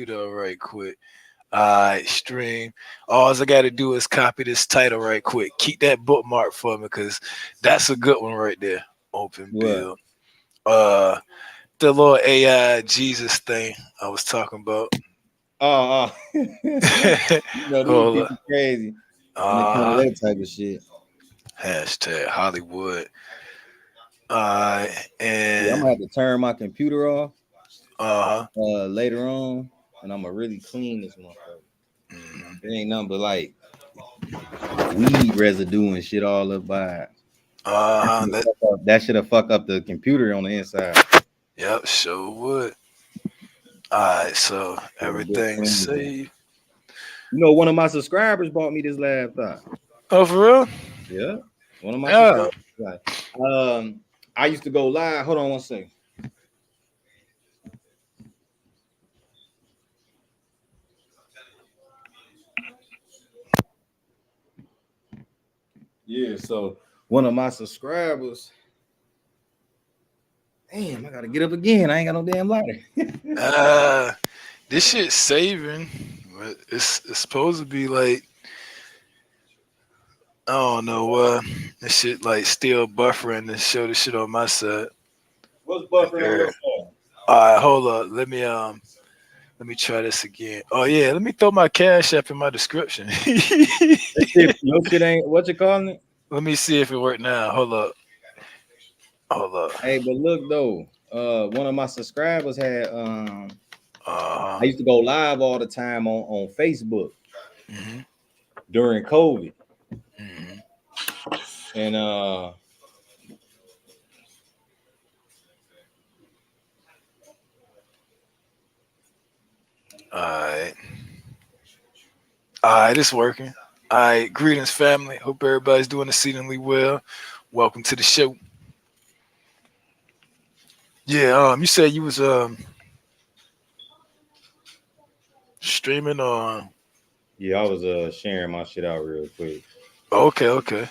though, right quick. Alright, stream. All I gotta do is copy this title right quick. Keep that bookmark for me, cause that's a good one right there. Open What? build. Uh, the little AI Jesus thing I was talking about. These Hold up. people crazy when it comes to Uh that type of shit. Hashtag Hollywood. Alright, Yeah, I'm and gonna have to turn my computer off uh later on, and I'm gonna really clean this motherfucker. huh. It ain't nothing but like weed residue and shit all up by it. Uh huh. That should have fuck up the computer on the inside. Yep, sure would. Alright, so Get a good everything's clean one. saved. One of my subscribers bought me this laptop. Oh, for real? Yeah, one of my Yeah. subscribers. Like, I used to go live. Hold on one second. Yeah, so one of my subscribers. Damn, I gotta get up again. I ain't got no damn lighter. Uh, this shit saving, but it's supposed to be like I don't know. This shit like still buffering and show the shit on my side. What's buffering on your Er, phone? all right, hold up. Let me try this again. Oh yeah, let me throw my cash app in my description. That shit, your shit ain't what you calling it. Let me see if it worked now. Hold up. Hold up. Hey, but look though, one of my subscribers had Uh I used to go live all the time on Facebook hmm during COVID, hmm and All right. All right, it's working. All right, greetings, family. Hope everybody's doing exceedingly well. Welcome to the show. Yeah, you said you was streaming on. yeah, I was sharing my shit out real quick. Okay, okay.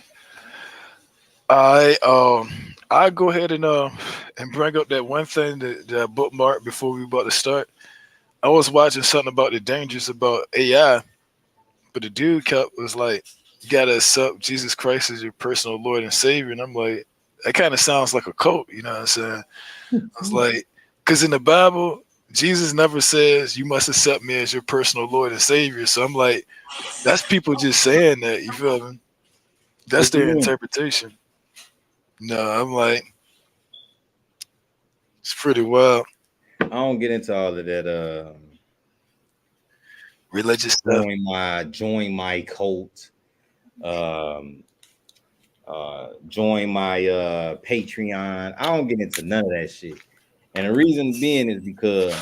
I go ahead and bring up that one thing that I bookmarked before we about to start. I was watching something about the dangers about AI, but the dude kept was like, "You gotta accept Jesus Christ as your personal Lord and Savior," and I'm like, that kind of sounds like a cult. You know what I'm saying? I was like, because in the Bible, Jesus never says you must accept me as your personal Lord and Savior. So I'm like, that's people just saying that. You feel me? That's What you their mean? interpretation. No, I'm like, it's pretty wild. I don't get into all of that. Religious stuff. Join my cult. Um, join my Patreon. I don't get into none of that shit. And the reason being is because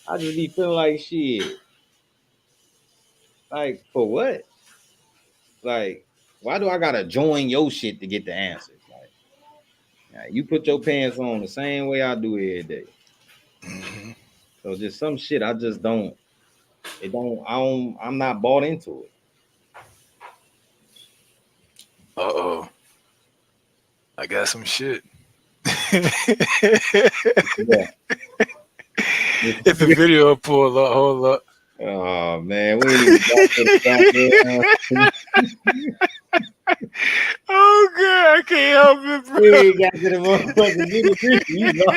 I just be feeling like shit. Like for what? Like, why do I gotta join your shit to get the answers? Like, nah, you put your pants on the same way I do every day. Hmm. So just some shit I just don't. It don't. I'm not bought into it. Uh-oh. I got some shit. If Yeah. the video pull up, hold up. Oh man, we ain't even got to the goddamn. Oh god, I can't help it, We bro. ain't got to the motherfucking nitty gritty. You know.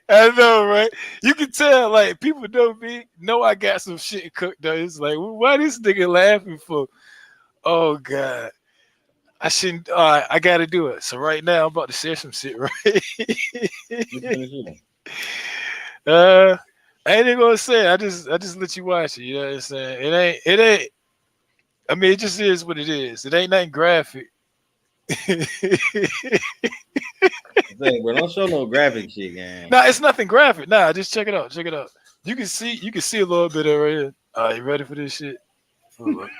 I know, right? You can tell, like, people don't be know I got some shit cooked up. It's like, why this nigga laughing for? Oh god, I shouldn't. All right, I got to do it. So right now, I'm about to share some shit, right? What you finna say? uh, I ain't even gonna say. I just let you watch it. You know what I'm saying? It ain't. I mean, it just is what it is. It ain't nothing graphic. Say, bro, don't show no graphic shit, gang. Nah, it's nothing graphic. Nah, just check it out. Check it out. You can see a little bit of it right here. You ready for this shit? Hold up.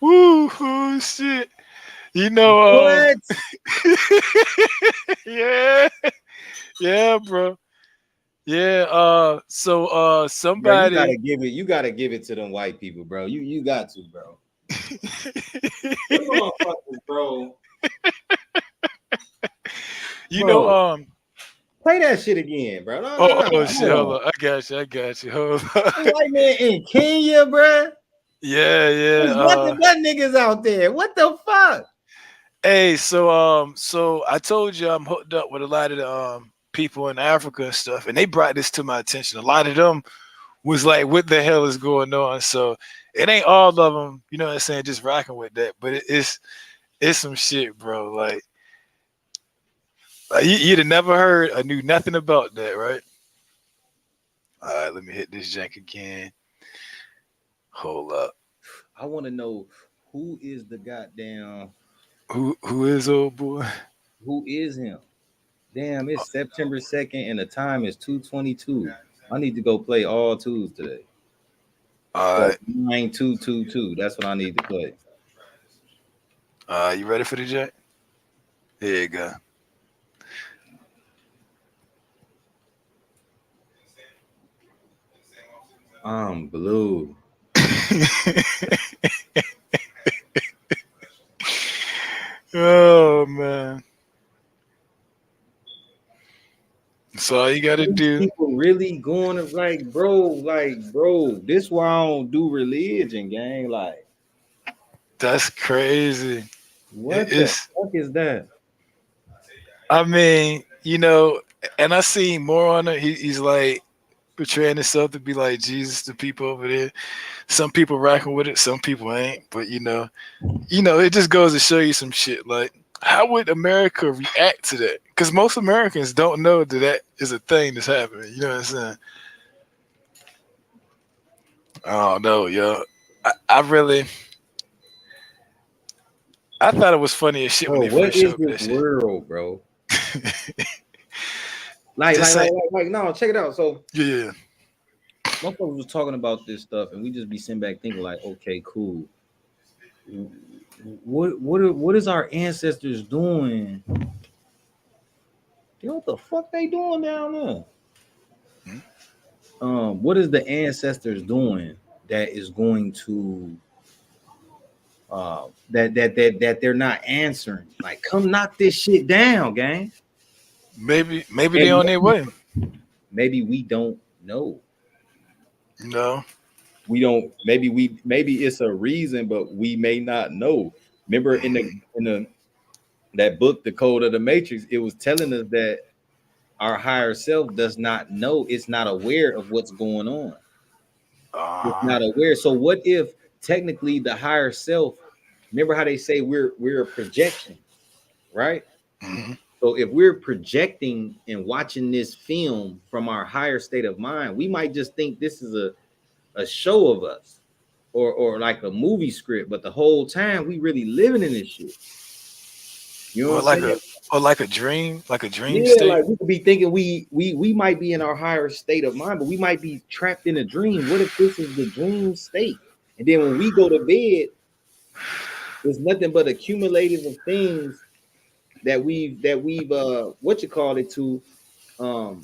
Woo, oh, shit. You know, What? yeah, yeah, bro. Yeah, so Bro, you somebody gotta give it. You gotta give it to them white people, bro. You got to, bro. Them motherfuckers, bro. You know, Bro, play that shit again, bro. No, no, oh, no. oh shit, Hold hold on. on. I got you. Hold on. White man in Kenya, bro. Yeah, There's yeah. nothing but niggas out there. What the fuck? Hey, so I told you I'm hooked up with a lot of the people in Africa and stuff, and they brought this to my attention. A lot of them was like, "What the hell is going on?" So it ain't all of them, you know what I'm saying, just rocking with that, but it's some shit, bro. Like you'd have never heard, I knew nothing about that, right? All right, let me hit this jank again. Hold up. I want to know who is the goddamn Who is old boy? who is him? Damn, it's September 2nd and the time is 2:22. I need to go play all twos today. All So right, 9222. That's what I need to play. you ready for the jank? Here you go. I'm blue. Oh man. So all you gotta These do. people really going to like, bro, this why I don't do religion, gang. Like, That's crazy. what the It's fuck is that? I mean, and I seen more on it. He's like portraying himself to be like Jesus to people over there. Some people rocking with it, some people ain't. But it just goes to show you some shit. Like, how would America react to that? Because most Americans don't know that is a thing that's happening. You know what I'm saying? I don't know, yo. I really, I thought it was funny as shit when Bro, they what first showed is me this that shit. world, bro? Like, This like, like, ain't, like, like, no, check it out. So, yeah. motherfuckers was talking about this stuff, and we just be sitting back thinking, like, okay, cool. What is our ancestors doing? You know what the fuck they doing down there? What is the ancestors doing that is going to that they're not answering? Like, come knock this shit down, gang. Maybe they And on their way. maybe we don't know. No. We don't. Maybe it's a reason, but we may not know. Remember in the that book, The Code of the Matrix, it was telling us that our higher self does not know. It's not aware of what's going on. It's Uh, not aware. So what if technically the higher self? Remember how they say we're a projection, right? mhm. So if we're projecting and watching this film from our higher state of mind, we might just think this is a show of us or like a movie script, but the whole time we really living in this shit. You know Or what I'm like saying? a or like a dream Yeah, state. like we could be thinking we might be in our higher state of mind, but we might be trapped in a dream. What if this is the dream state? And then when we go to bed, it's nothing but accumulative of things that we've what you call it to um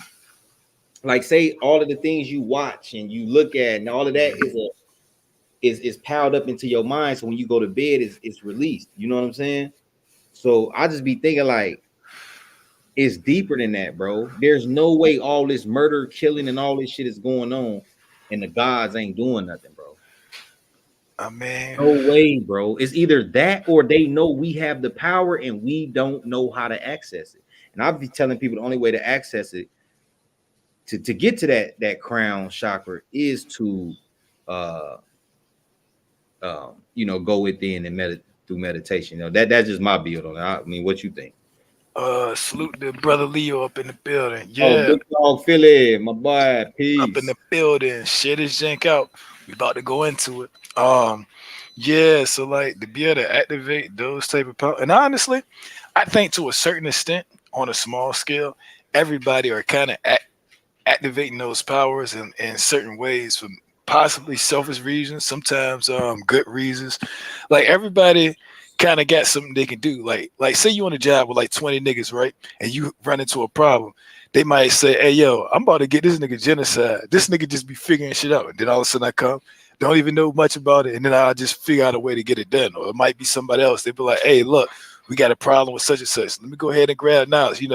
like say all of the things you watch and you look at and all of that is piled up into your mind. So when you go to bed, it's released. You know what I'm saying? So I just be thinking like it's deeper than that, bro. There's no way all this murder, killing, and all this shit is going on, and the gods ain't doing nothing, bro. I mean, No way, bro. It's either that or they know we have the power and we don't know how to access it. And I'll be telling people the only way to access it to get to that crown chakra is to uh go within and meditate through meditation. That's just my build on it. I mean, what you think? salute the brother Leo up in the building. Oh, Yeah, big dog Philly, my boy, up in peace. the building. Shit is jank out. We about to go into it. Yeah, so like to be able to activate those type of power, and honestly, I think to a certain extent, on a small scale, everybody are kind of activating those powers in certain ways for possibly selfish reasons, sometimes good reasons. Like everybody kind of got something they can do. Like say you on a job with like 20 niggas, right? And you run into a problem. They might say, "Hey yo, I'm about to get this nigga genocide. This nigga just be figuring shit out." And then all of a sudden I come, don't even know much about it, and then I'll just figure out a way to get it done. Or it might be somebody else. They'd be like, hey, look, we got a problem with such and such. Let me go ahead and grab knowledge.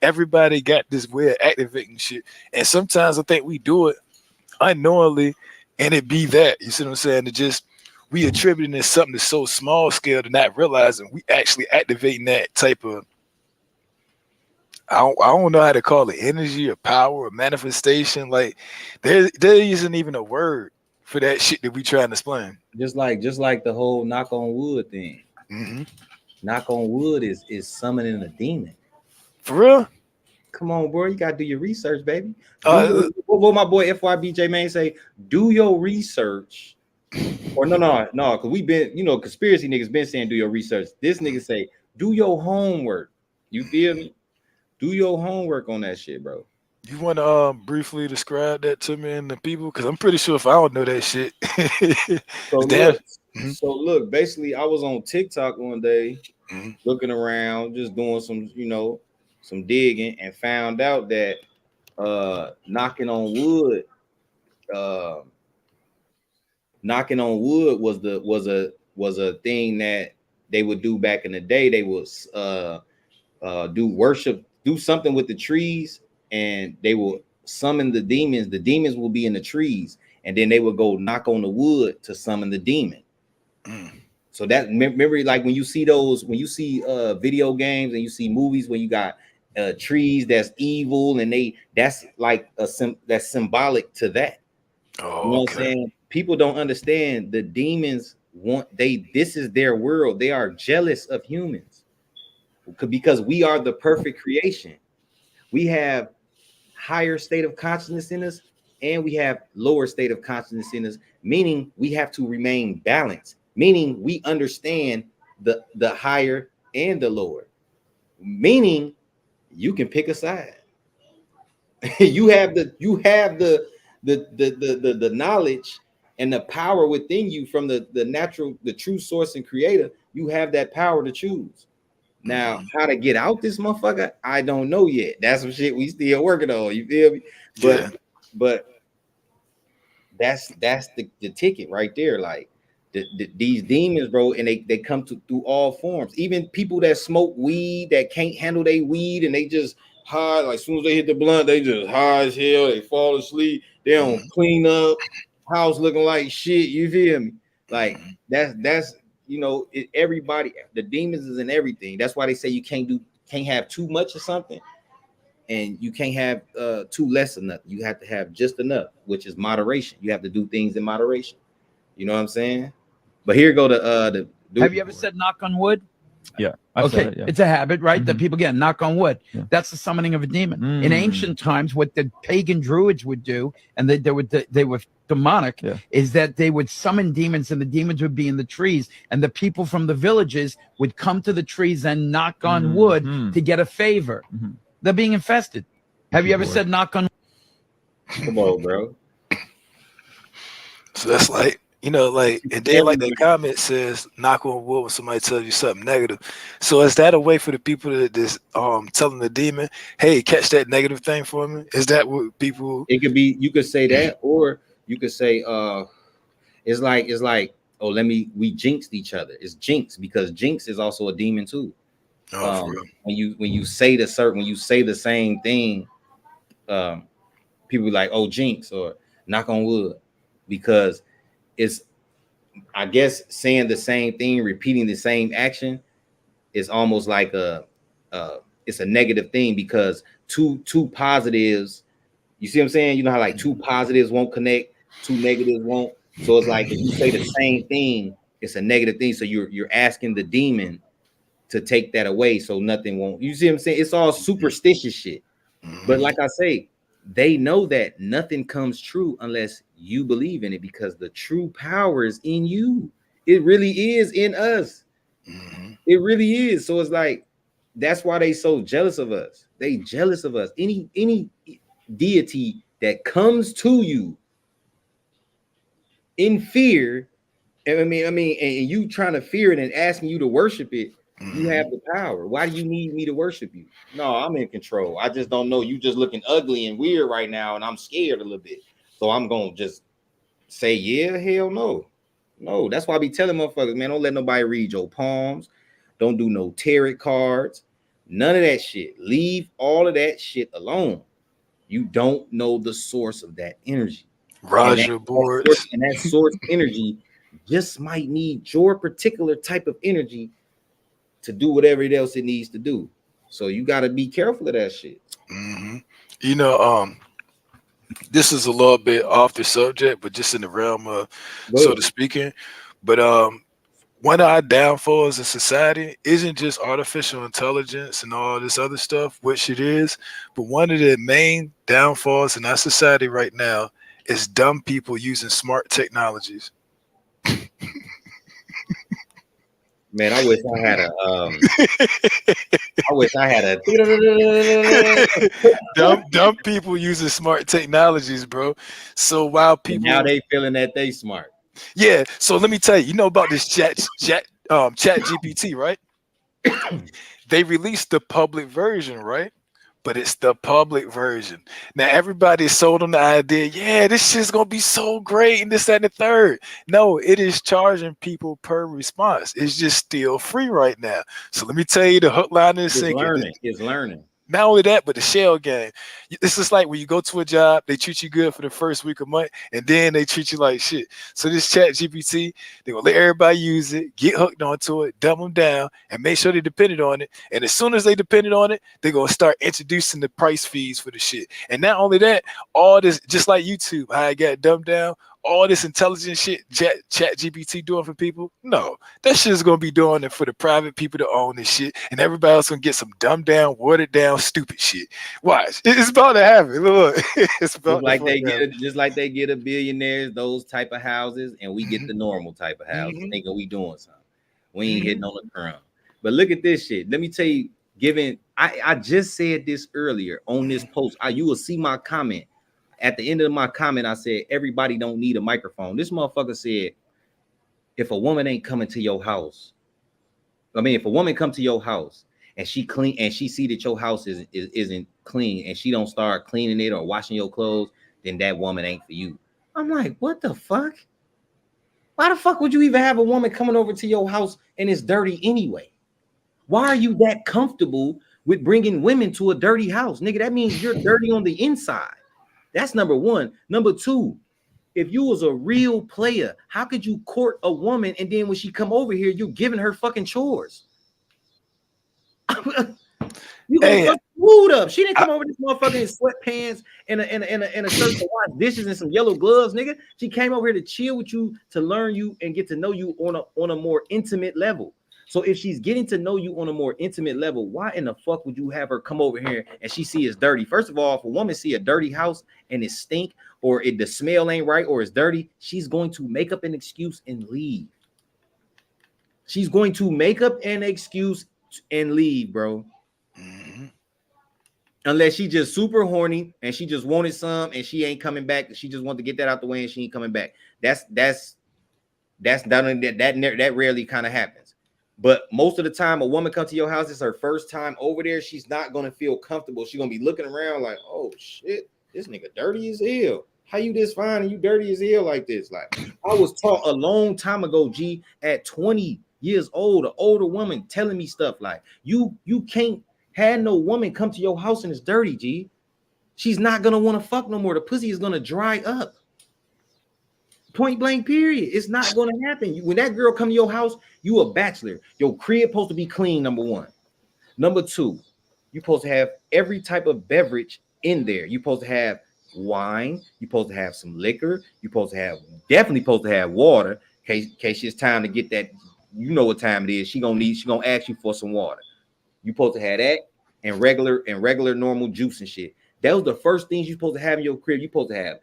Everybody got this way of activating shit. And sometimes I think we do it unknowingly, and it be that. You see what I'm saying? It just we attributing it something that's so small scale to not realizing we actually activating that type of I don't know how to call it energy or power or manifestation. Like there isn't even a word for that shit that we trying to explain. Just like the whole knock on wood thing. Mm-hmm. Knock on wood is summoning a demon. For real? Come on, bro. You gotta do your research, baby. What my boy FYBJ man say? Do your research. Or no, because we been, conspiracy niggas been saying do your research. This nigga say do your homework. You feel me? Do your homework on that shit, bro. You want to briefly describe that to me and the people? Because I'm pretty sure if I don't know that shit. So look, basically, I was on TikTok one day, looking around, just doing some digging, and found out that knocking on wood was a thing that they would do back in the day. They would do worship, do something with the trees, and they will summon the demons. The demons will be in the trees, and then they would go knock on the wood to summon the demon. So that remember, like when you see video games and you see movies where you got trees that's evil, and that's like that's symbolic to that. Oh, you know what I'm saying? People don't understand the demons this is their world. They are jealous of humans because we are the perfect creation. We have higher state of consciousness in us, and we have lower state of consciousness in us, meaning we have to remain balanced, meaning we understand the higher and the lower, meaning you can pick a side. you have the knowledge and the power within you from the true source and creator. You have that power to choose. Now, how to get out this motherfucker, I don't know yet. That's some shit we still working on. You feel me? But that's the ticket right there. Like these demons, bro, and they come through all forms. Even people that smoke weed that can't handle their weed, and they just high. Like as soon as they hit the blunt, they just high as hell. They fall asleep. They don't clean up. House looking like shit. You feel me? Like that's. Everybody, the demons is in everything. That's why they say you can't have too much of something, and you can't have too less of nothing. You have to have just enough, which is moderation. You have to do things in moderation. You know what I'm saying? But here go the have you ever said knock on wood? Yeah. Okay. It's a habit, right? That people get knock on wood. Yeah. That's the summoning of a demon. In ancient times, what the pagan druids would do, and they were demonic, is that they would summon demons, and the demons would be in the trees, and the people from the villages would come to the trees and knock on wood to get a favor. They're being infested. Have you ever said knock on? Come on, bro. So that's like. And then like the comment says, knock on wood when somebody tells you something negative. So is that a way for the people that is telling the demon, hey, catch that negative thing for me? Is that what people? It could be. You could say that, or you could say, it's like, oh, we jinxed each other. It's jinx, because jinx is also a demon too. When you say the same thing, people be like, oh, jinx, or knock on wood, because it's, I guess, saying the same thing, repeating the same action is almost like it's a negative thing, because two positives, you see what I'm saying? You know how like two positives won't connect, two negatives won't. So it's like if you say the same thing, it's a negative thing. So you're asking the demon to take that away, so nothing won't. You see what I'm saying? It's all superstitious shit. But like I say, they know that nothing comes true unless you believe in it, because the true power is in you. It really is in us. It really is. So it's like, that's why they so jealous of us. They jealous of us. Any deity that comes to you in fear, and I mean, and you trying to fear it and asking you to worship it, you have the power. Why do you need me to worship you? No, I'm in control. I just don't know. You just looking ugly and weird right now, and I'm scared a little bit. So I'm gonna just say yeah, hell no. No, that's why I be telling motherfuckers, man, don't let nobody read your palms. Don't do no tarot cards. None of that shit. Leave all of that shit alone. You don't know the source of that energy. Roger boards. And that source energy just might need your particular type of energy to do whatever else it needs to do. So you got to be careful of that shit. Mm-hmm. You know, this is a little bit off the subject, but just in the realm of so to speaking. But one of our downfalls in society isn't just artificial intelligence and all this other stuff, which it is, but one of the main downfalls in our society right now is dumb people using smart technologies. Man, I wish I had a dumb people using smart technologies, bro. So while people now they feeling that they smart. Yeah. So let me tell you, you know about this chat GPT, right? They released the public version, right? But it's the public version. Now everybody's sold on the idea, yeah, this shit's gonna be so great and this, that, and the third. No, it is charging people per response. It's just still free right now. So let me tell you the hook, line, and sinker. It's learning. Not only that, but the shell game. This is like when you go to a job, they treat you good for the first week of month, and then they treat you like shit. So this chat GPT, they will let everybody use it, get hooked onto it, dumb them down, and make sure they depended on it. And as soon as they depended on it, they're going to start introducing the price fees for the shit. And not only that, all this, just like YouTube, how I got dumbed down, all this intelligent shit chat GPT doing for people, no, that shit is gonna be doing it for the private people to own this shit, and everybody else gonna get some dumbed down, watered down, stupid shit. Watch, it's about to happen. Look, it's about just like they get a billionaires those type of houses, and we get the normal type of houses, thinking we doing something. We ain't hitting on the crumb. But look at this shit. Let me tell you. I just said this earlier on this post. You will see my comment. At the end of my comment, I said, everybody don't need a microphone. This motherfucker said, if a woman ain't coming to your house, if a woman come to your house and she clean and she see that your house isn't clean and she don't start cleaning it or washing your clothes, then that woman ain't for you. I'm like, what the fuck? Why the fuck would you even have a woman coming over to your house and it's dirty anyway? Why are you that comfortable with bringing women to a dirty house? Nigga, that means you're dirty on the inside. That's number one. Number two, if you was a real player, how could you court a woman and then when she come over here, you're giving her fucking chores? You gonna fuck food up. She didn't come over this motherfucker in sweatpants and a shirt to wash dishes and some yellow gloves, nigga. She came over here to chill with you, to learn you and get to know you on a more intimate level. So if she's getting to know you on a more intimate level, why in the fuck would you have her come over here and she see it's dirty? First of all, if a woman see a dirty house and it stink or the smell ain't right or it's dirty, she's going to make up an excuse and leave. She's going to make up an excuse and leave, bro. Mm-hmm. Unless she just super horny and she just wanted some and she ain't coming back. She just wanted to get that out the way and she ain't coming back. That rarely kind of happens. But most of the time, a woman comes to your house, it's her first time over there. She's not going to feel comfortable. She's going to be looking around like, oh, shit, this nigga dirty as hell. How you this fine and you dirty as hell like this? Like, I was taught a long time ago, G, at 20 years old, an older woman telling me stuff like, you can't have no woman come to your house and it's dirty, G. She's not going to want to fuck no more. The pussy is going to dry up. Point blank, period. It's not going to happen. When that girl come to your house, you a bachelor. Your crib supposed to be clean, number one. Number two, you supposed to have every type of beverage in there. You supposed to have wine. You supposed to have some liquor. You definitely supposed to have water. In case it's time to get that. You know what time it is. She gonna ask you for some water. You supposed to have that and regular normal juice and shit. That was the first things you supposed to have in your crib. You supposed to have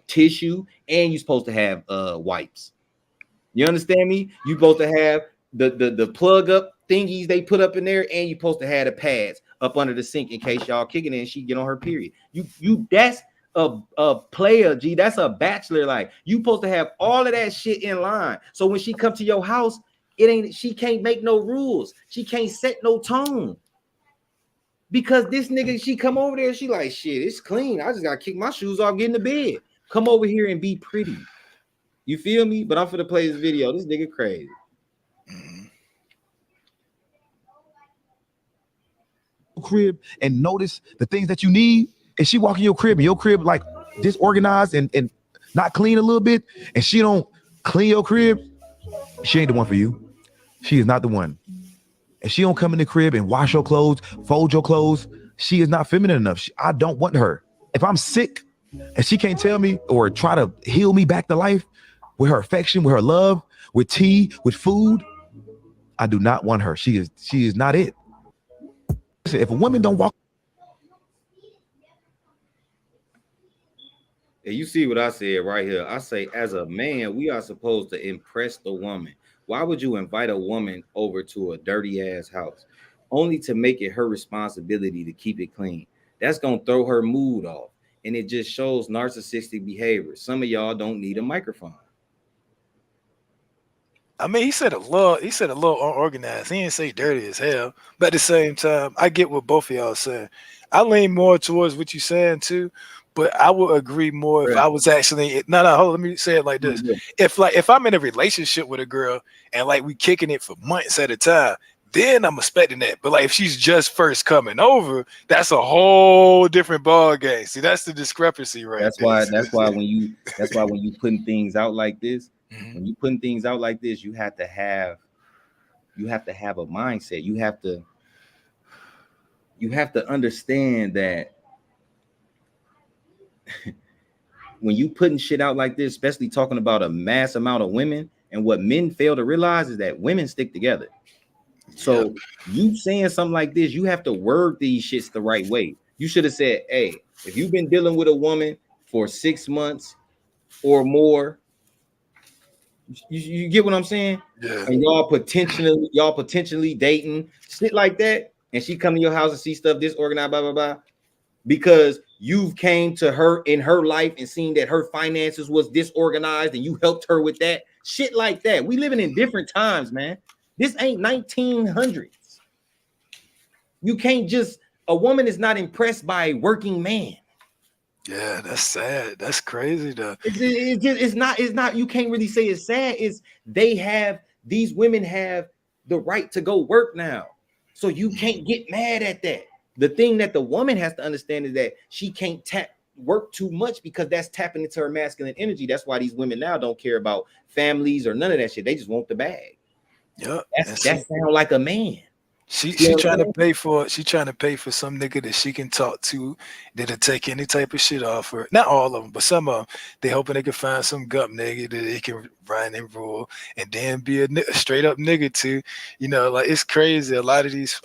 tissue, and you're supposed to have wipes. You understand me? You're supposed to have the plug up thingies they put up in there, and you're supposed to have the pads up under the sink in case y'all kicking it and she get on her period. You that's a player, G. That's a bachelor. Like, you supposed to have all of that shit in line. So when she come to your house, she can't make no rules. She can't set no tone. Because this nigga, she come over there, she like, shit, it's clean. I just gotta kick my shoes off, get in the bed. Come over here and be pretty. You feel me? But I'm finna play this video. This nigga crazy. Crib and notice the things that you need, and she walk in your crib like disorganized and not clean a little bit, and she don't clean your crib, she ain't the one for you. She is not the one. And she don't come in the crib and wash your clothes, fold your clothes, she is not feminine enough. I don't want her. If I'm sick and she can't tell me or try to heal me back to life with her affection, with her love, with tea, with food, I do not want her. She is not it. If a woman don't walk, and you see what I said right here. I say, as a man, we are supposed to impress the woman. Why would you invite a woman over to a dirty ass house only to make it her responsibility to keep it clean? That's gonna throw her mood off, and it just shows narcissistic behavior. Some of y'all don't need a microphone. I mean, he said a little unorganized. He didn't say dirty as hell. But at the same time, I get what both of y'all saying. I lean more towards what you're saying too, but I would agree more if I was actually hold on, let me say it like this. If I'm in a relationship with a girl and like we kicking it for months at a time, then I'm expecting that. But like if she's just first coming over, that's a whole different ball game. See, that's the discrepancy, right? That's why when you putting things out like this. When you putting things out like this, you have to have a mindset. You have to understand that when you putting shit out like this, especially talking about a mass amount of women, and what men fail to realize is that women stick together. So you saying something like this, you have to word these shits the right way. You should have said, hey, if you've been dealing with a woman for 6 months or more, you get what I'm saying? Yeah. And y'all potentially dating, shit like that, and she come to your house and see stuff disorganized, blah, blah, blah, because you've came to her in her life and seen that her finances was disorganized and you helped her with that. Shit like that. We living in different times, man. This ain't 1900s. You can't a woman is not impressed by a working man. Yeah, that's sad. That's crazy though. It's not. You can't really say it's sad. These women have the right to go work now, so you can't get mad at that. The thing that the woman has to understand is that she can't work too much, because that's tapping into her masculine energy. That's why these women now don't care about families or none of that shit. They just want the bag. Yeah, that sounds like a man. She trying to pay for some nigga that she can talk to that'll take any type of shit off her. Not all of them, but some of them. They hoping they can find some gump nigga that they can run and rule, and then be a straight up nigga too. You know, like it's crazy. A lot of these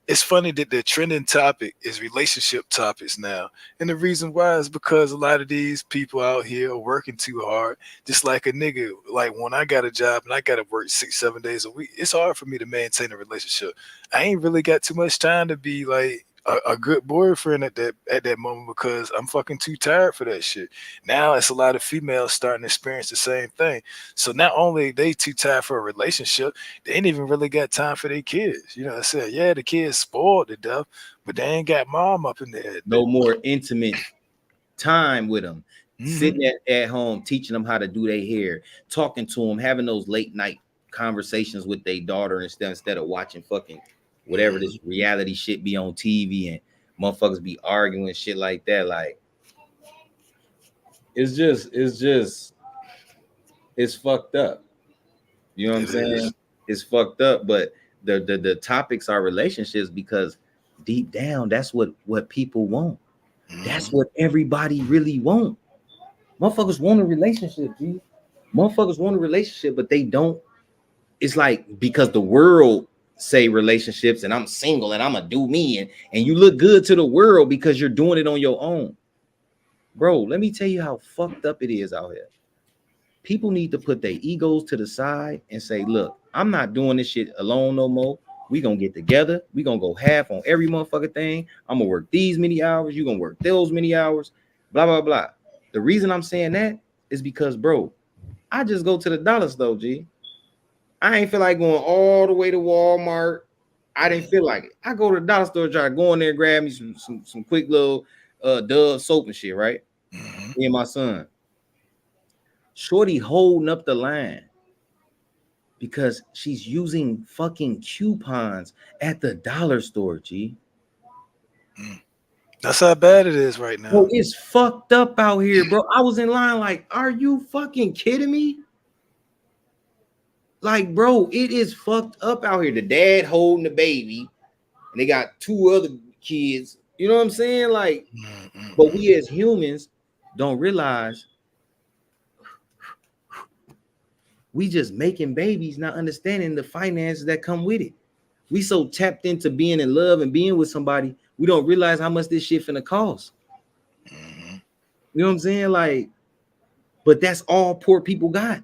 it's funny that the trending topic is relationship topics now. And the reason why is because a lot of these people out here are working too hard. Just like a nigga, like when I got a job and I got to work 6-7 days a week, it's hard for me to maintain a relationship. I ain't really got too much time to be like a good boyfriend at that moment, because I'm fucking too tired for that shit. Now it's a lot of females starting to experience the same thing. So not only they too tired for a relationship, they ain't even really got time for their kids. You know, I said, yeah, the kids spoiled to death, but they ain't got mom up in there. No more intimate time with them. Sitting at home, teaching them how to do their hair, talking to them, having those late night conversations with their daughter instead of watching fucking whatever this reality shit be on TV and motherfuckers be arguing and shit like that. Like, it's fucked up. You know what I'm saying? It's fucked up. But the topics are relationships, because deep down, that's what people want. That's what everybody really want. Motherfuckers want a relationship, G. Motherfuckers want a relationship, but they don't. It's like, because the world say relationships and I'm single and I'm gonna do me, and you look good to the world because you're doing it on your own. Bro, let me tell you how fucked up it is out here. People need to put their egos to the side and say, look, I'm not doing this shit alone no more. We gonna get together. We gonna go half on every motherfucking thing. I'm gonna work these many hours. You gonna work those many hours. Blah, blah, blah. The reason I'm saying that is because, bro, I just go to the dollar store, G. I ain't feel like going all the way to Walmart. I didn't feel like it. I go to the dollar store, try to go in there and grab me some quick little Dove soap and shit, right? Me and my son. Shorty holding up the line because she's using fucking coupons at the dollar store, G. That's how bad it is right now. Bro, it's fucked up out here, bro. I was in line like, are you fucking kidding me? Like, bro, it is fucked up out here. The dad holding the baby, and they got 2 other kids. You know what I'm saying? Like, but we as humans don't realize we just making babies, not understanding the finances that come with it. We so tapped into being in love and being with somebody, we don't realize how much this shit finna cost. You know what I'm saying? Like, but that's all poor people got.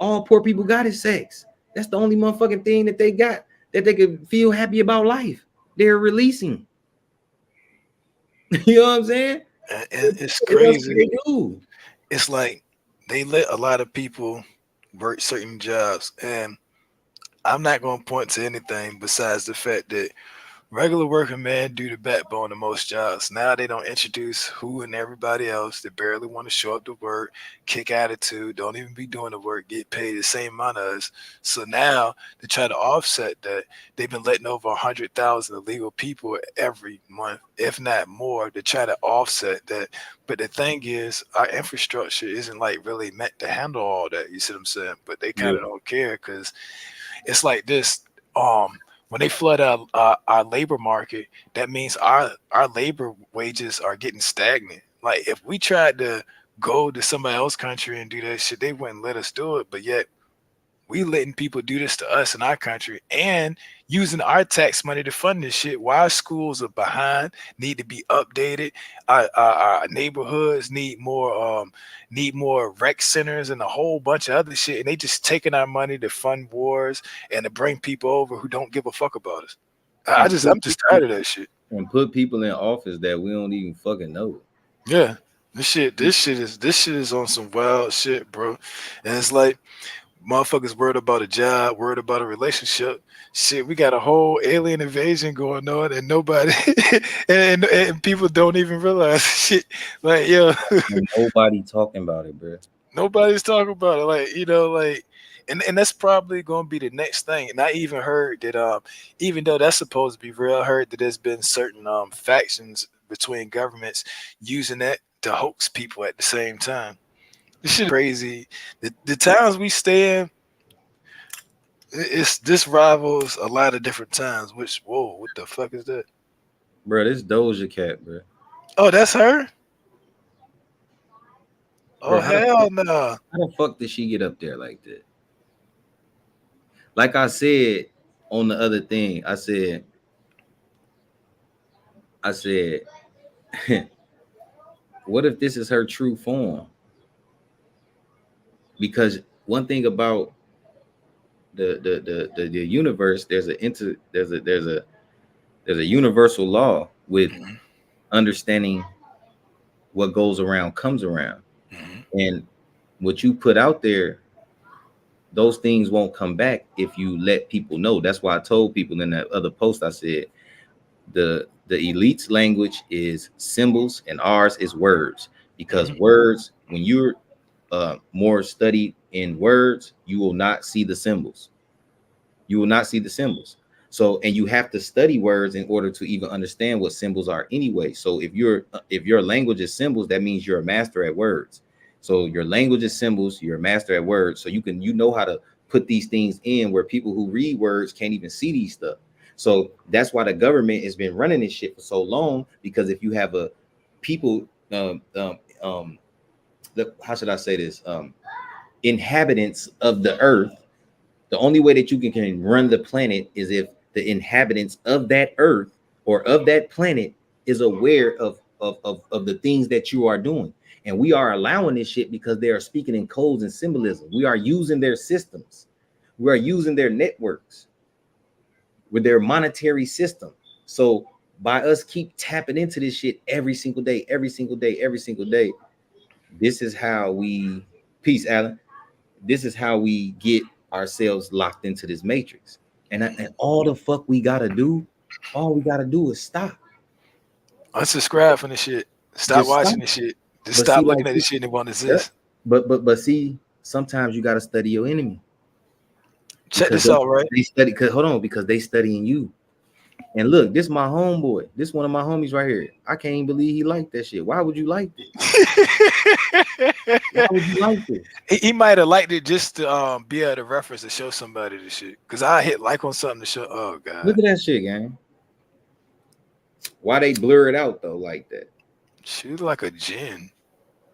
All poor people got is sex. That's the only motherfucking thing that they got that they could feel happy about life. They're releasing. You know what I'm saying? And it's crazy. They do. It's like they let a lot of people work certain jobs, and I'm not going to point to anything besides the fact that regular working men do the backbone of most jobs. Now they don't introduce who and everybody else. They barely want to show up to work, kick attitude, don't even be doing the work, get paid the same amount as us. So now to try to offset that, they've been letting over 100,000 illegal people every month, if not more, to try to offset that. But the thing is, our infrastructure isn't like really meant to handle all that. You see what I'm saying? But they kind of don't care, because it's like this. When they flood our labor market, that means our labor wages are getting stagnant. Like, if we tried to go to somebody else's country and do that shit, they wouldn't let us do it. But yet we letting people do this to us in our country and using our tax money to fund this shit. While schools are behind, need to be updated. Our neighborhoods need more rec centers and a whole bunch of other shit. And they just taking our money to fund wars and to bring people over who don't give a fuck about us. I'm just tired of that shit. And put people in office that we don't even fucking know. Yeah, this shit is on some wild shit, bro. And it's like, motherfuckers worried about a job, worried about a relationship. Shit, we got a whole alien invasion going on, and nobody and people don't even realize shit. Like, yo, nobody talking about it, bro. Nobody's talking about it. Like, you know, like, and that's probably going to be the next thing. And I even heard that even though that's supposed to be real, I heard that there's been certain factions between governments using that to hoax people at the same time. This shit is crazy. The towns we stay in, this rivals a lot of different towns. Which, whoa, what the fuck is that? Bro, this Doja Cat, bro. Oh, that's her? Oh, bro, hell no. How the fuck did she get up there like that? Like I said on the other thing, I said, what if this is her true form? Because one thing about the universe, there's a universal law with understanding what goes around comes around. And what you put out there, those things won't come back if you let people know. That's why I told people in that other post, I said the elite's language is symbols and ours is words, because words, when you're more studied in words, you will not see the symbols. You will not see the symbols. So, and you have to study words in order to even understand what symbols are anyway. So if your language is symbols, that means you're a master at words. So your language is symbols, you're a master at words. So you know how to put these things in where people who read words can't even see these stuff. So that's why the government has been running this shit for so long, because if you have a people, how should I say this? Inhabitants of the earth, the only way that you can run the planet is if the inhabitants of that earth or of that planet is aware of the things that you are doing. And we are allowing this shit because they are speaking in codes and symbolism. We are using their systems. We are using their networks with their monetary system. So by us keep tapping into this shit every single day, this is how we, peace, Alan. This is how we get ourselves locked into this matrix. And all the fuck we gotta do, all we gotta do is stop. Unsubscribe from this shit. Stop watching this shit. Just But stop see, looking like, at this shit and it won't yeah, exist. but see, sometimes you gotta study your enemy Check because this out, right? they study. Cause hold on, because they studying you. And look, this my homeboy. This one of my homies right here. I can't even believe he liked that shit. Why would you like this? Why would you like this? He might have liked it just to be able to reference to show somebody the shit. Cause I hit like on something to show. Oh god, Look at that shit, gang. Why they blur it out though like that? shoot like a gin.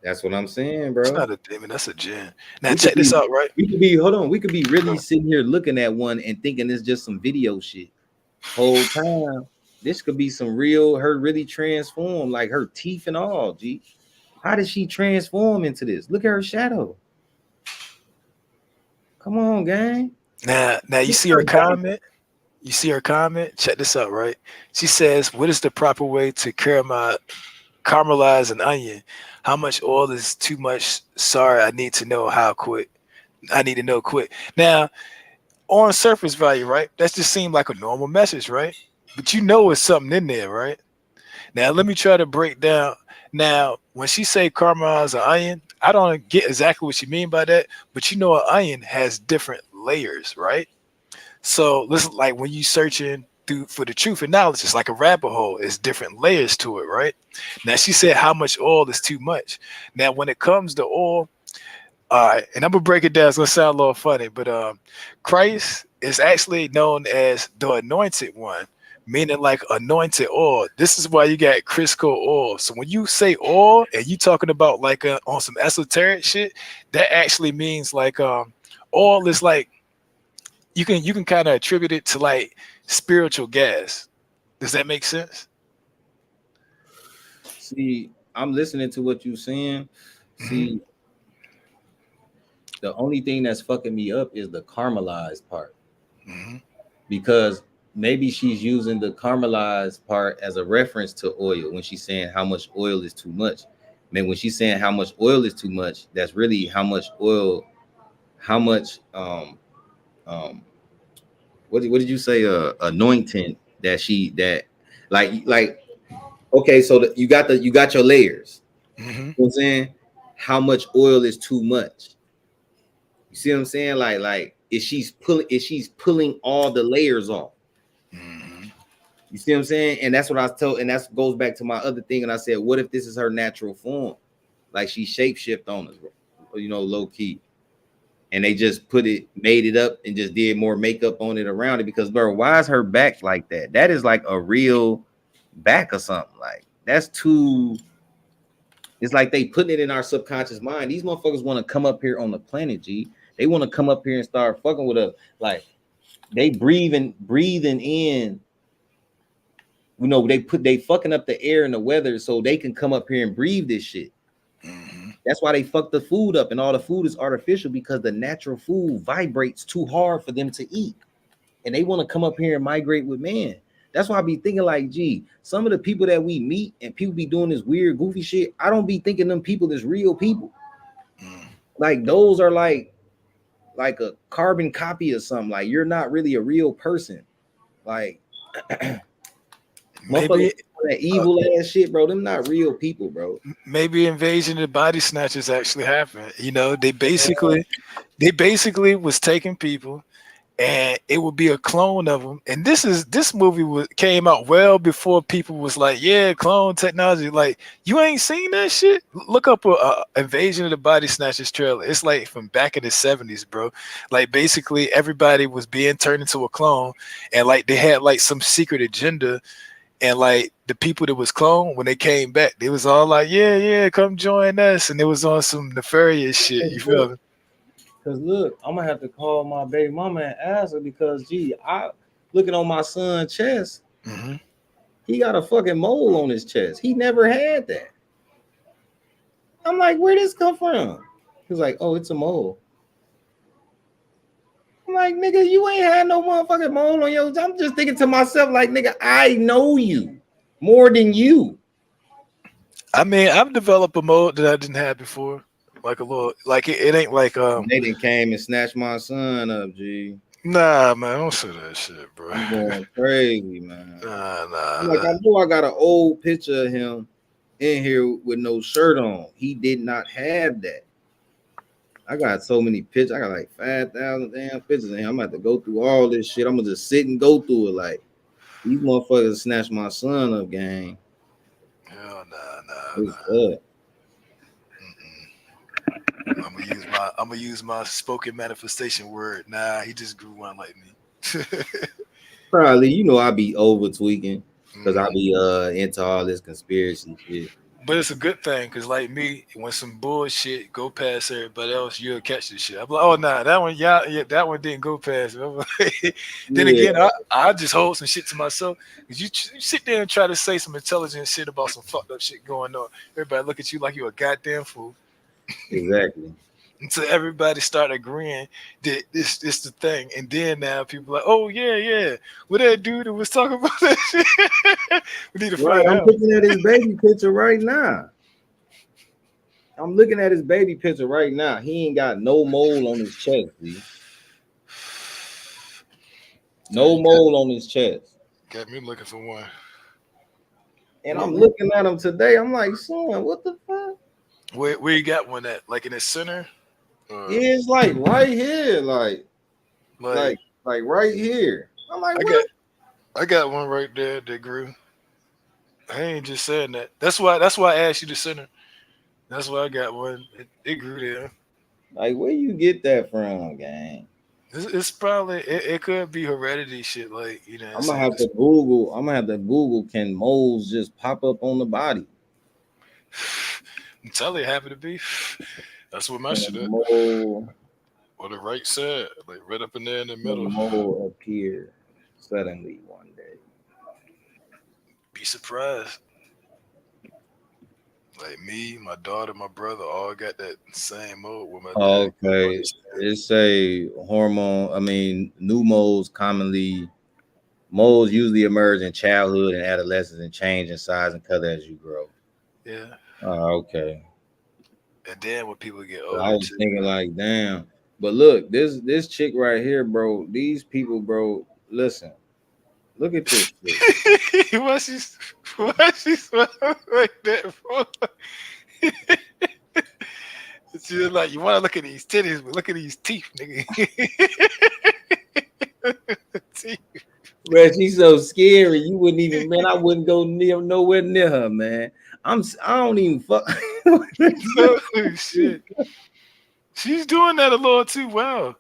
That's what I'm saying, It's bro. not a demon. That's a gin. Now We check could this be, out, right? we could be, hold on, we could be really sitting here looking at one and thinking it's just some video shit. Whole time, this could be some real, her really transformed, like her teeth and all. G, how did she transform into this? Look at her shadow. Come on, gang. Now you see her comment. You see her comment. Check this out, right? She says, "What is the proper way to caramelize an onion? How much oil is too much? Sorry, I need to know how quick. I need to know quick." Now, on surface value, right? That just seemed like a normal message, right? But you know it's something in there, right? Now let me try to break down. Now, when she say caramelize an onion, I don't get exactly what she mean by that, but you know an onion has different layers, right? So listen, like when you searching through for the truth and knowledge, it's like a rabbit hole. It's different layers to it, right? Now she said how much oil is too much. Now when it comes to oil, all right, and I'm gonna break it down. It's gonna sound a little funny, but Christ is actually known as the anointed one, meaning like anointed oil. This is why you got Crisco oil. So when you say oil and you talking about like on some esoteric shit, that actually means like oil is like you can kind of attribute it to like spiritual gas. Does that make sense? See, I'm listening to what you're saying. See, the only thing that's fucking me up is the caramelized part. Because maybe she's using the caramelized part as a reference to oil when she's saying how much oil is too much. Man, when she's saying how much oil is too much, that's really how much oil, how much what did you say, anointing that like okay, so you got your layers. You know what I'm saying? How much oil is too much? You see what I'm saying? Like if she's pulling all the layers off. You see what I'm saying? And that's what I was told, and that goes back to my other thing. And I said, what if this is her natural form? Like she shapeshift on us, you know, low key. And they just made it up and just did more makeup on it around it. Because, bro, why is her back like that? That is like a real back or something. Like that's too. It's like they putting it in our subconscious mind. These motherfuckers want to come up here on the planet, G. They want to come up here and start fucking with us. Like they breathing in. You know, they fucking up the air and the weather so they can come up here and breathe this shit. That's why they fuck the food up, and all the food is artificial because the natural food vibrates too hard for them to eat, and they want to come up here and migrate with man. That's why I be thinking like, gee, some of the people that we meet and people be doing this weird, goofy shit. I don't be thinking them people is real people. Like those are like a carbon copy or something. Like you're not really a real person. Like Maybe that evil ass shit, bro. Them not real people, bro. Maybe Invasion of the Body Snatchers actually happened. You know, they basically was taking people, and it would be a clone of them. And this movie came out well before people was like, yeah, clone technology. Like you ain't seen that shit. Look up a Invasion of the Body Snatchers trailer. It's like from back in the 70s, bro. Like basically everybody was being turned into a clone, and like they had like some secret agenda. And like the people that was cloned, when they came back, they was all like, yeah, come join us. And it was on some nefarious shit. You feel me? Because look, I'm gonna have to call my baby mama and ask her because I looking on my son's chest, he got a fucking mole on his chest. He never had that. I'm like, where this come from? He was like, oh, it's a mole. I'm like, nigga, you ain't had no motherfucking mole on your. I'm just thinking to myself, like, nigga, I know you more than you. I mean, I've developed a mode that I didn't have before, like a little, like it ain't like They done came and snatched my son up, G. Nah, man, don't say that shit, bro. I'm going crazy, man. Nah. Like I know I got an old picture of him in here with no shirt on. He did not have that. I got so many pictures. I got like 5,000 damn pictures in here. I'm gonna have to go through all this shit. I'm gonna just sit and go through it. Like these motherfuckers snatched my son up, gang. Hell nah. What's up? I'm gonna use my spoken manifestation word. Nah, he just grew one like me. Probably, you know, I be over tweaking because I be into all this conspiracy shit. But it's a good thing because, like me, when some bullshit go past everybody else, you'll catch this shit. I'm like, oh nah, that one, yeah, that one didn't go past me. Then again, I just hold some shit to myself because you sit there and try to say some intelligent shit about some fucked up shit going on. Everybody look at you like you're a goddamn fool. Exactly. Until everybody start agreeing that this is the thing, and then now people are like, oh yeah, what that dude that was talking about that shit. We need to find I'm out. looking at his baby picture right now. I'm looking at his baby picture right now. He ain't got no mole on his chest, dude. No mole on his chest. Got me looking for one. And I'm looking at him today. I'm like, son, what the fuck? Where you got one at? Like in the center? Yeah, it's like right here, like right here. I'm like, I got one right there that grew. I ain't just saying that. That's why I asked you the center. That's why I got one. It grew there. Like, where you get that from, gang? It's probably it could be heredity shit, like, you know. I'm gonna have to Google. Can moles just pop up on the body? I'm telling you, happy to be. That's what my shit is. Mole Or the right side, like right up in there in the middle. The mole appear suddenly one day. Be surprised. Like me, my daughter, my brother, all got that same mode with my dad. Okay, it's a hormone. I mean, new moles usually emerge in childhood and adolescence and change in size and color as you grow. Yeah. Okay. And then when people get older, I was thinking like, damn. But look, this chick right here, bro. These people, bro. Listen, look at this shit. why she smile like that for? It's just like, you want to look at these titties, but look at these teeth, nigga. Teeth. Man, she's so scary. You wouldn't even, man. I wouldn't go nowhere near her, man. I don't even fuck. Oh, shit. She's doing that a little too well.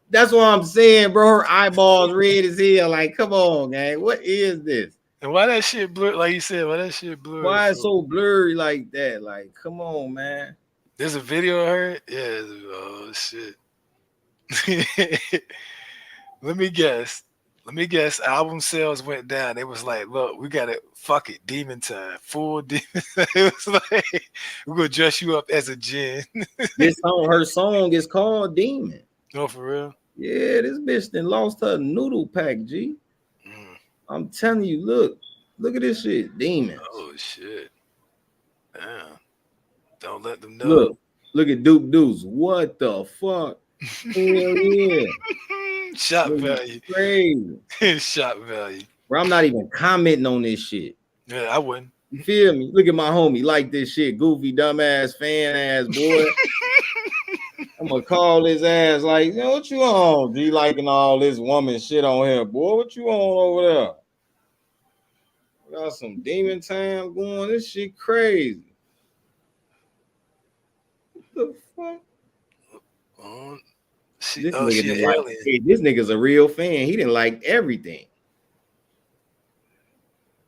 That's what I'm saying, bro. Her eyeballs red as hell. Like, come on, gang. What is this? And why that shit blurry? Like you said, why that shit blurry? Why it's so blurry like that? Like, come on, man. There's a video of her. Yeah. Oh shit. Let me guess. Album sales went down. It was like, look, we got it. Fuck it, demon time, full demon. It was like, we're gonna dress you up as a djinn. Her song is called Demon. Oh, for real? Yeah, this bitch then lost her noodle pack, G. I'm telling you, look at this shit, Demon. Oh shit. Damn. Don't let them know. Look at Duke Deuce. What the fuck? Hell yeah. Shot value. Crazy. Shot value. Bro, I'm not even commenting on this shit. Yeah, I wouldn't. You feel me? Look at my homie. Like this shit. Goofy, dumbass, fan ass boy. I'm gonna call his ass like, you know, what you on? G liking all this woman shit on here, boy. What you on over there? Got some demon time going. This shit crazy. What the fuck? This nigga's a real fan. He didn't like everything.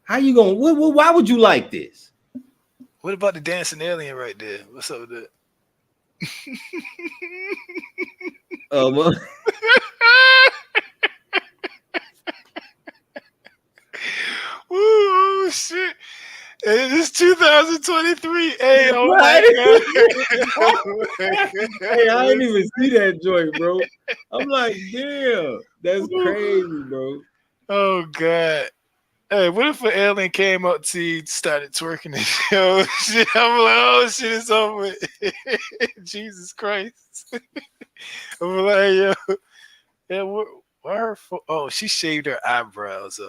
How you gonna? Why would you like this? What about the dancing alien right there? What's up with that? Well. Ooh, shit. It is 2023. Hey, oh my God. Hey, I didn't even see that joint, bro. I'm like, damn, that's crazy, bro. Oh, God. Hey, what if an alien came up to you, started twerking and oh, shit? I'm like, oh, shit, it's over. Jesus Christ. I'm like, yo. Yeah, why her? Oh, she shaved her eyebrows.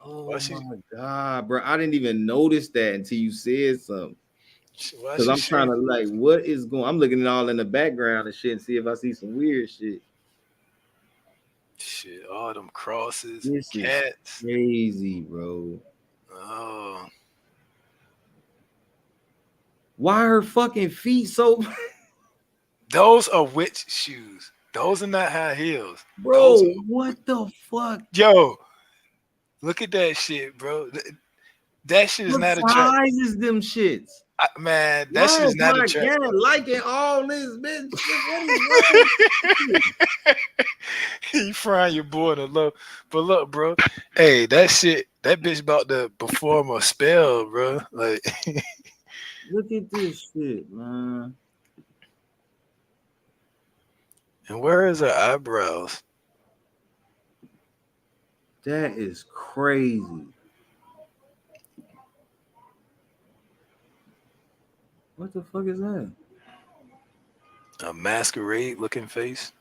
Oh Why she? my god, bro! I didn't even notice that until you said something. Why Because she I'm trying shooting? to like, what is going? I'm looking at all in the background and shit, and see if I see some weird shit. Shit, all them crosses, This is cats. crazy, bro. Oh, Why her fucking feet so, those are witch shoes. Those are not high heels. bro? Those are What the fuck? yo. Look at that shit, bro. That shit is What not attract. size is them shits? Man, that Why shit is is not my attract. cat liking all this bitch? What is wrong with you? You frying your boy in the love. But look, bro. Hey, that shit, that bitch about to perform a spell, bro. Like, Look at this shit, man. and where is her eyebrows? That is crazy. What the fuck is that? A masquerade looking face.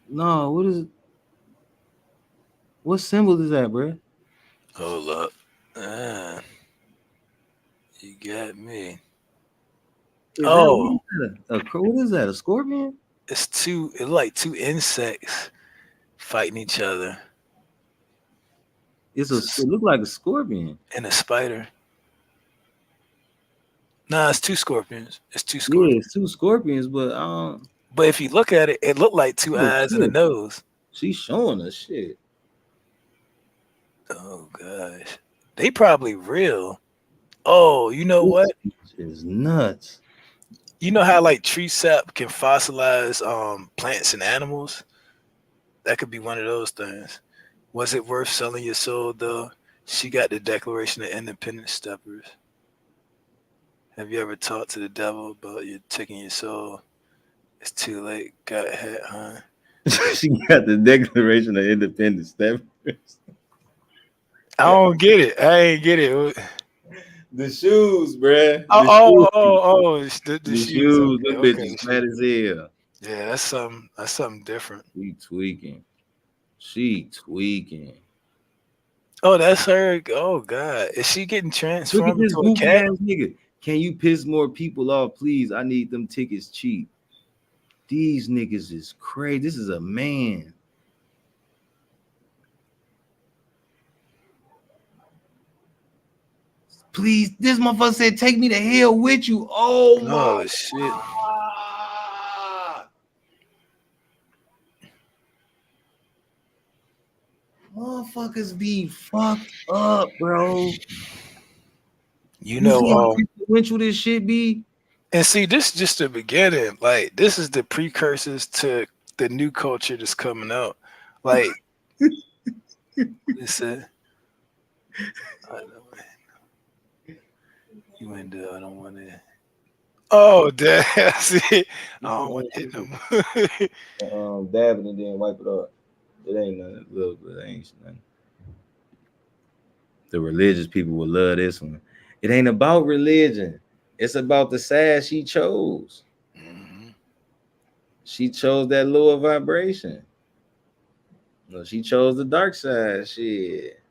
No, what is it? What symbol is that, bro? Hold up. Ah, you got me. Is Oh, what is that? A scorpion? it's like two insects fighting each other. It look like a scorpion. And a spider. Nah, it's two scorpions. It's two Yeah, scorpions. it's two scorpions, but But if you look at it, it looked like two oh, eyes and a shit. nose. She's showing us shit. Oh gosh. They probably real. Oh, you know what? Is nuts. You know how like tree sap can fossilize plants and animals? That could be one of those things. Was it worth selling your soul though? She got the Declaration of Independence Steppers. Have you ever talked to the devil about you taking your soul? It's too late. Got hat, huh? She got the Declaration of Independence. I don't get it. I ain't get it. The shoes, bruh. It's the The shoes. shoes. Okay, Them okay. bitches fat as hell. Yeah, that's something different. She tweaking. She tweaking. Oh, that's her. Oh God, is she getting Look at transformed this into a goofy cat? ass nigga. Can you piss more people off, please? I need them tickets cheap. These niggas is crazy. This is a man. Please, this motherfucker said, take me to hell with you. Oh my Shit. God. Motherfuckers be fucked up, bro. You You see how know, influential this shit be? and see, this is just the beginning. Like, this is the precursors to the new culture that's coming out. Like, listen, I know, you ain't do. I don't want to. Oh, damn! See, I don't want to hit them. Dab it and then wipe it off. It ain't nothing. Little bit ain't nothing. The religious people will love this one. It ain't about religion. It's about the side she chose. Mhm. She chose that lower vibration. No, she chose the dark side. Shit.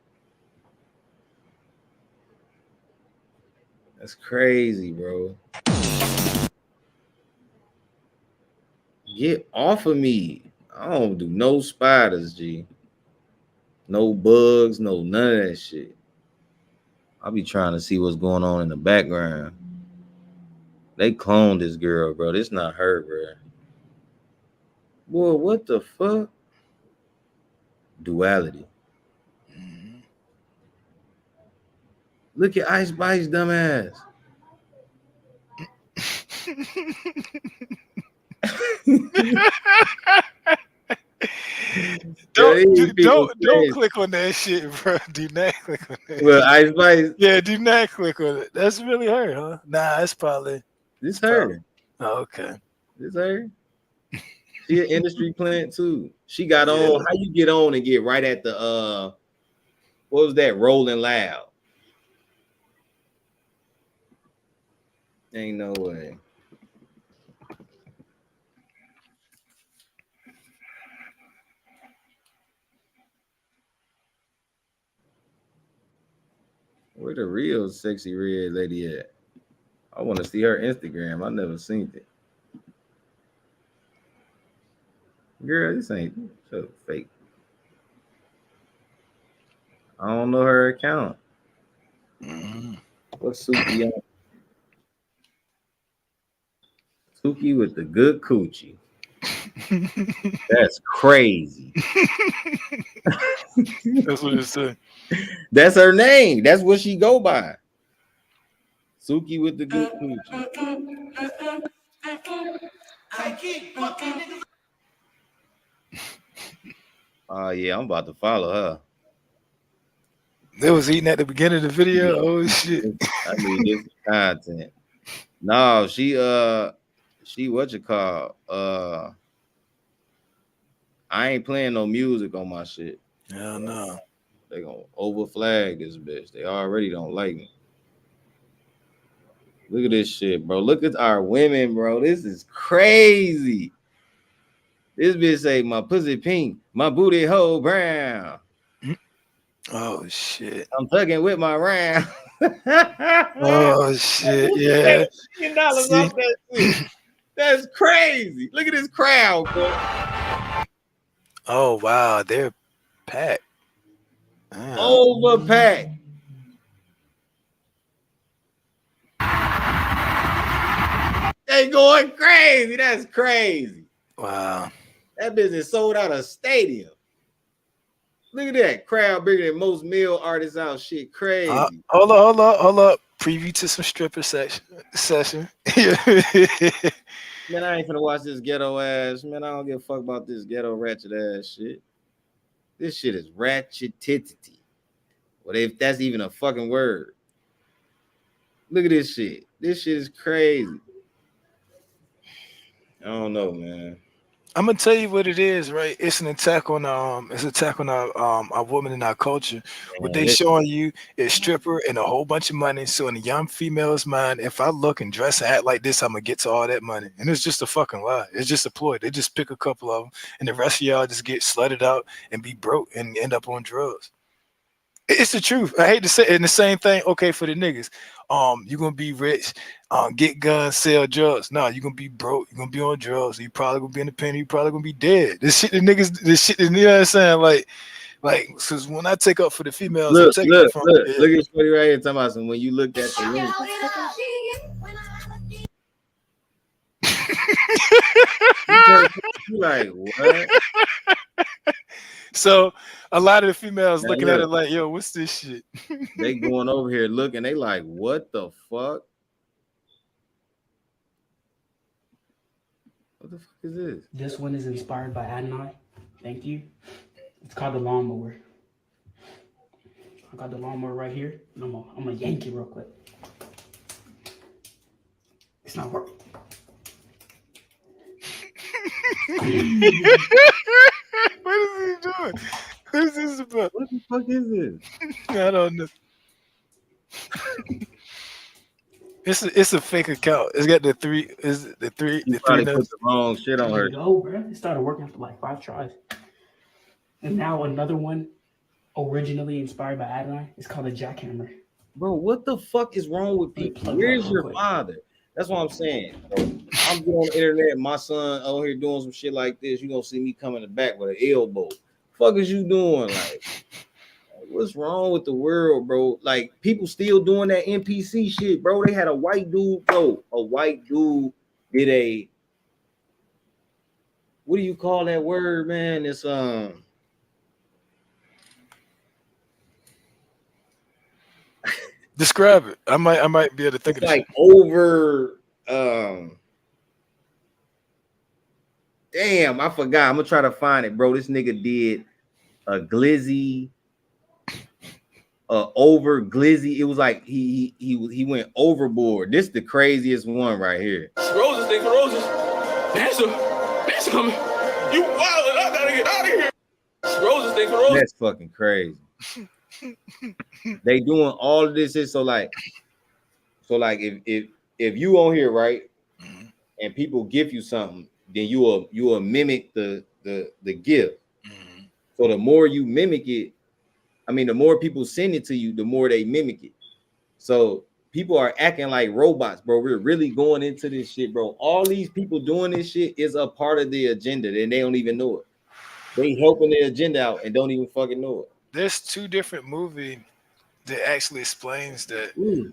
That's crazy, bro. Get off of me. I don't do no spiders, G. No bugs, no none of that shit. I'll be trying to see what's going on in the background. They cloned this girl, bro. This not her, bro. Boy, what the fuck? Duality. Mhm. Look at Ice Spice, dumbass. Don't click on that shit, bro. Do not click on that. Well, Ice Spice. Yeah, do not click on it. That's really her, huh? Nah, that's probably. This her. Oh, okay. This her. She an industry plant too. She got Yeah. on. How you get on and get right at the what was that? Rolling Loud. Ain't no way. Where the real sexy red lady at? I want to see her Instagram. I never seen it. Girl, this ain't so fake. I don't know her account. What's Suki on? Suki with the good coochie. That's crazy. That's what it said. That's her name. That's what she go by. Suki with the good coochie. Oh yeah, I'm about to follow her. They was eating at the beginning of the video. Yeah. Oh shit! I mean, this content. No, she what you call? I ain't playing no music on my shit. Hell no. They gonna overflag this bitch. They already don't like me. Look at this shit, bro. Look at our women, bro. This is crazy. This bitch say my pussy pink, my booty hole brown. Oh shit! I'm tugging with my round. Oh shit! Yeah. That's crazy. Look at this crowd, bro. Oh wow, they're packed. Damn. Overpacked. They going crazy. That's crazy. Wow. That business sold out a stadium. Look at that crowd bigger than most male artists out. Shit, crazy. Hold up. Preview to some stripper session. Man, I ain't finna watch this ghetto ass. Man, I don't give a fuck about this ghetto ratchet ass shit. This shit is ratchetity. What if that's even a fucking word? Look at this shit. This shit is crazy. I don't know, man. I'm gonna tell you what it is, right? It's an attack on our women in our culture. What they showing you is stripper and a whole bunch of money. So in a young female's mind, if I look and dress and act like this, I'm gonna get to all that money. And it's just a fucking lie. It's just a ploy. They just pick a couple of them, and the rest of y'all just get slutted out and be broke and end up on drugs. It's the truth. I hate to say it. And the same thing, okay, for the niggas. You're gonna be rich, get guns, sell drugs. No, you're gonna be broke, you're gonna be on drugs, you probably gonna be in the pen, you probably gonna be dead. This shit, you know what I'm saying? Like, because when I take up for the females, look at Shorty right here talking about some when you look at the link. You like what? So a lot of the females looking at it like, yo, what's this shit? They going over here looking, they like, what the fuck? What the fuck is this? This one is inspired by Adonai. Thank you. It's called the lawnmower. I got the lawnmower right here. And I'm gonna yank it real quick. It's not working. What is he doing? What is this about? What the fuck is this? I don't know. It's a fake account. It's got the three. Is the three? You the probably three. Put the wrong shit on her. Go, bro. It started working after like 5 tries. And now another one, originally inspired by Adonai, is called a jackhammer. Bro, what the fuck is wrong with people? Where's your father? That's what I'm saying. Bro. I'm going on the internet. My son out here doing some shit like this. You gonna see me come in the back with an elbow. Fuck is you doing? Like, what's wrong with the world, bro? Like, people still doing that NPC shit, bro. They had a white dude, bro. A white dude did a, what do you call that word, man? It's Describe it. I might be able to think of it. Like over damn, I forgot. I'm gonna try to find it, bro. This nigga did a glizzy, over glizzy. It was like he went overboard. This is the craziest one right here. Roses, thing for roses. Dancer coming. You wild, I gotta get out of here. Roses, thing for roses. That's fucking crazy. They doing all of this is so like if you on here, right, and people give you something, then you will mimic the gift. So the more you mimic it, I mean, the more people send it to you, the more they mimic it. So people are acting like robots, bro. We're really going into this shit, bro. All these people doing this shit is a part of the agenda, and they don't even know it. They helping the agenda out and don't even fucking know it. There's 2 different movies that actually explains that. Ooh.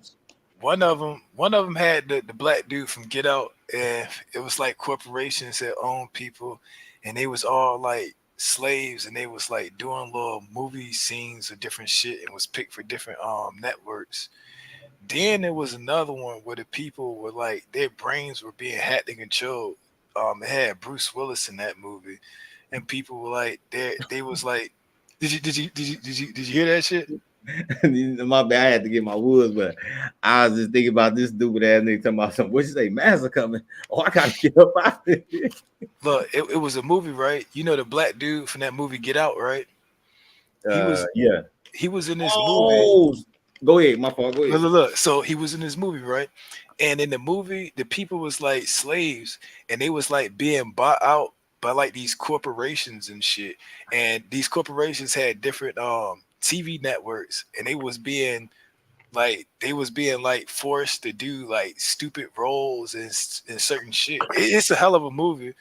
One of them had the black dude from Get Out, and it was like corporations that own people, and they was all like slaves, and they was like doing little movie scenes of different shit, and was picked for different networks. Then there was another one where the people were like their brains were being hacked and controlled. It had Bruce Willis in that movie, and people were like they was like, did you hear that shit? My bad, I had to get my woods, but I was just thinking about this stupid ass nigga talking about something. What you say, Master coming? Oh, I gotta get up out of here. Look, it was a movie, right? You know the black dude from that movie Get Out, right? He was in this movie. Go ahead, my fault. Go ahead. Look. So he was in this movie, right? And in the movie, the people was like slaves, and they was like being bought out by like these corporations and shit. And these corporations had different TV networks, and they was being like forced to do like stupid roles and certain shit. It's a hell of a movie,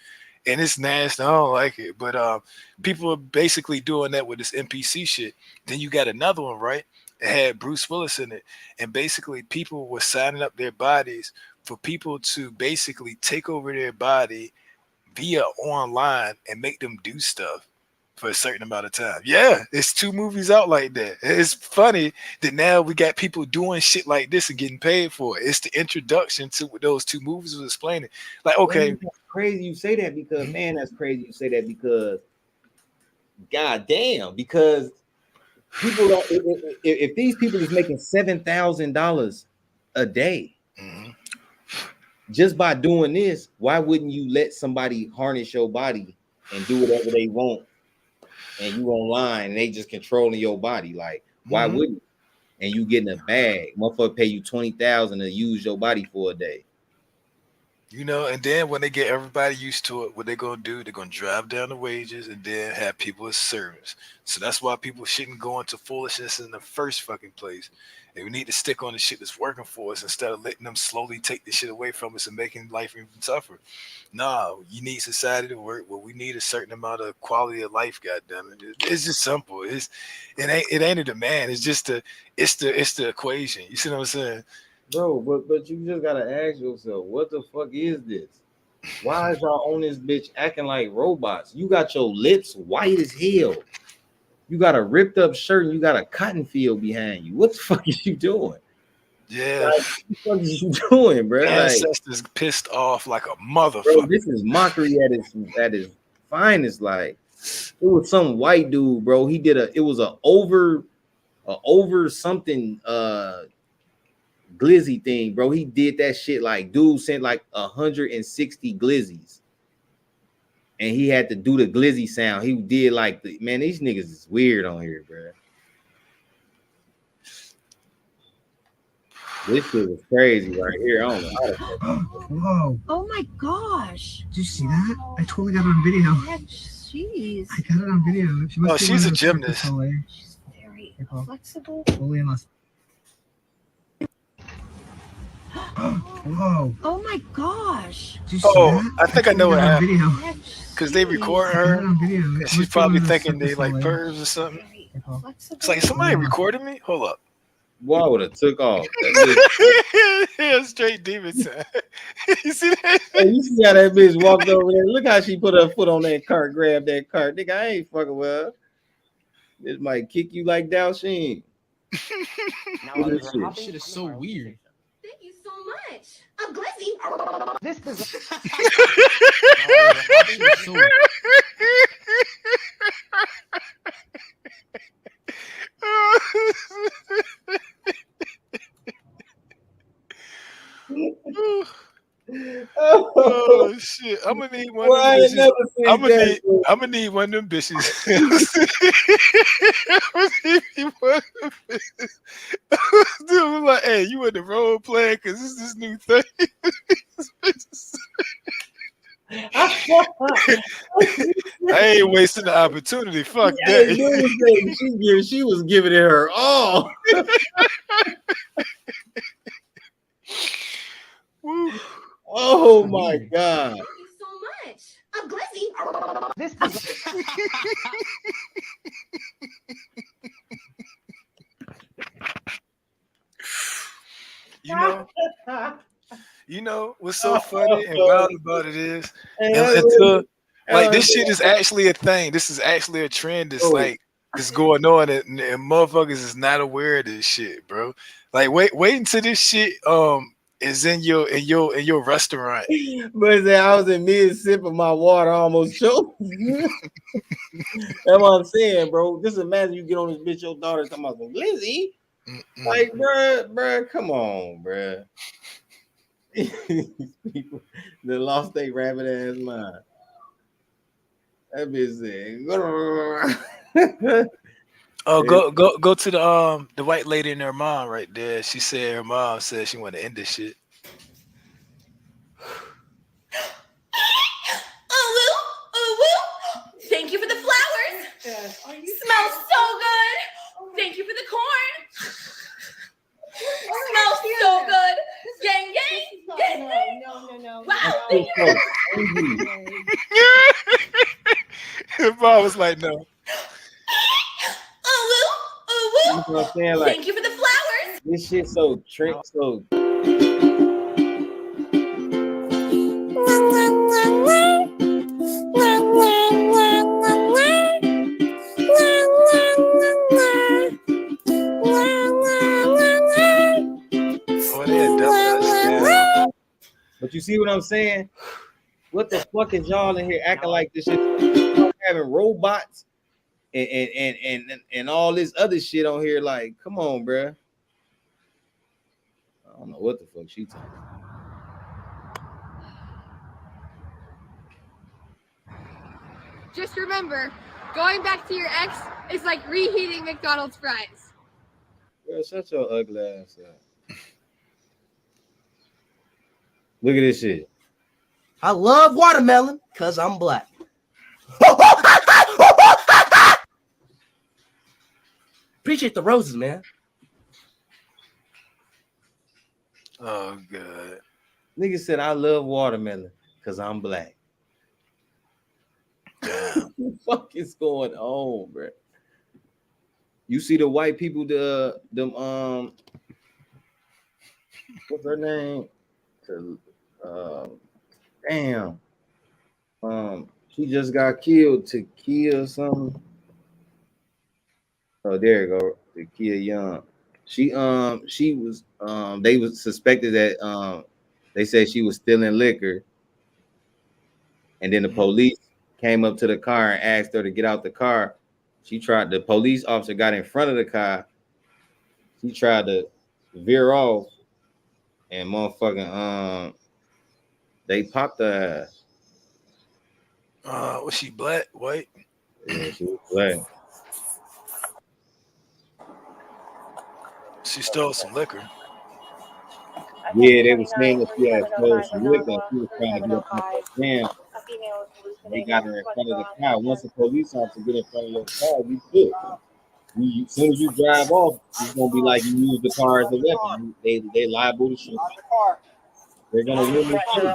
and it's nasty. I don't like it, but people are basically doing that with this NPC shit. Then you got another one, right? It had Bruce Willis in it, and basically people were signing up their bodies for people to basically take over their body via online and make them do stuff for a certain amount of time. Yeah, it's 2 movies out like that. It's funny that now we got people doing shit like this and getting paid for it. It's the introduction to what those 2 movies was explaining. Like, okay, Man, that's crazy you say that because that's crazy you say that because goddamn, because people don't if these people is making $7,000 a day just by doing this, why wouldn't you let somebody harness your body and do whatever they want? And you online and they just controlling your body. Like, why wouldn't you? And you getting a bag. Motherfucker pay you $20,000 to use your body for a day. You know, and then when they get everybody used to it, what they're gonna do, they're gonna drive down the wages and then have people as servants. So that's why people shouldn't go into foolishness in the first fucking place. And we need to stick on the shit that's working for us instead of letting them slowly take the shit away from us and making life even tougher. No, you need society to work. Well, we need a certain amount of quality of life. Goddamn it, it's just simple. It ain't a demand. It's just it's the equation. You see what I'm saying? Bro, but you just gotta ask yourself, what the fuck is this? Why is y'all on this bitch acting like robots? You got your lips white as hell. You got a ripped up shirt and you got a cotton field behind you. What the fuck is you doing? Yeah, like, what the fuck is you doing, bro? Ancestors like, pissed off like a motherfucker. Bro, this is mockery at its finest. Like, it was some white dude, bro. He did it was a over something glizzy thing, bro. He did that shit. Like, dude sent like 160 glizzies. And he had to do the glizzy sound. He did like man, these niggas is weird on here, bro. This shit was crazy right here. I don't know. Whoa. Oh my gosh. Did you see that? I totally got it on video. Jeez. I got it on video. She's a gymnast. She's very flexible. Fully unless. Whoa. Oh my gosh. Did you see that? I think I know what happened. Video. Because they record her. And she's probably thinking they like pervs or something. It's like, somebody recorded me? Hold up. Boy, I would have took off. Yeah, straight demon time. You see that? Hey, you see how that bitch walked over there? Look how she put her foot on that cart, grabbed that cart. Nigga, I ain't fucking with her. This might kick you like Dalsheen. This shit is so weird. Thank you so much. A glizzy. This is so Oh shit! I'm gonna need one. I'm gonna need one of them bitches. Dude, I'm like, hey, you in the role playing because this is this new thing. I ain't wasting the opportunity. Fuck that. She was giving it her all. Oh my God. Thank you so much. A glizzy. This You know what's so funny and wild about it is, like this shit is actually a thing. This is actually a trend. That's like it's going on, and motherfuckers is not aware of this shit, bro. Like wait until this shit is in your restaurant. But I was in mid sip of my water, almost choked. That's what I'm saying, bro. Just imagine you get on this bitch, your daughter talking about Lizzie. Like, bruh, come on, bruh. People that lost their rabbit ass mind. That bitch said, Oh, go to the white lady and her mom right there. She said her mom said she wanted to end this shit. Thank you for the flowers. Smells so good. Thank you for the corn. Smells so good. Gang, gang. No. Wow, thank you. Mom was like, no. you know what I'm saying? Like, Thank you for the flowers. this shit so trick, so but you see what I'm saying? What the fuck is y'all in here acting like this shit? Having robots and all this other shit on here. Like, come on, bruh. I don't know what the fuck she talking about. Just remember, going back to your ex is like reheating McDonald's fries. Girl, shut your ugly ass up. Look at this shit. I love watermelon because I'm black. Appreciate the roses, man. Oh god. Nigga said I love watermelon because I'm black. What the fuck is going on, bro? You see the white people, what's her name? Damn. She just got killed. Takia something. Oh, there you go. Takia Young. She was they was suspected that they said she was stealing liquor, and then the police came up to the car and asked her to get out the car. The police officer got in front of the car. She tried to veer off, and motherfucking they popped her ass. Was she black, white? Yeah, she was black. She stole some liquor. Yeah, they were saying that she had stole some liquor. She was trying to get up on the jam. They got her in front of the car. Once the police officer get in front of your car, you good. As soon as you drive off, it's gonna be like you use the car as a weapon. They liable to shoot. They're gonna win the case.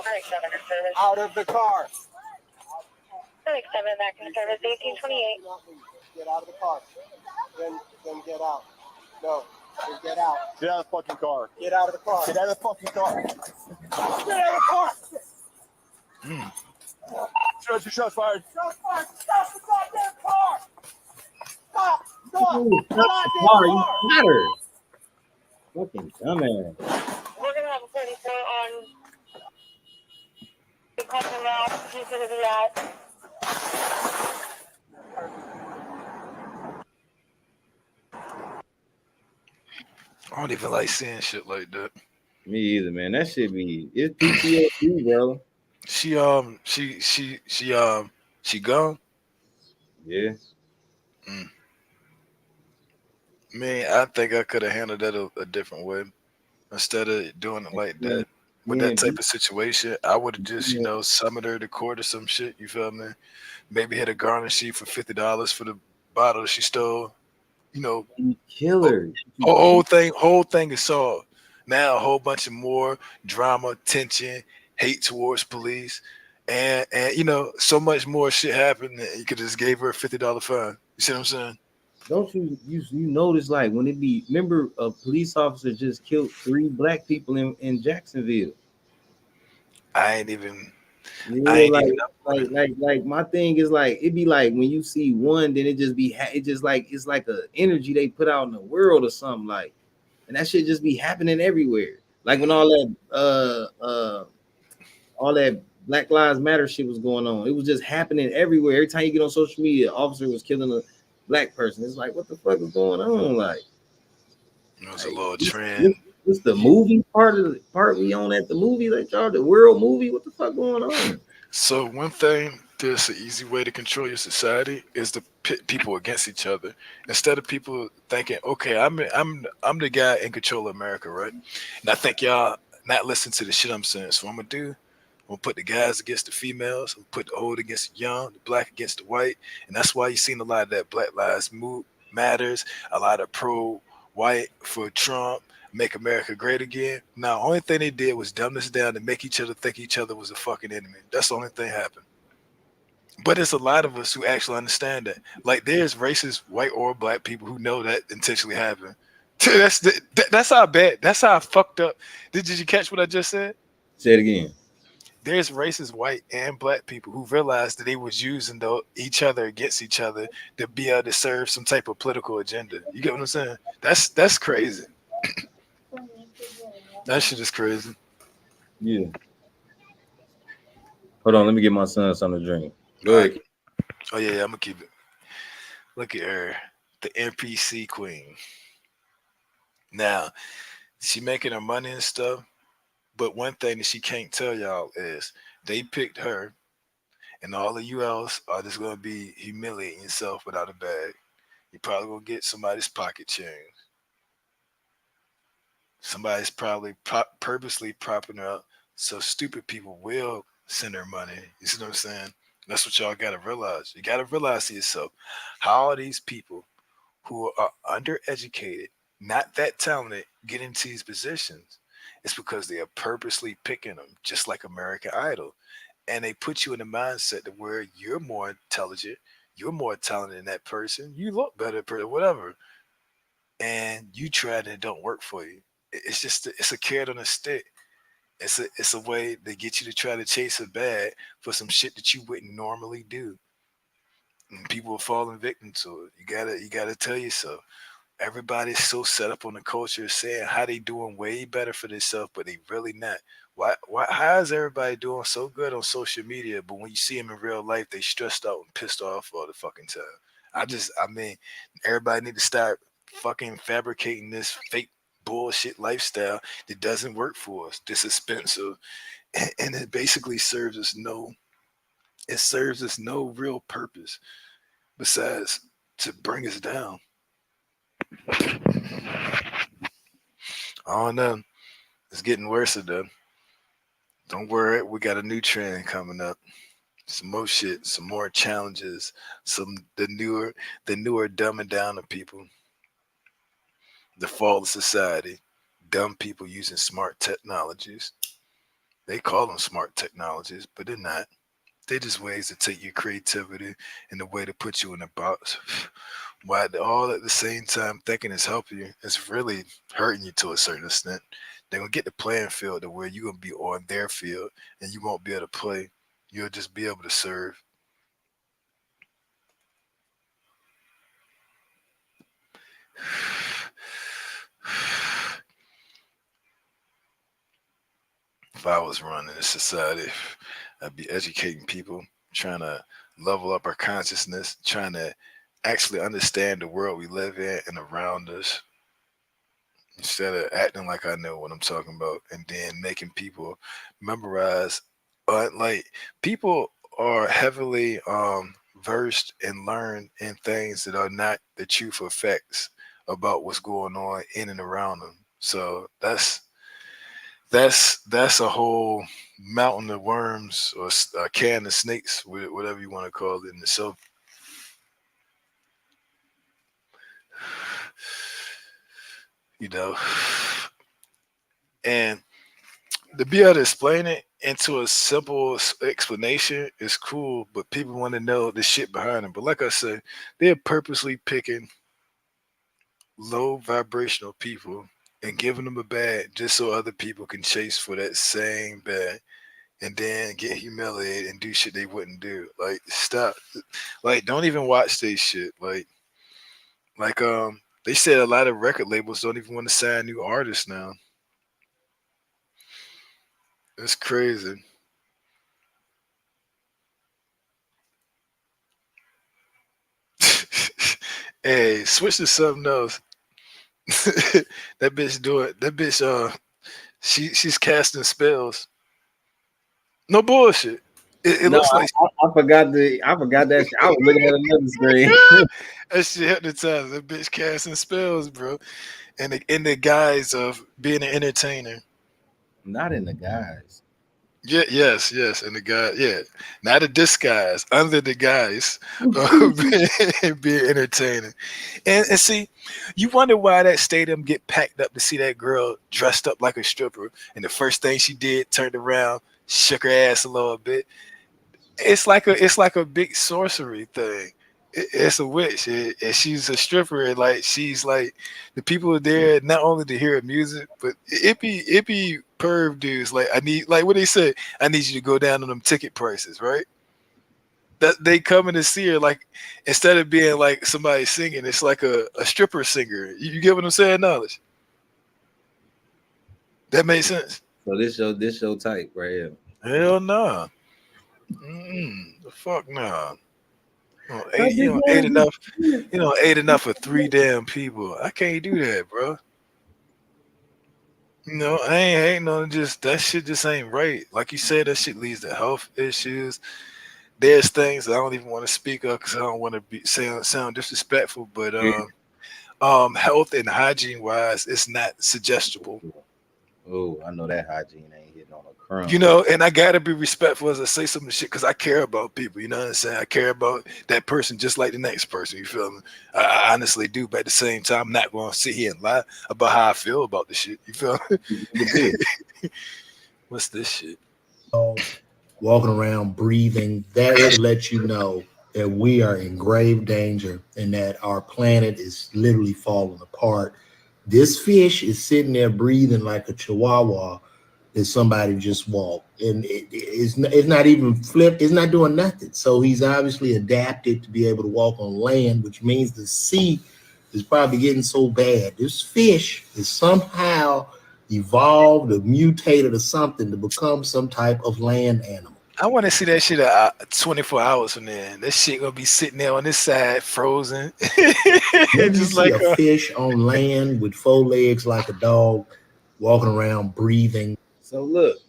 Out of the car. 7 back in service 1828. Get out of the car. Then get out. No. Then get out. Get out of the fucking car. Get out of the car. Get out of the fucking car. Get out of the car. Shots fired. Shots fired. Stop the goddamn car. Stop. Stop. Ooh, stop the car. You got her. Fucking dumbass. We're gonna have a 34 on the customer mouth. She's gonna do that. I don't even like seeing shit like that. Me either, man. That shit be it's PTSD, bro. She gone. Yeah. Man, I think I could have handled that a different way. Instead of doing it like that with that type of situation, I would have just, summoned her to court or some shit. You feel me? Maybe hit a garnish sheet for $50 for the bottle she stole. Kill her. Whole thing is solved. Now a whole bunch of more drama, tension, hate towards police, and you know, so much more shit happened that you could just gave her a $50 fine. You see what I'm saying? Don't you notice, like, when it be, remember a police officer just killed 3 black people in Jacksonville? I ain't even. Yeah, I ain't like, even up on it. like my thing is like, it be like when you see one, then it just be it just like, it's like a energy they put out in the world or something, like, and that shit just be happening everywhere. Like when all that Black Lives Matter shit was going on, it was just happening everywhere. Every time you get on social media, officer was killing a black person. It's like, what the fuck is going on? Like, It was a little trend. What's the movie part we on at the movie, like, y'all, the world movie? What the fuck going on? So one thing, there's an easy way to control your society is to pit people against each other. Instead of people thinking, okay, I'm the guy in control of America, right? And I think y'all not listen to the shit I'm saying. So what I'm gonna do, I'm gonna put the guys against the females, I'm gonna put the old against the young, the black against the white. And that's why you've seen a lot of that Black Lives Matters, a lot of pro-white for Trump, make America great again. Now, only thing they did was dumb us down and make each other think each other was a fucking enemy. That's the only thing happened. But there's a lot of us who actually understand that. Like, there's racist white or black people who know that intentionally happened. That's how bad. That's how fucked up. Did you catch what I just said? Say it again. There's racist white and black people who realized that they was using each other against each other to be able to serve some type of political agenda. You get what I'm saying? That's crazy. That shit is crazy. Yeah. Hold on, let me get my son something to drink. Go ahead. Oh yeah, I'm gonna keep it. Look at her, the NPC queen. Now, she making her money and stuff, but one thing that she can't tell y'all is they picked her, and all of you else are just gonna be humiliating yourself without a bag. You probably gonna get somebody's pocket change. Somebody's probably purposely propping her up so stupid people will send her money. You see what I'm saying? That's what y'all gotta realize. You gotta realize to yourself, how are these people who are undereducated, not that talented, get into these positions? It's because they are purposely picking them, just like American Idol. And they put you in a mindset to where you're more intelligent, you're more talented than that person, you look better, whatever. And you try and it don't work for you. It's just it's a carrot on a stick. It's a way to get you to try to chase a bag for some shit that you wouldn't normally do. And people are falling victim to it. You gotta tell yourself. Everybody's so set up on the culture saying how they doing way better for themselves, but they really not. How is everybody doing so good on social media, but when you see them in real life, they stressed out and pissed off all the fucking time? I mean, everybody need to start fucking fabricating this fake bullshit lifestyle that doesn't work for us. This expensive, and it basically serves us no real purpose besides to bring us down. I don't know. It's getting worse though. Don't worry, we got a new trend coming up. Some more shit, some more challenges, the newer dumbing down of people. The fall of society, dumb people using smart technologies. They call them smart technologies, but they're not. They're just ways to take your creativity and the way to put you in a box. While all at the same time thinking it's helping you, it's really hurting you to a certain extent. They're gonna get the playing field to where you're gonna be on their field and you won't be able to play. You'll just be able to serve. If I was running a society, I'd be educating people, trying to level up our consciousness, trying to actually understand the world we live in and around us, instead of acting like I know what I'm talking about and then making people memorize. Like, people are heavily versed and learn in things that are not the truth or facts about what's going on in and around them. So that's a whole mountain of worms or a can of snakes, whatever you want to call it in itself. You know, And to be able to explain it into a simple explanation is cool, but people want to know the shit behind it. But like I said, they're purposely picking low vibrational people and giving them a bag just so other people can chase for that same bag and then get humiliated and do shit they wouldn't do. Like, stop. Like, don't even watch this shit. Like they said a lot of record labels don't even want to sign new artists now. It's crazy. Hey, switch to something else. That bitch she's casting spells. No bullshit. It looks like I forgot that shit. I was looking at another screen. that shit hypnotized. That bitch casting spells, bro. And in the guise of being an entertainer. Not in the guise. Yeah, yes, in the guise. Yeah, not a disguise, under the guise of being entertaining. And see, you wonder why that stadium get packed up to see that girl dressed up like a stripper, and the first thing she did, turned around, shook her ass a little bit. It's like a big sorcery thing. It's a witch, and she's a stripper, and like she's like the people are there not only to hear her music, but it be perv dudes. Like, I need, like what they say, I need you to go down on them ticket prices, right? That they coming to see her, like instead of being like somebody singing, it's like a stripper singer. You get what I'm saying, Knowledge? That makes sense. So this show type right here. Hell nah. The fuck nah. You don't ate enough for 3 damn people. I can't do that, bro. You know, I ain't hating on just that shit. Just ain't right. Like you said, that shit leads to health issues. There's things that I don't even want to speak of because I don't want to sound disrespectful. But health and hygiene wise, it's not suggestible. Oh, I know that hygiene ain't hitting on a crumb. You know, and I gotta be respectful as I say some shit because I care about people. You know what I'm saying? I care about that person just like the next person. You feel me? I honestly do, but at the same time, I'm not going to sit here and lie about how I feel about the shit. You feel me? What's this shit? Walking around breathing, that would let you know that we are in grave danger and that our planet is literally falling apart. This fish is sitting there breathing like a chihuahua that somebody just walked, and it's not even flipped. It's not doing nothing. So he's obviously adapted to be able to walk on land, which means the sea is probably getting so bad. This fish is somehow evolved or mutated or something to become some type of land animal. I want to see that shit 24 hours from there. That shit gonna be sitting there on this side, frozen. Just like a fish on land with 4 legs like a dog, walking around breathing. So look,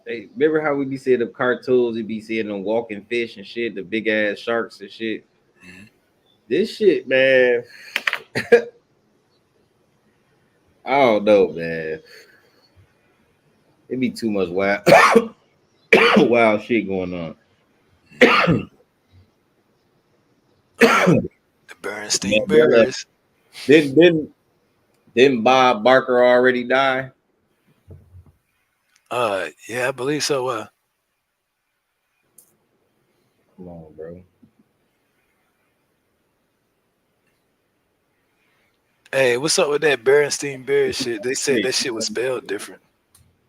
hey, remember how we be seeing the cartoons? We be seeing them walking fish and shit, the big ass sharks and shit. Mm-hmm. This shit, man. I don't know, man. It be too much wild shit going on. The Bernstein Bears. Didn't Bob Barker already die? Yeah, I believe so. Come on, bro. Hey, what's up with that Bernstein Bears shit? They said that shit was spelled different.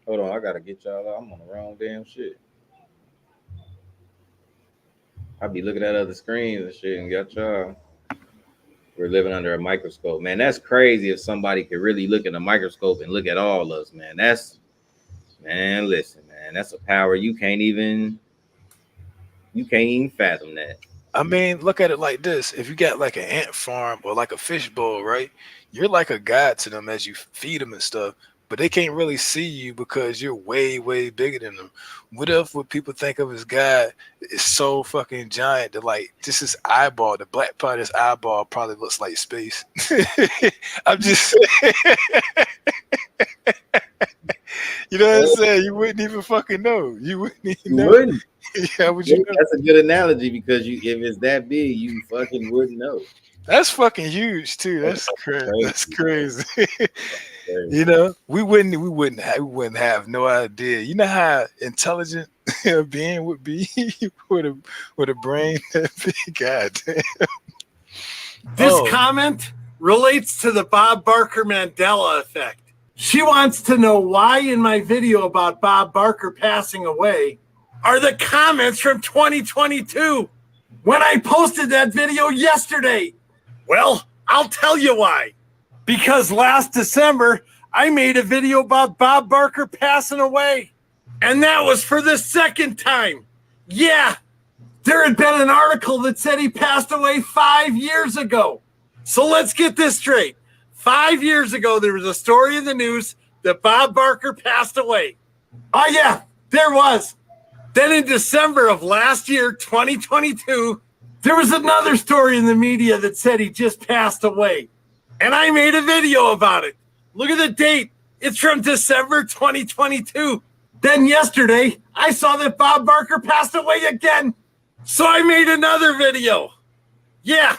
Hold on, I gotta get y'all out. I'm on the wrong damn shit. I be looking at other screens and shit and got y'all. We're living under a microscope, man. That's crazy if somebody could really look in a microscope and look at all of us, man. Man, listen, man. That's a power you can't even fathom that. I mean, look at it like this. If you got like an ant farm or like a fish bowl, right? You're like a guide to them as you feed them and stuff. But they can't really see you because you're way, way bigger than them. What if what people think of as God is so fucking giant that like just his eyeball, the black part of his eyeball probably looks like space. I'm just saying. You know what I'm saying? You wouldn't even fucking know. You wouldn't even know. Wouldn't. Yeah, would you know? That's a good analogy because if it's that big, you fucking wouldn't know. That's fucking huge too. That's crazy. That's crazy. You know, we wouldn't have no idea. You know how intelligent a being would be with a brain that big. God damn. This comment relates to the Bob Barker Mandela effect. She wants to know why in my video about Bob Barker passing away are the comments from 2022 when I posted that video yesterday. Well, I'll tell you why. Because last December, I made a video about Bob Barker passing away. And that was for the second time. Yeah, there had been an article that said he passed away 5 years ago. So let's get this straight. 5 years ago, there was a story in the news that Bob Barker passed away. Oh, yeah, there was. Then in December of last year, 2022, there was another story in the media that said he just passed away. And I made a video about it. Look at the date. It's from December 2022. Then yesterday, I saw that Bob Barker passed away again. So I made another video. Yeah.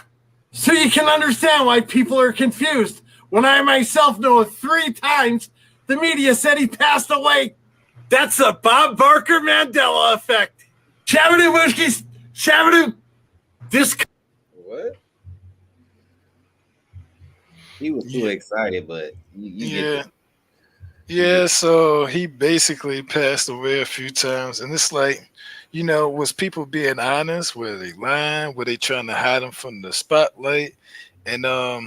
So you can understand why people are confused when I myself know 3 times the media said he passed away. That's the Bob Barker Mandela effect. Shabadoo Wooskies. Shabadoo. This. What? He was too excited, but yeah. So he basically passed away a few times, and it's like, you know, was people being honest? Were they lying? Were they trying to hide him from the spotlight? And I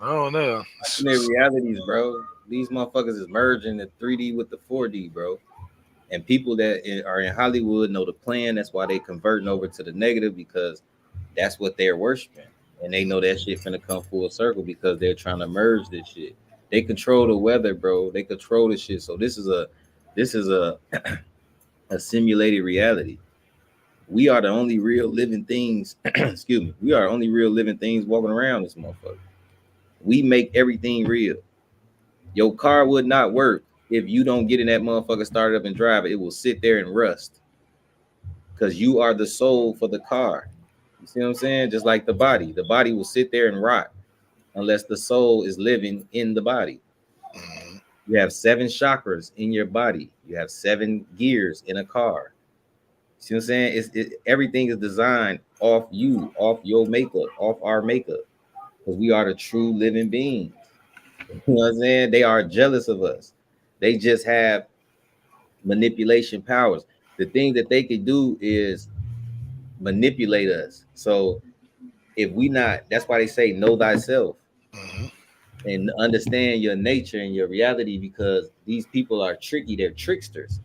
don't know. Their realities, bro. These motherfuckers is merging the 3D with the 4D, bro. And people that are in Hollywood know the plan. That's why they converting over to the negative, because that's what they're worshiping. And they know that shit finna come full circle because they're trying to merge this shit. They control the weather, bro. They control the shit. So this is a a simulated reality. We are the only real living things. Excuse me. We are the only real living things walking around this motherfucker. We make everything real. Your car would not work if you don't get in that motherfucker, start it up and drive it. It will sit there and rust because you are the soul for the car. You see what I'm saying? Just like the body will sit there and rot unless the soul is living in the body. You have 7 chakras in your body. You have 7 gears in a car. See what I'm saying? Everything is designed off you, off your makeup, off our makeup, because we are the true living beings. You know what I'm saying? They are jealous of us. They just have manipulation powers. The thing that they could do is manipulate us. So if we not, that's why they say know thyself and understand your nature and your reality, because these people are tricky. They're tricksters.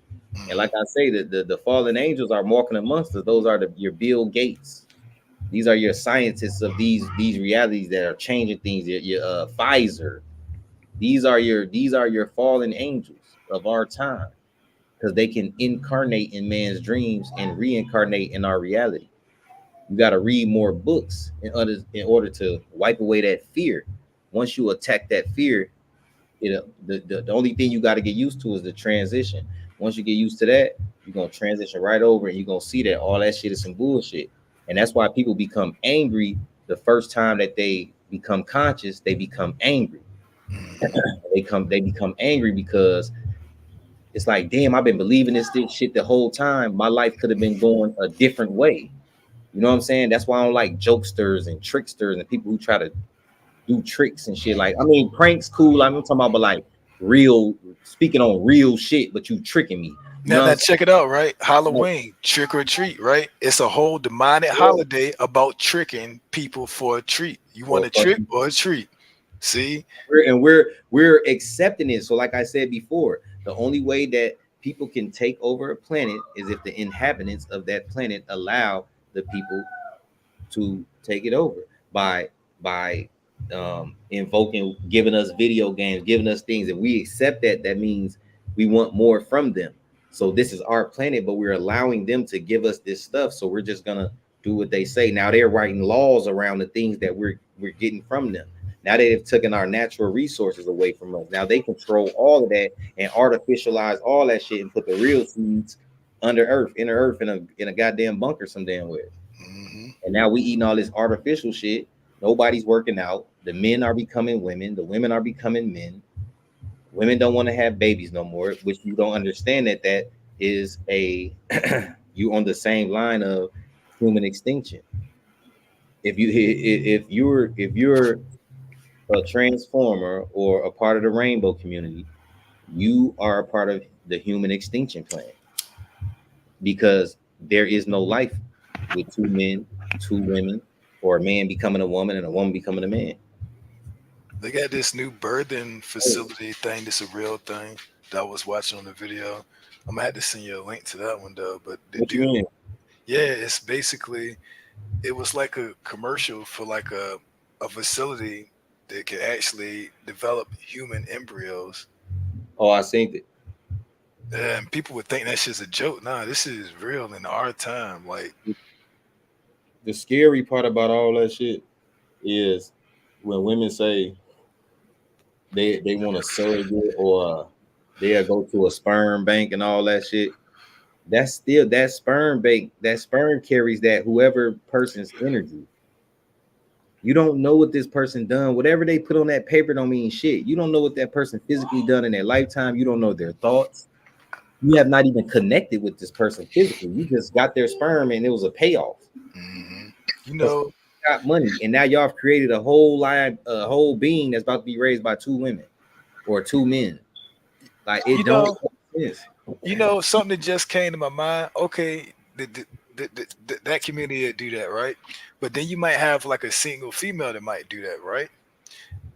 And like I say, the fallen angels are walking amongst us. Those are your Bill Gates. These are your scientists of these realities that are changing things. Your Pfizer. These are your fallen angels of our time, because they can incarnate in man's dreams and reincarnate in our reality. You got to read more books in order to wipe away that fear. Once you attack that fear, the only thing you got to get used to is the transition. Once you get used to that, you're going to transition right over and you're going to see that all that shit is some bullshit. And that's why people become angry the first time that they become conscious. They become angry. They become angry because it's like, damn, I've been believing this shit the whole time. My life could have been going a different way. You know what I'm saying? That's why I don't like jokesters and tricksters and people who try to do tricks and shit. Like, I mean, pranks cool. I'm talking about, but like real, speaking on real shit, but you tricking me. Now check it out, right? Halloween, trick or treat, right? It's a whole demonic holiday about tricking people for a treat. You want a trick or a treat? See, we're accepting it. So, like I said before, the only way that people can take over a planet is if the inhabitants of that planet allow the people to take it over by invoking, giving us video games, giving us things. If we accept that, that means we want more from them. So this is our planet, but we're allowing them to give us this stuff. So we're just gonna do what they say. Now they're writing laws around the things that we're getting from them. Now they've taken our natural resources away from us. Now they control all of that and artificialize all that shit and put the real seeds under earth, in a goddamn bunker some damn way. And now we eating all this artificial shit Nobody's working out. The men are becoming women. The women are becoming men. Women don't want to have babies no more, which you don't understand that is a you on the same line of human extinction. If you're a transformer or a part of the rainbow community, you are a part of the human extinction plan, because there is no life with two men, two women, or a man becoming a woman and a woman becoming a man. They got this new birthing facility thing. This is a real thing that I was watching on the video. I'm gonna have to send you a link to that one though. But the dude, yeah, it's basically, it was like a commercial for like a facility that can actually develop human embryos. Oh, I seen it. And people would think that shit's a joke. Nah, this is real in our time. Like, the scary part about all that shit is when women say they want a surrogate or they'll go to a sperm bank and all that shit. That's still that sperm bank. That sperm carries that whoever person's energy. You don't know what this person done. Whatever they put on that paper don't mean shit. You don't know what that person physically done in their lifetime. You don't know their thoughts. You have not even connected with this person physically. You just got their sperm and it was a payoff. Mm-hmm. You know, got money, and now y'all have created a whole line, a whole being that's about to be raised by two women or two men. Like, it don't make sense. You know, something that just came to my mind. Okay, that community would do that, right? But then you might have like a single female that might do that, right?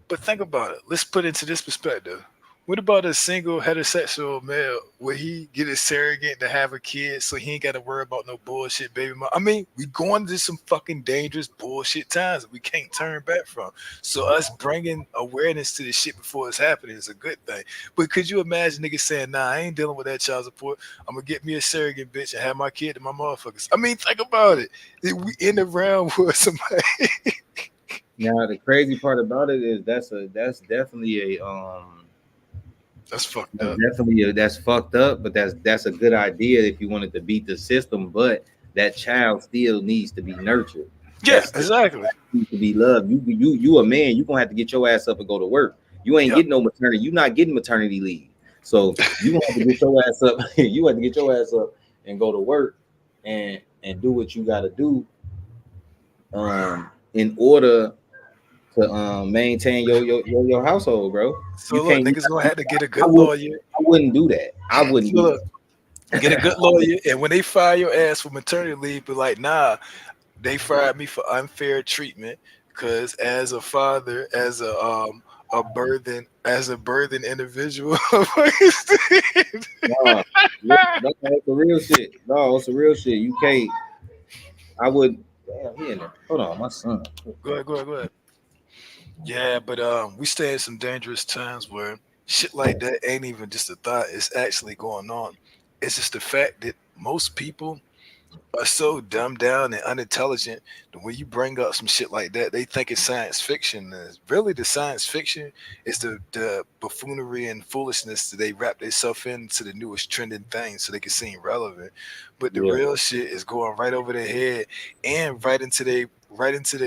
But think about it. Let's put it into this perspective. What about a single heterosexual male? Would he get a surrogate to have a kid so he ain't got to worry about no bullshit baby mom? I mean, we going to some fucking dangerous bullshit times that we can't turn back from. So us bringing awareness to this shit before it's happening is a good thing. But could you imagine niggas saying, nah, I ain't dealing with that child support. I'm going to get me a surrogate bitch and have my kid to my motherfuckers. I mean, think about it. We in the realm with somebody. Now, the crazy part about it is that's definitely a that's fucked up. That's fucked up, but that's a good idea if you wanted to beat the system. But that child still needs to be nurtured. Yeah, exactly. Needs to be loved. You a man. You gonna have to get your ass up and go to work. You ain't getting no maternity. You not getting maternity leave. So you gonna have to get your ass up. You have to get your ass up and go to work and do what you got to do. In order to maintain your household, bro. So look, niggas gonna have to get a good lawyer. I wouldn't do that. I wouldn't do that. Get a good lawyer, and when they fire your ass for maternity leave, be like, nah, they fired me for unfair treatment because as a father, as a birthing individual. That's the real shit. No, it's the real shit. You can't. I would. Damn, he in there. Hold on, my son. Go ahead. Yeah, but we stay in some dangerous times where shit like that ain't even just a thought. It's actually going on. It's just the fact that most people are so dumbed down and unintelligent that when you bring up some shit like that, they think it's science fiction. And really, the science fiction is the buffoonery and foolishness that they wrap themselves into the newest trending thing so they can seem relevant. But the real shit is going right over their head and right into their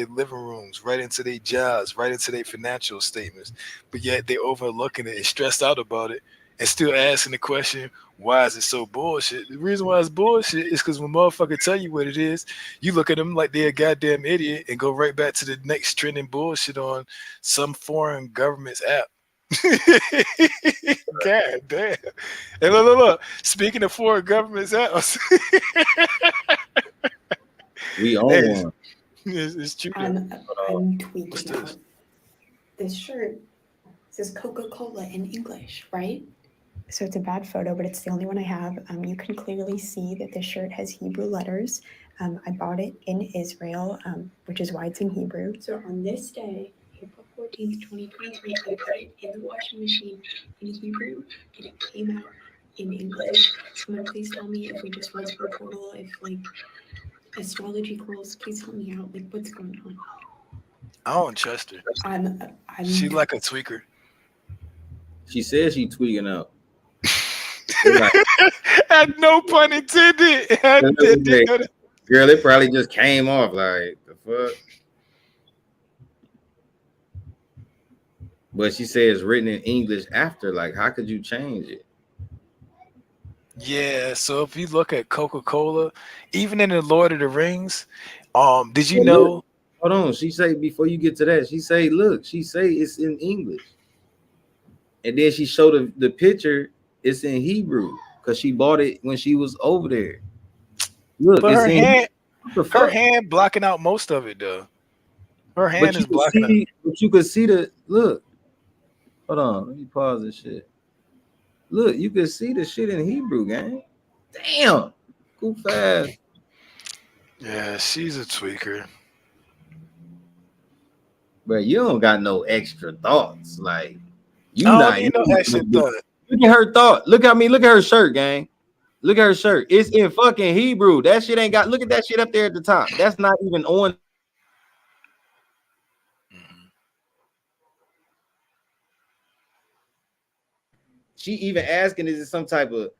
living rooms, right into their jobs, right into their financial statements. But yet they're overlooking it and stressed out about it and still asking the question, why is it so bullshit? The reason why it's bullshit is because when motherfucker tell you what it is, you look at them like they're a goddamn idiot and go right back to the next trending bullshit on some foreign government's app. God damn. And look. Speaking of foreign government's apps, we own one. It's true. I'm tweaking. This shirt says Coca-Cola in English, right? So it's a bad photo, but it's the only one I have. You can clearly see that this shirt has Hebrew letters. I bought it in Israel, which is why it's in Hebrew. So on this day, April 14th, 2023, I put it in the washing machine in Hebrew, and it came out in English. Someone please tell me if we just went to a portal, if like astrology calls, please help me out. Like, what's going on? I don't trust her. She like a tweaker. She says she tweaking out. Had no pun intended. Girl, it probably just came off like the fuck. But she said it's written in English after. Like, how could you change it? Yeah, so if you look at Coca-Cola, even in the Lord of the Rings, did you Well, know? look, hold on. She say before you get to that, she say, look, she say it's in English. And then she showed the picture, it's in Hebrew because she bought it when she was over there. Look, But it's her in hand, what the her fuck? hand blocking out most of it though. Her hand is blocking out. But you could see the look. Hold on, let me pause this shit. Look, you can see the shit in Hebrew, gang. Damn, cool fast. Yeah, she's a tweaker. But you don't got no extra thoughts. Like you I don't not. need no extra thought. Look at her thought. Look at me. Look at her shirt, gang. Look at her shirt. It's in fucking Hebrew. That shit ain't got. Look at that shit up there at the top. That's not even on. She even asking, is it some type of,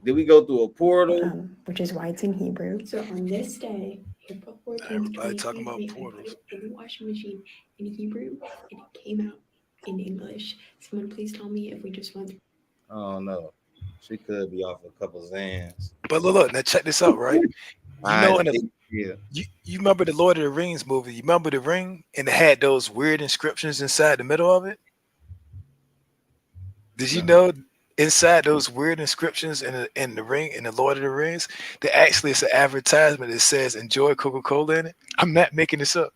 did we go through a portal? Which is why it's in Hebrew. So on this day, April 14th, Everybody talking about 2023, I put portals. it in the washing machine in Hebrew, and it came out in English. Someone please tell me if we just went through. Oh no, she could be off a couple Zans. But look, now check this out, right? You know, yeah. You remember the Lord of the Rings movie? You remember the ring, and it had those weird inscriptions inside the middle of it. Did you know inside those weird inscriptions in the ring in the Lord of the Rings, that actually it's an advertisement that says "Enjoy Coca-Cola" in it? I'm not making this up.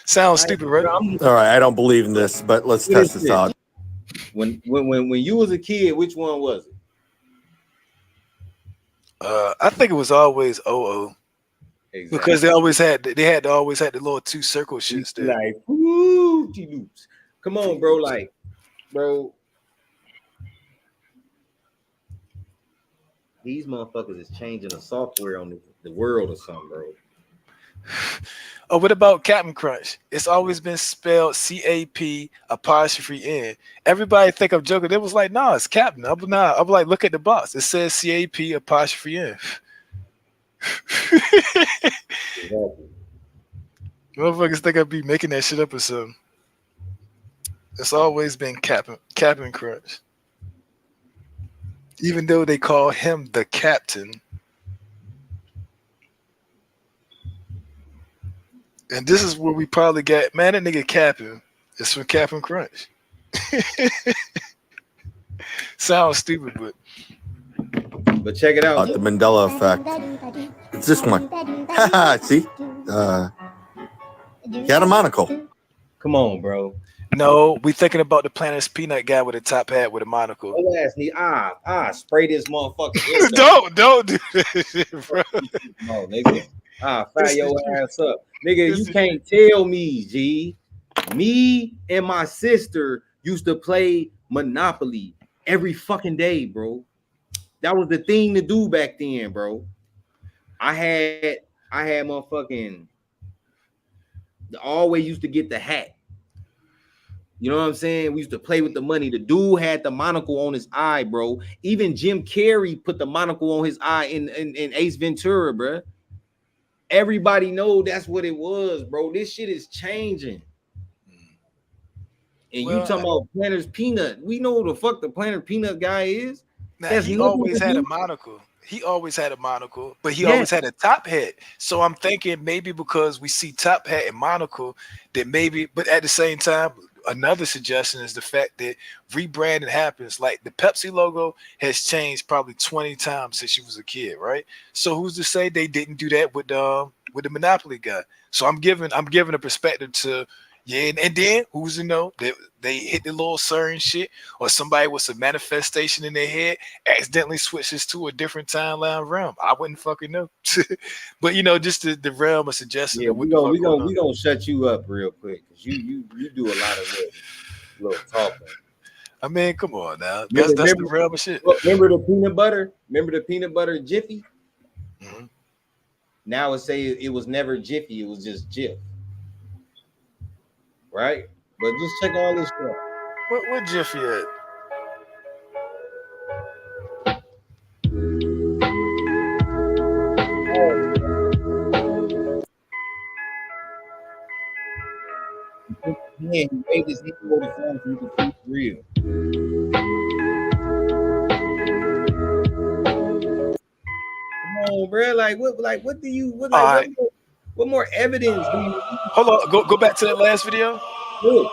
Sounds stupid, right? All right, I don't believe in this, but let's test this out. When you was a kid, which one was it? I think it was always OO. Exactly. Because they always had the little two circle shits there. Like, woo, loops. Come on, bro. Like, bro. These motherfuckers is changing the software on the world or something, bro. Oh, what about Captain Crunch? It's always been spelled CAP''N. Everybody think I'm joking. It was like, nah, it's Captain. I'm like, look at the box. It says CAP''N. Motherfuckers think I'd be making that shit up or something. It's always been Captain Crunch. Even though they call him the captain. And this is where we probably got, man, that nigga Captain. It's from Captain Crunch. Sounds stupid, but check it out. The Mandela effect. It's this one. See? He had a monocle. Come on, bro. No, we thinking about the Planet's Peanut guy with a top hat with a monocle. Oh, ass need spray this motherfucker. don't do that shit, bro. No, nigga. Fire your ass up. Nigga, you can't tell me, G. Me and my sister used to play Monopoly every fucking day, bro. That was the thing to do back then, bro. I had motherfucking always used to get the hat. You know what I'm saying? We used to play with the money. The dude had the monocle on his eye, bro. Even Jim Carrey put the monocle on his eye in Ace Ventura, bro. Everybody know that's what it was, bro. This shit is changing. And you talking about Planner's Peanut. We know who the fuck the Planner Peanut guy is. Now, he always had a monocle. He always had a monocle, but he always had a top hat. So I'm thinking maybe because we see top hat and monocle, that maybe, but at the same time, another suggestion is the fact that rebranding happens. Like the Pepsi logo has changed probably 20 times since you was a kid, right? So who's to say they didn't do that with the Monopoly guy? So I'm giving a perspective to and then who's to know that they hit the little certain shit, or somebody with some manifestation in their head accidentally switches to a different timeline realm. I wouldn't fucking know. But just the realm of suggestion. Yeah, we gonna shut you up real quick because you do a lot of little talking. I mean, come on now. That's the realm of shit. Remember the peanut butter? Remember the peanut butter Jiffy? Mm-hmm. Now it was never Jiffy, it was just Jif. Right? But just check all this stuff. What Jiffy at? hand. He waved his hand over the phone so you can see it's real. Come on, bro. Like what do you what All like right. what more evidence do you Hold on. Go back to that last video. look?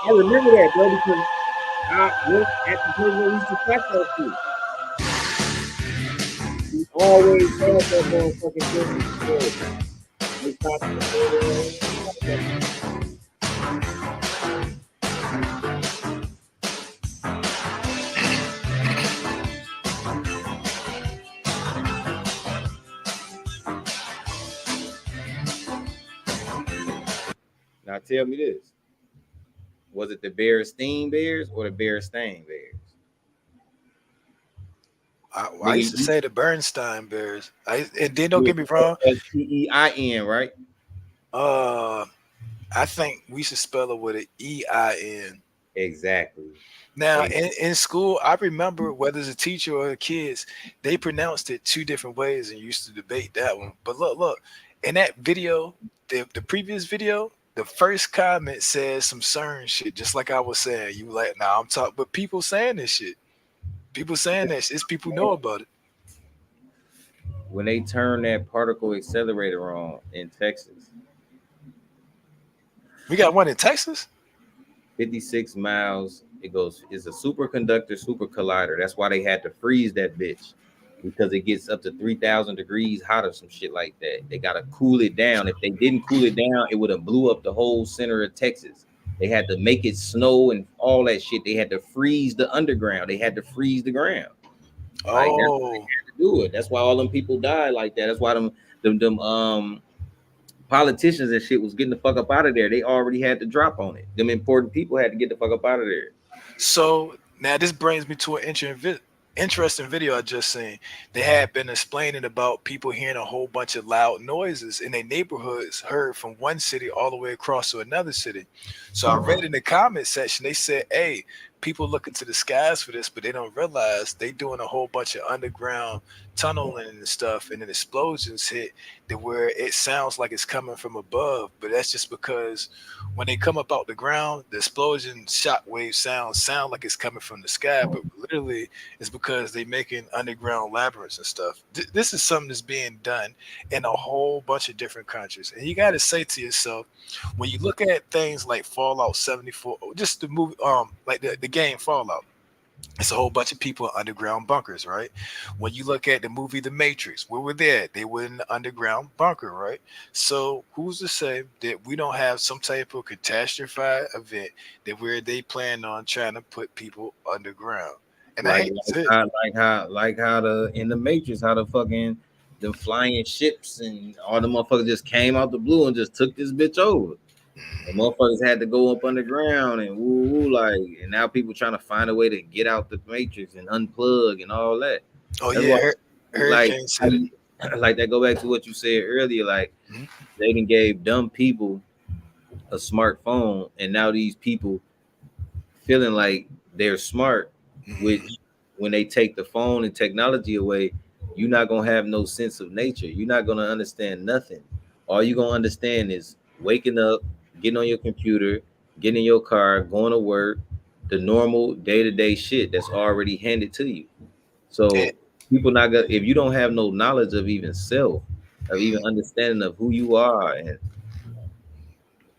I remember that, bro, because I worked at the place where we used to track that shit. We always had that motherfucking thing. We stopped Now tell me this. Was it the Berenstein Bears or the Berenstain Bears? I used to say the Bernstein Bears. And then don't get me wrong. S-T-E-I-N, right? I think we should spell it with an E-I-N. Exactly. Now, in school, I remember whether it's a teacher or the kids, they pronounced it two different ways and used to debate that one. But look, in that video, the previous video, the first comment says some certain shit, just like I was saying. You like, nah, I'm talking, but people saying this shit. People saying this. It's people know about it. When they turn that particle accelerator on in Texas. We got one in Texas? 56 miles. It's a superconductor super collider. That's why they had to freeze that bitch. Because it gets up to 3,000 degrees hot or some shit like that. They got to cool it down. If they didn't cool it down, it would have blew up the whole center of Texas. They had to make it snow and all that shit. They had to freeze the underground. They had to freeze the ground. Like, that's why they had to do it. That's why all them people died like that. That's why them politicians and shit was getting the fuck up out of there. They already had to drop on it. Them important people had to get the fuck up out of there. So now this brings me to an interesting video I just seen. They had been explaining about people hearing a whole bunch of loud noises in their neighborhoods heard from one city all the way across to another city. So I read in the comment section, they said, hey, people look into the skies for this, but they don't realize they doing a whole bunch of underground tunneling and stuff, and then explosions hit to where it sounds like it's coming from above. But that's just because when they come up out the ground, the explosion shockwave sound like it's coming from the sky, but literally it's because they making underground labyrinths and stuff. This is something that's being done in a whole bunch of different countries, and you got to say to yourself, when you look at things like Fallout 74, just the movie, like the game Fallout, it's a whole bunch of people in underground bunkers, right? When you look at the movie The Matrix, where were they? They were in the underground bunker, right? So who's to say that we don't have some type of catastrophic event that where they plan on trying to put people underground? And like how the in the Matrix, how the fucking the flying ships and all the motherfuckers just came out the blue and just took this bitch over. The motherfuckers had to go up underground and woo, like, and now people trying to find a way to get out the Matrix and unplug and all that. Oh, that's yeah, like that go back to what you said earlier. Like they done gave dumb people a smartphone, and now these people feeling like they're smart, which when they take the phone and technology away, you're not gonna have no sense of nature. You're not gonna understand nothing. All you're gonna understand is waking up, getting on your computer, getting in your car, going to work, the normal day-to-day shit that's already handed to you. So people not gonna, if you don't have no knowledge of even self, of even understanding of who you are, and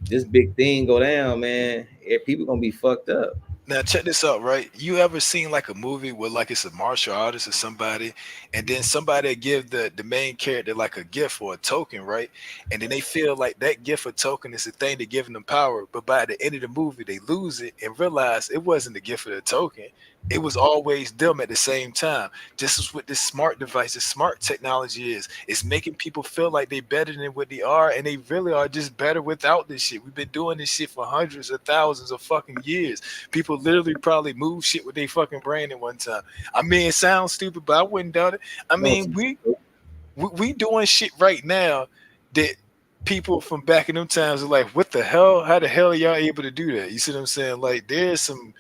this big thing go down, man, people gonna be fucked up. Now check this out, right? You ever seen like a movie where like it's a martial artist or somebody, and then somebody give the main character like a gift or a token, right? And then they feel like that gift or token is the thing that giving them power, but by the end of the movie they lose it and realize it wasn't the gift or the token. It was always them at the same time. This is what this smart device, this smart technology is. It's making people feel like they're better than what they are, and they really are just better without this shit. We've been doing this shit for hundreds of thousands of fucking years. People literally probably move shit with their fucking brain at one time. I mean, it sounds stupid, but I wouldn't doubt it. I mean, we doing shit right now that people from back in them times are like, what the hell? How the hell are y'all able to do that? You see what I'm saying? Like, there's some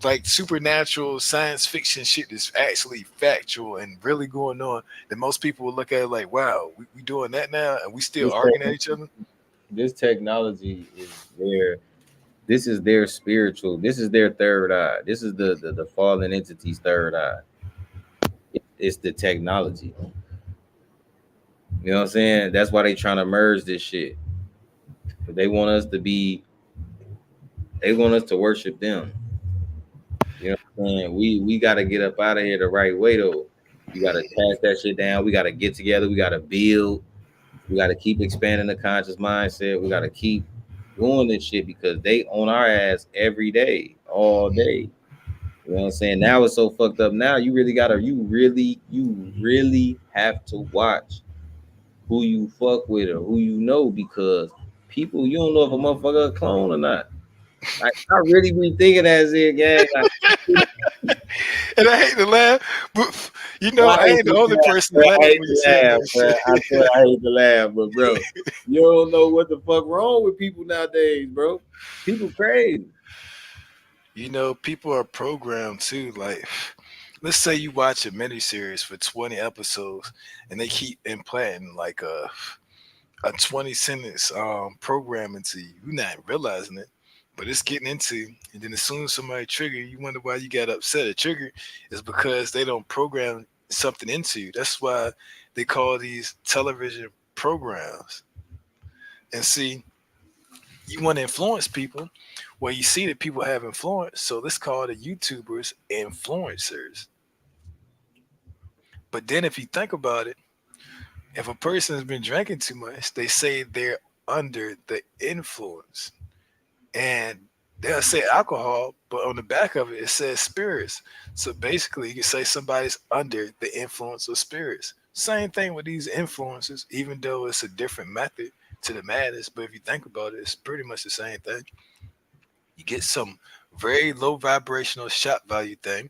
like supernatural science fiction shit that's actually factual and really going on that most people will look at it like, wow, we doing that now and we still arguing at each other. this technology is their. This is their spiritual. This is their third eye. This is the fallen entity's third eye. It's the technology. You know what I'm saying? That's why they trying to merge this shit. They want us to be. They want us to worship them. You know what I'm saying? We got to get up out of here the right way though. You got to pass that shit down. We got to get together. We got to build. We got to keep expanding the conscious mindset. We got to keep doing this shit because they on our ass every day, all day. You know what I'm saying? Now it's so fucked up. Now you really have to watch who you fuck with or who you know, because people, you don't know if a motherfucker a clone or not. Like, I really be thinking as it, gang. Like, and I hate to laugh, but you know, I ain't the only person I hate laughing. to laugh, bro. I swear I hate to laugh, but bro, you don't know what the fuck wrong with people nowadays, bro. People crazy. You know, people are programmed too. Like, let's say you watch a miniseries for 20 episodes, and they keep implanting like a 20-sentence program into you. You're not realizing it, but it's getting into. And then as soon as somebody trigger, you wonder why you got upset. A trigger is because they don't program something into you. That's why they call these television programs. And see, you want to influence people. Well, you see that people have influence, so let's call the YouTubers influencers. But then if you think about it, if a person has been drinking too much, they say they're under the influence. And they'll say alcohol, but on the back of it, it says spirits. So basically, you can say somebody's under the influence of spirits. Same thing with these influences, even though it's a different method to the madness. But if you think about it, it's pretty much the same thing. You get some very low vibrational shock value thing.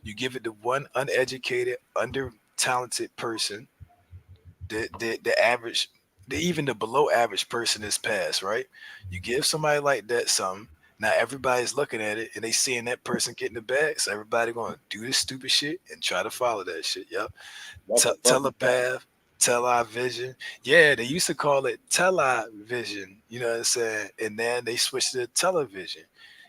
You give it to one uneducated, under-talented person. The average, even the below average person is passed, right? You give somebody like that something. Now everybody's looking at it and they seeing that person getting the bag. So everybody going to do this stupid shit and try to follow that shit. Yep. Telepath, television. Yeah, they used to call it television, you know what I'm saying? And then they switched to television.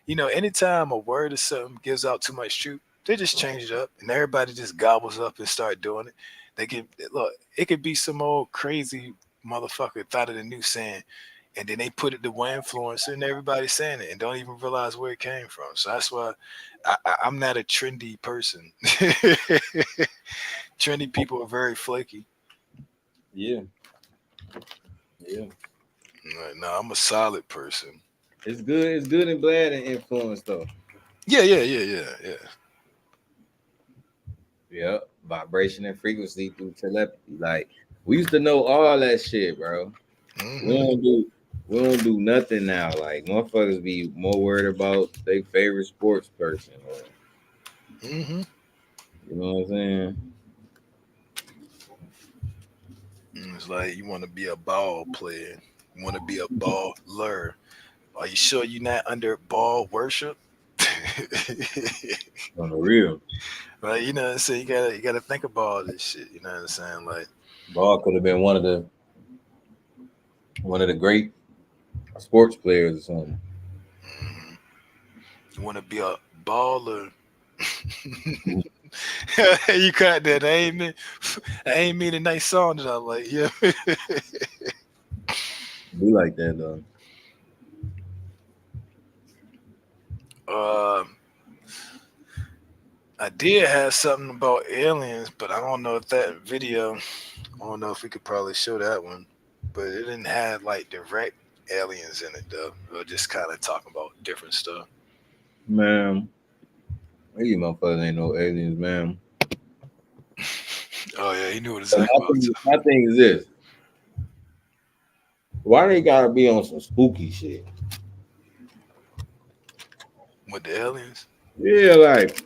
You know, anytime a word or something gives out too much truth, they just change it up and everybody just gobbles up and start doing it. They can look, it could be some old crazy motherfucker thought of the new saying, and then they put it to one influencer and everybody's saying it and don't even realize where it came from. So that's why I'm not a trendy person. Trendy people are very flaky. Yeah. Yeah. No, I'm a solid person. It's good. It's good and bad and influence though. Yeah. Yeah. Vibration and frequency through telepathy. Like, we used to know all that shit, bro. Mm-hmm. We don't do nothing now. Like, motherfuckers be more worried about their favorite sports person. Mm-hmm. You know what I'm saying? It's like you want to be a ball player. You want to be a baller. Are you sure you're not under ball worship? On the real. Right, you know what I'm saying? You gotta think about all this shit. You know what I'm saying? Like, ball could have been one of the great sports players or something. Mm-hmm. You want to be a baller. You caught that? I ain't mean a nice song that I like. Yeah. Be like that though. I did have something about aliens, but I don't know if that video, I don't know if we could probably show that one, but it didn't have like direct aliens in it though. We were just kind of talking about different stuff. Man, you motherfuckers ain't no aliens, man. Oh yeah, he knew what it's like. My thing is this: why they gotta be on some spooky shit with the aliens? Yeah, like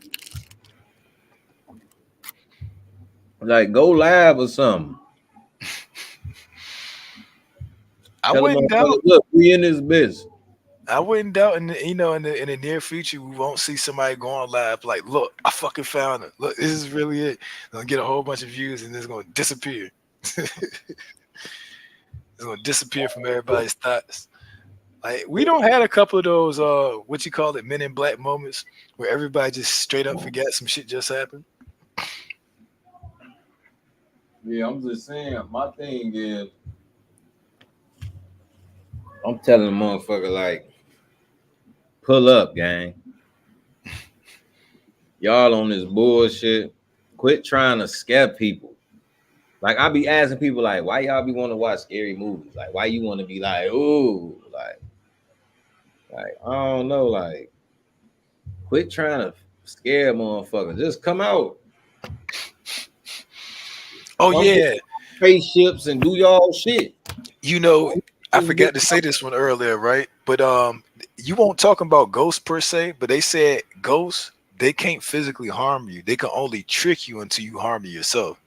go live or something. I wouldn't doubt. Look, we in this business. I wouldn't doubt, in the near future, we won't see somebody going live like, "Look, I fucking found it. Look, this is really it." They'll get a whole bunch of views and it's gonna disappear. It's gonna disappear from everybody's thoughts. Like we don't had a couple of those what you call it, Men in Black moments where everybody just straight up forgot some shit just happened. Yeah, I'm just saying. My thing is, I'm telling the motherfucker like, pull up, gang. Y'all on this bullshit. Quit trying to scare people. Like I be asking people like, why y'all be want to watch scary movies? Like, why you want to be like, ooh, like I don't know, like, quit trying to scare motherfuckers. Just come out. Oh yeah, spaceships and do y'all shit. You know, I forgot to say this one earlier, right? But you won't talk about ghosts per se, but they said ghosts, they can't physically harm you. They can only trick you until you harm yourself.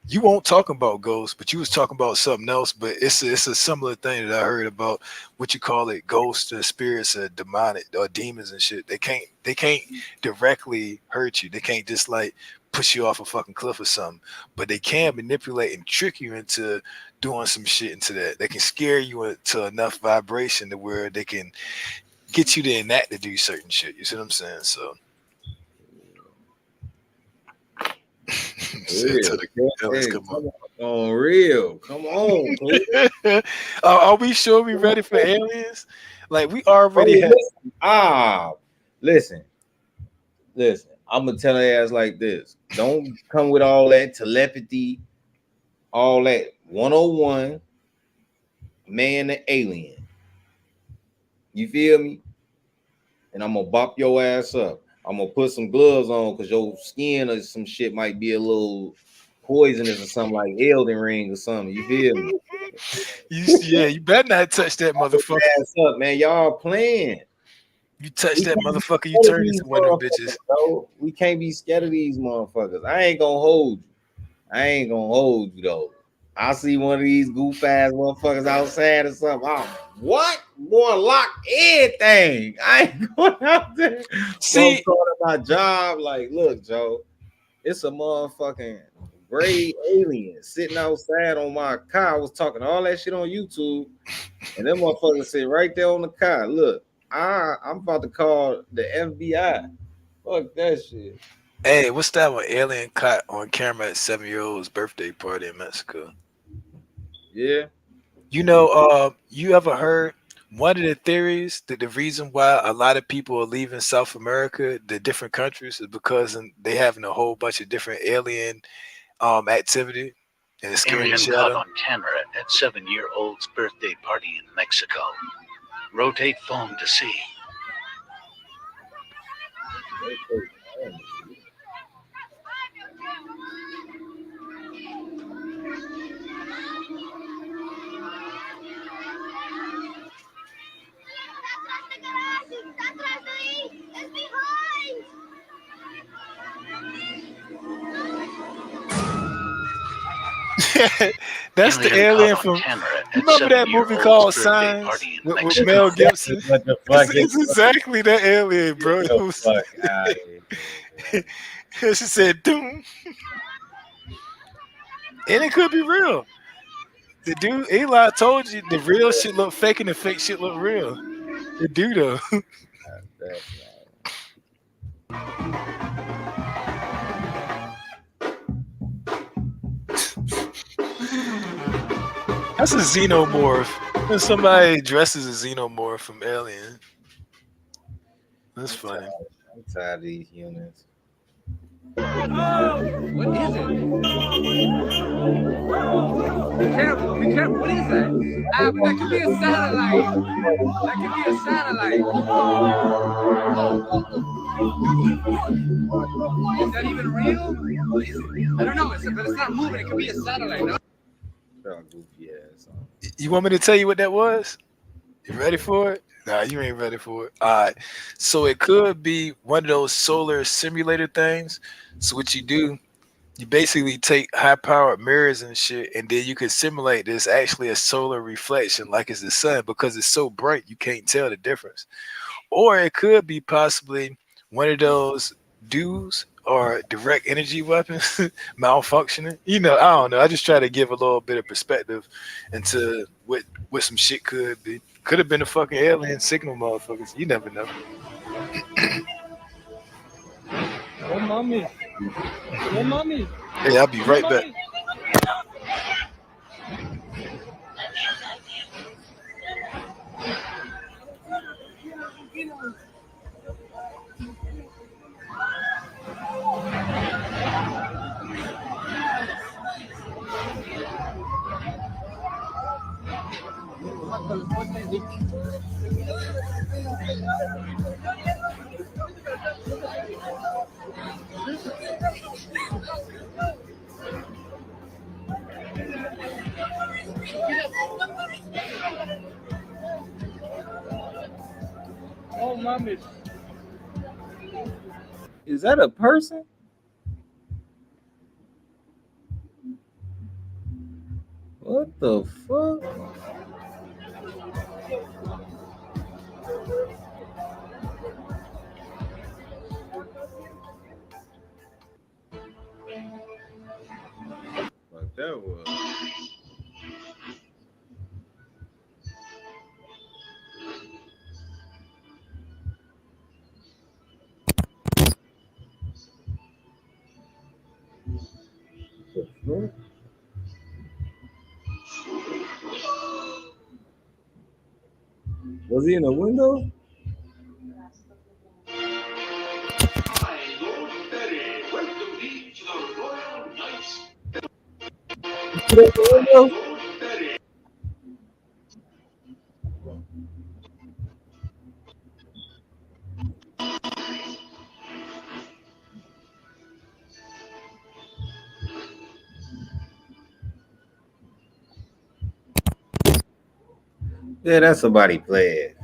You won't talk about ghosts, but you was talking about something else. But it's a similar thing that I heard about what you call it, ghosts or spirits or demonic or demons and shit. They can't directly hurt you. They can't just like push you off a fucking cliff or something. But they can manipulate and trick you into doing some shit into that. They can scare you into enough vibration to where they can get you to enact to do certain shit. You see what I'm saying? So. Come on, real. Come on. Are we sure we ready for aliens? Like we already have. Listen. I'm gonna tell her ass like this. Don't come with all that telepathy, all that 101 man and alien. You feel me? And I'm gonna bop your ass up. I'm gonna put some gloves on because your skin or some shit might be a little poisonous or something like Elden Ring or something. You feel me? You better not touch that motherfucker. Ass up, man. Y'all playing. You touch that motherfucker, you turn into one of them bitches. Bro. We can't be scared of these motherfuckers. I ain't gonna hold you though. I see one of these goof ass motherfuckers outside or something. What? Boy, lock everything. I ain't going out there. See, my job. Like, look, Joe, it's a motherfucking gray alien sitting outside on my car. I was talking all that shit on YouTube, and them motherfuckers sit right there on the car. Look, I'm about to call the FBI. Fuck that shit. Hey, what's that one? Alien caught on camera at 7-year-old's birthday party in Mexico. Yeah. You know, you ever heard one of the theories that the reason why a lot of people are leaving South America, the different countries, is because they having a whole bunch of different alien activity and it's scaring the shit out of them. On camera at 7-year-old's birthday party in Mexico. Rotate phone to see. That's the alien from. Remember that movie called Signs with Mel Gibson? It's exactly that alien, bro. She said, "Doom," and it could be real. The dude Eli told you the real shit look fake and the fake shit look real. It do though. That's a xenomorph. When somebody dresses a xenomorph from Alien. That's funny. I'm tired of these humans. What is it? Be careful, be careful. What is that? That could be a satellite. That could be a satellite. Is that even real? I don't know, but it's not moving. It could be a satellite. No? You want me to tell you what that was? You ready for it? Nah, you ain't ready for it. All right. So it could be one of those solar simulator things. So what you do, you basically take high-powered mirrors and shit, and then you can simulate this actually a solar reflection like it's the sun because it's so bright you can't tell the difference. Or it could be possibly one of those dudes or direct energy weapons malfunctioning. You know, I don't know. I just try to give a little bit of perspective into what some shit could be. Could have been a fucking alien signal, motherfuckers. You never know. Oh, mommy. Oh, mommy. Hey, I'll be right back. Oh, mommy. Is that a person? What the fuck? Like that was. Was he in a window? Yeah, that's somebody playing.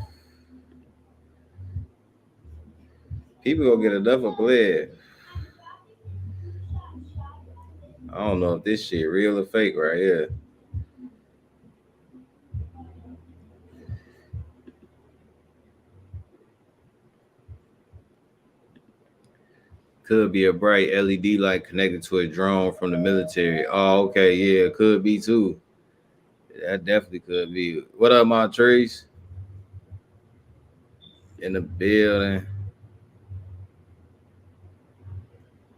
People gonna get enough of playing. I don't know if this shit real or fake right here. Could be a bright LED light connected to a drone from the military. Oh, okay, yeah, could be too. That definitely could be. What up, Montrese? In the building.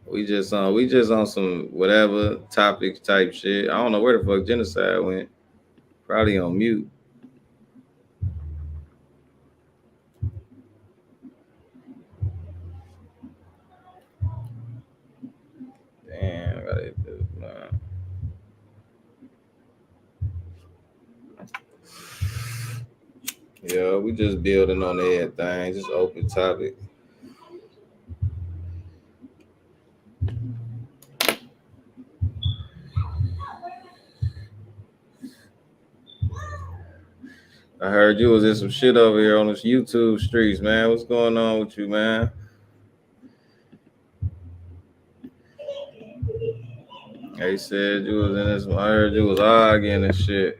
We just on some whatever topics type shit. I don't know where the fuck genocide went. Probably on mute. Damn, I gotta hit this, man. Yeah, we just building on everything. Just open topic. I heard you was in some shit over here on this YouTube streets, man. What's going on with you, man? They said you was in this. I heard you was arguing and shit.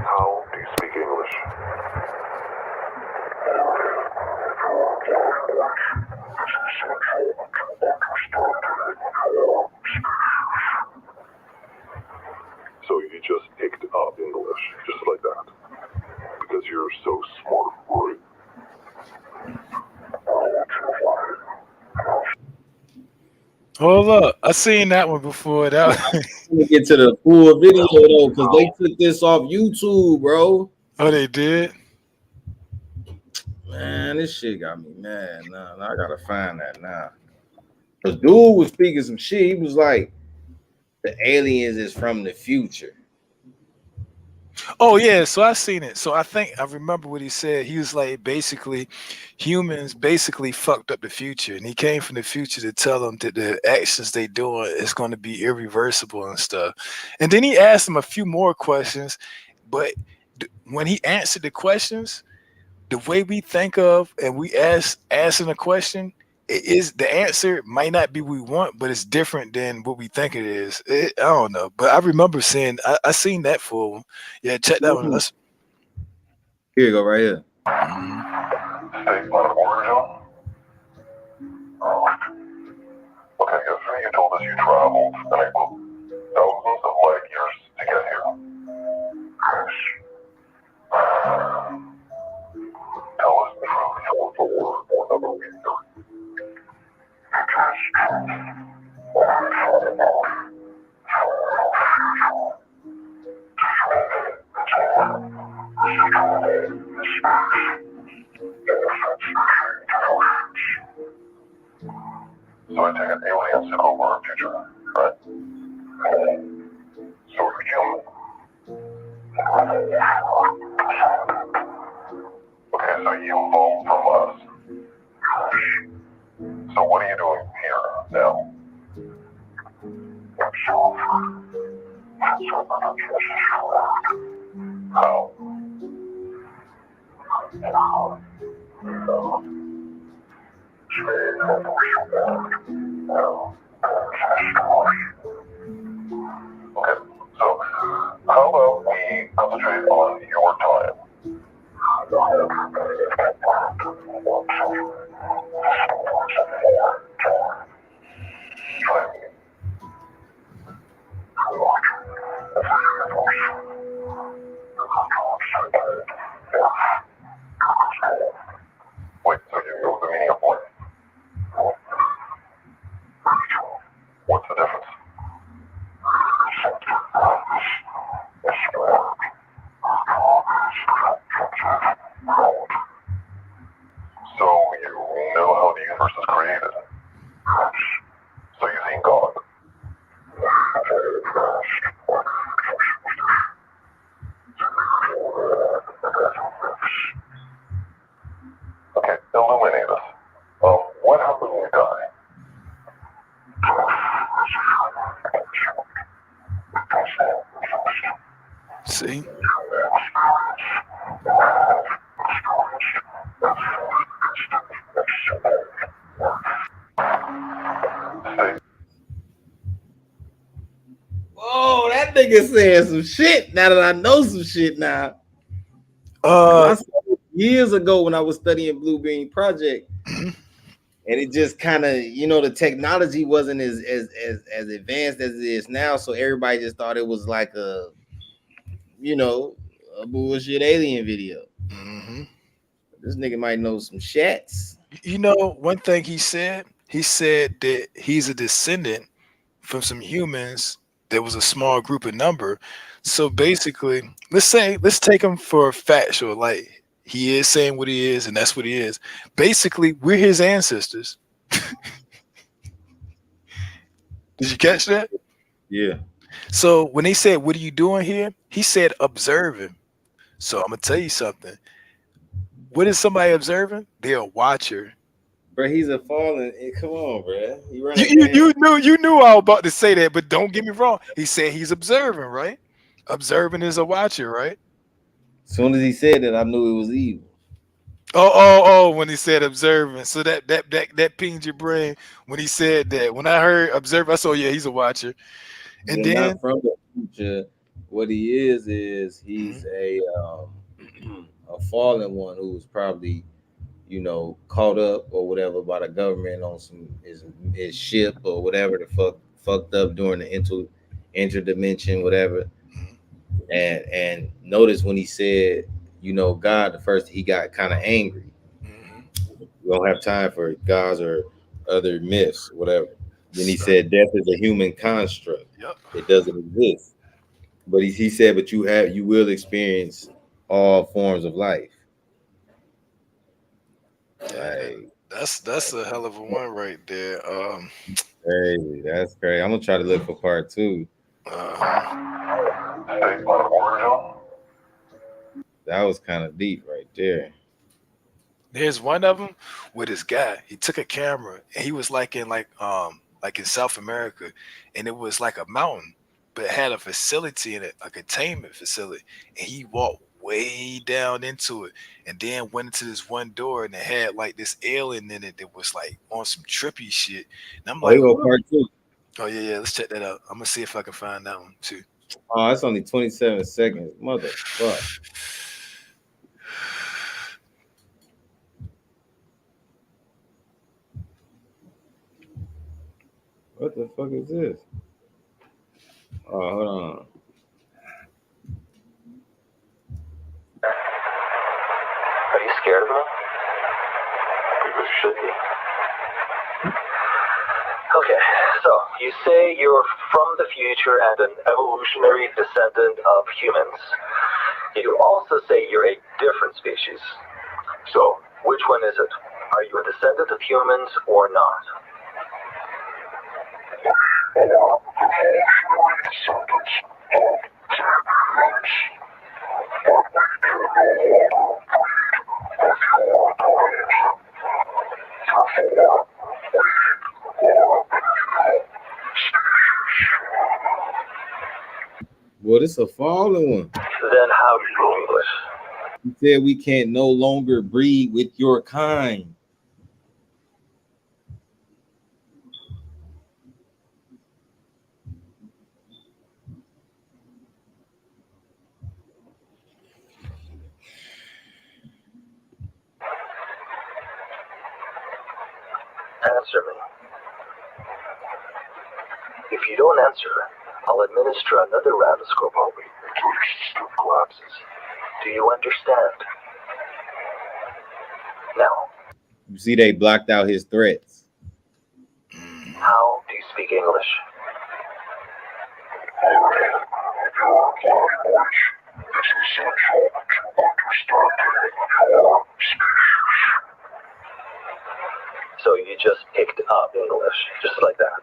How do you speak English? So you just picked up English, just like that, because you're so smart, right? Hold up, I seen that one before. That Let me get to the full video though, because they took this off YouTube, bro. Oh, they did? Man, this shit got me mad. Nah, I gotta find that now. Cause dude was speaking some shit. He was like, the aliens is from the future. Oh yeah, so I seen it. So I think I remember what he said. He was like, basically, humans basically fucked up the future, and he came from the future to tell them that the actions they doing is going to be irreversible and stuff. And then he asked them a few more questions, but when he answered the questions, the way we think of and we asking a question, it is the answer might not be what we want, but it's different than what we think it is. I don't know, but I remember seeing I seen that fool. Yeah, check that one. Let's, Here you go, right here. State line of origin? Okay, yesterday you told us you traveled, and I quote, thousands of light years to get here. Tell us the truth or another week. So I take it aliens took over our future, right? So we're human. Okay, so you evolved from us. So what are you doing here now? How? Okay, so how about we concentrate on your time? Wait, so you know the meaning of life? What's the difference? So you know how the universe is created. So you think God. Okay, illuminate us. What happens when we die? see. Oh, that nigga saying some shit. Now that I know some shit now. I saw it years ago when I was studying Blue Bean Project, and it just kind of, you know, the technology wasn't as advanced as it is now, so everybody just thought it was like a, you know, a bullshit alien video. This nigga might know some shits. You know, one thing he said that he's a descendant from some humans. There was a small group of number. So basically, let's take him for factual, like he is saying what he is, and that's what he is. Basically, we're his ancestors. Did you catch that? Yeah. So when they said, "What are you doing here?" He said, "Observing." So I'm gonna tell you something. What is somebody observing? They're a watcher. Bro, he's a fallen. Come on, bro. You knew I was about to say that, but don't get me wrong. He said he's observing, right? Observing is a watcher, right? As soon as he said that, I knew it was evil. Oh, when he said observing. So that pinged your brain when he said that. When I heard observe, I said, oh yeah, he's a watcher. And You're then not from the future. What he is he's a fallen one who was probably, you know, caught up or whatever by the government on some his ship or whatever the fucked up during the interdimension, whatever. And notice when he said, you know, God, the first he got kind of angry. We don't have time for gods or other myths, whatever. Then he said death is a human construct. It doesn't exist. But he said, but you will experience all forms of life. Like, that's a hell of a one right there. Crazy. That's crazy. I'm gonna try to look for part 2. State line of origin? That was kind of deep right there. There's one of them with this guy. He took a camera and he was like in South America, and it was like a mountain, but it had a facility in it, a containment facility. And he walked way down into it and then went into this one door, and it had like this alien in it that was like on some trippy shit. And I'm like, part 2. Oh yeah, let's check that out. I'm gonna see if I can find that one too. Oh, that's only 27 seconds. Motherfucker. What the fuck is this? Oh, hold on. Are you scared of me? You should be. Okay, so you say you're from the future and an evolutionary descendant of humans. You also say you're a different species. So, which one is it? Are you a descendant of humans or not? Well, this a fallen one. Then how do you English? He said we can't no longer breed with your kind. Answer me. If you don't answer, I'll administer another radioscope until your system collapses. Do you understand? Now, You see, they blocked out his threats. how do you speak English? So you just picked up English, just like that,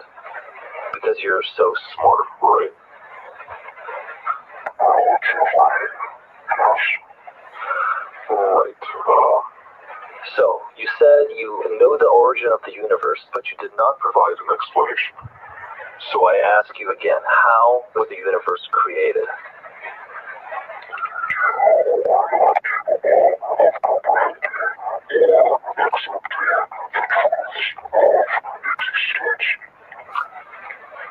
because you're so smart, right? Right. So you said you know the origin of the universe, but you did not provide an explanation. So I ask you again, how was the universe created?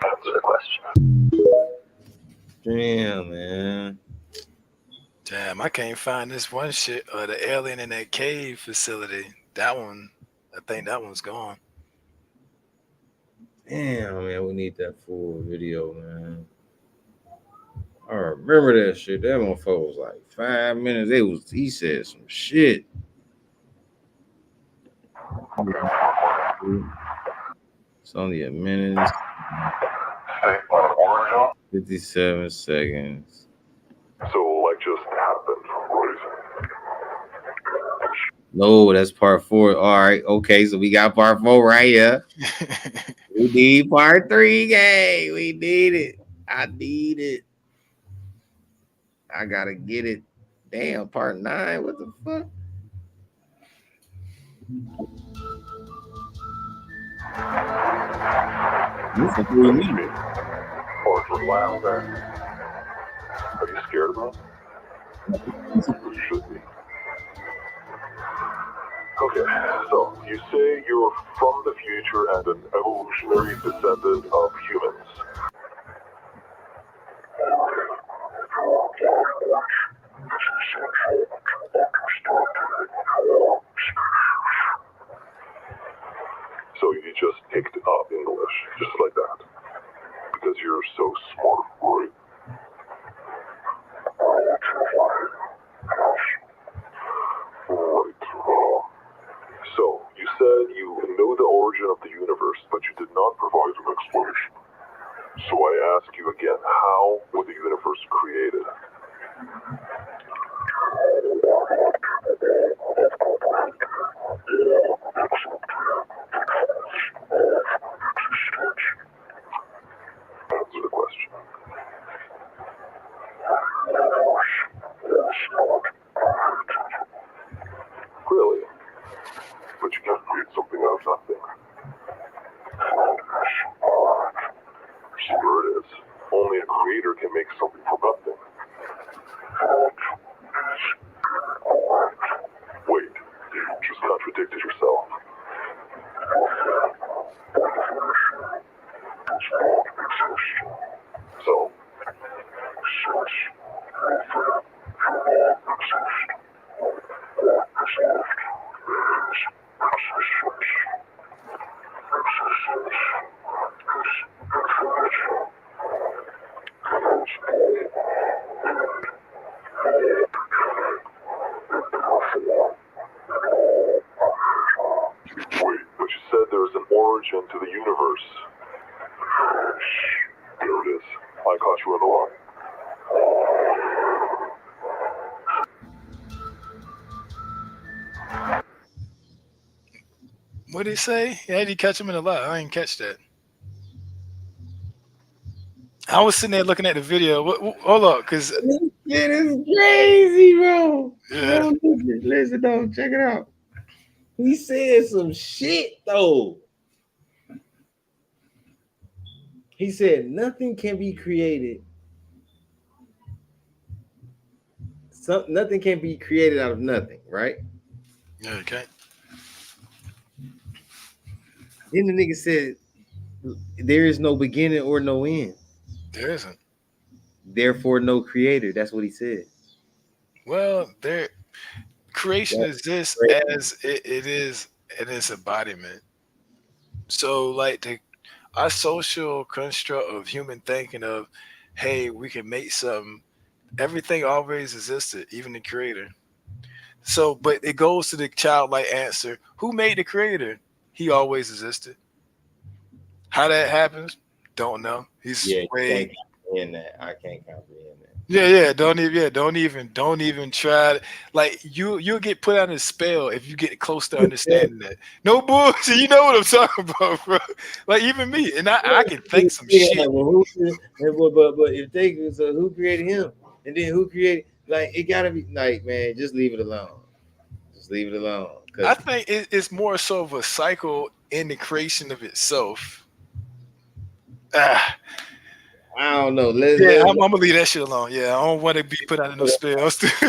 Answer the question. Damn, man. Damn, I can't find this one shit or the alien in that cave facility. That one, I think that one's gone. Damn, man, we need that full video, man. I remember that shit. That motherfucker was like 5 minutes. He said some shit. It's only a minute. 57 seconds. So, like, just happened, right? No, that's part 4. All right, okay, so we got part 4 right here. We need part 3, gang. We need it. I need it. I gotta get it. Damn, part 9. What the fuck? This is 3 minutes. Or for a while there. Are you scared of us? You should be. Okay, so you say you're from the future and an evolutionary descendant of humans. So you just picked up English, just like that, because you're so smart, right? Right. So you said you know the origin of the universe, but you did not provide an explanation. What did he say? Yeah, did he catch him in a lie? I didn't catch that. I was sitting there looking at the video. Hold up, because Shit is crazy, bro. Yeah. Bro, listen, though, check it out. He said some shit though. He said nothing can be created. Nothing can be created out of nothing, right? Yeah, okay. Then the nigga said, there is no beginning or no end. There isn't. Therefore, no creator. That's what he said. Well, creation exists as it is in its embodiment. So, like our social construct of human thinking of, hey, we can make something. Everything always existed, even the creator. So, but it goes to the childlike answer: who made the creator? He always existed. How that happens, don't know. He's way. Can't comprehend that. I can't comprehend that. Yeah. Don't even try. Like you'll get put on a spell if you get close to understanding that. No bullshit. You know what I'm talking about, bro. Like even me, and I can think some shit. Well, but if they so who created him, and then who created? Like it gotta be like, man, just leave it alone. Just leave it alone. I think it's more so of a cycle in the creation of itself. I don't know. I'm gonna leave that shit alone. Yeah, I don't want to be put out of no spells. So like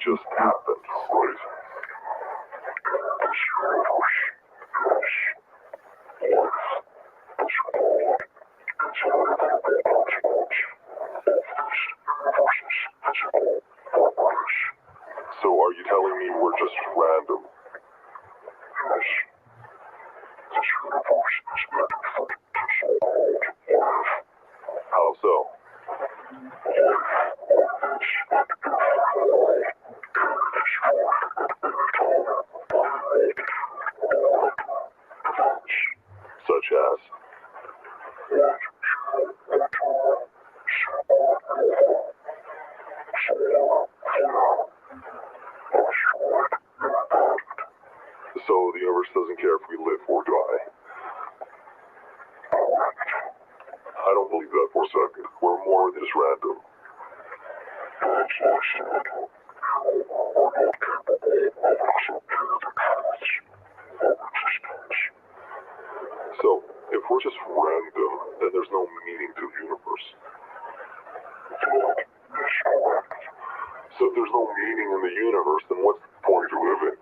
just happened, right? So are you telling me we're just random? How so? Such as? So the universe doesn't care if we live or die. I don't believe that for a second. We're more than just random. So, if we're just random, then there's no meaning to the universe. So if there's no meaning in the universe, then what's the point of living?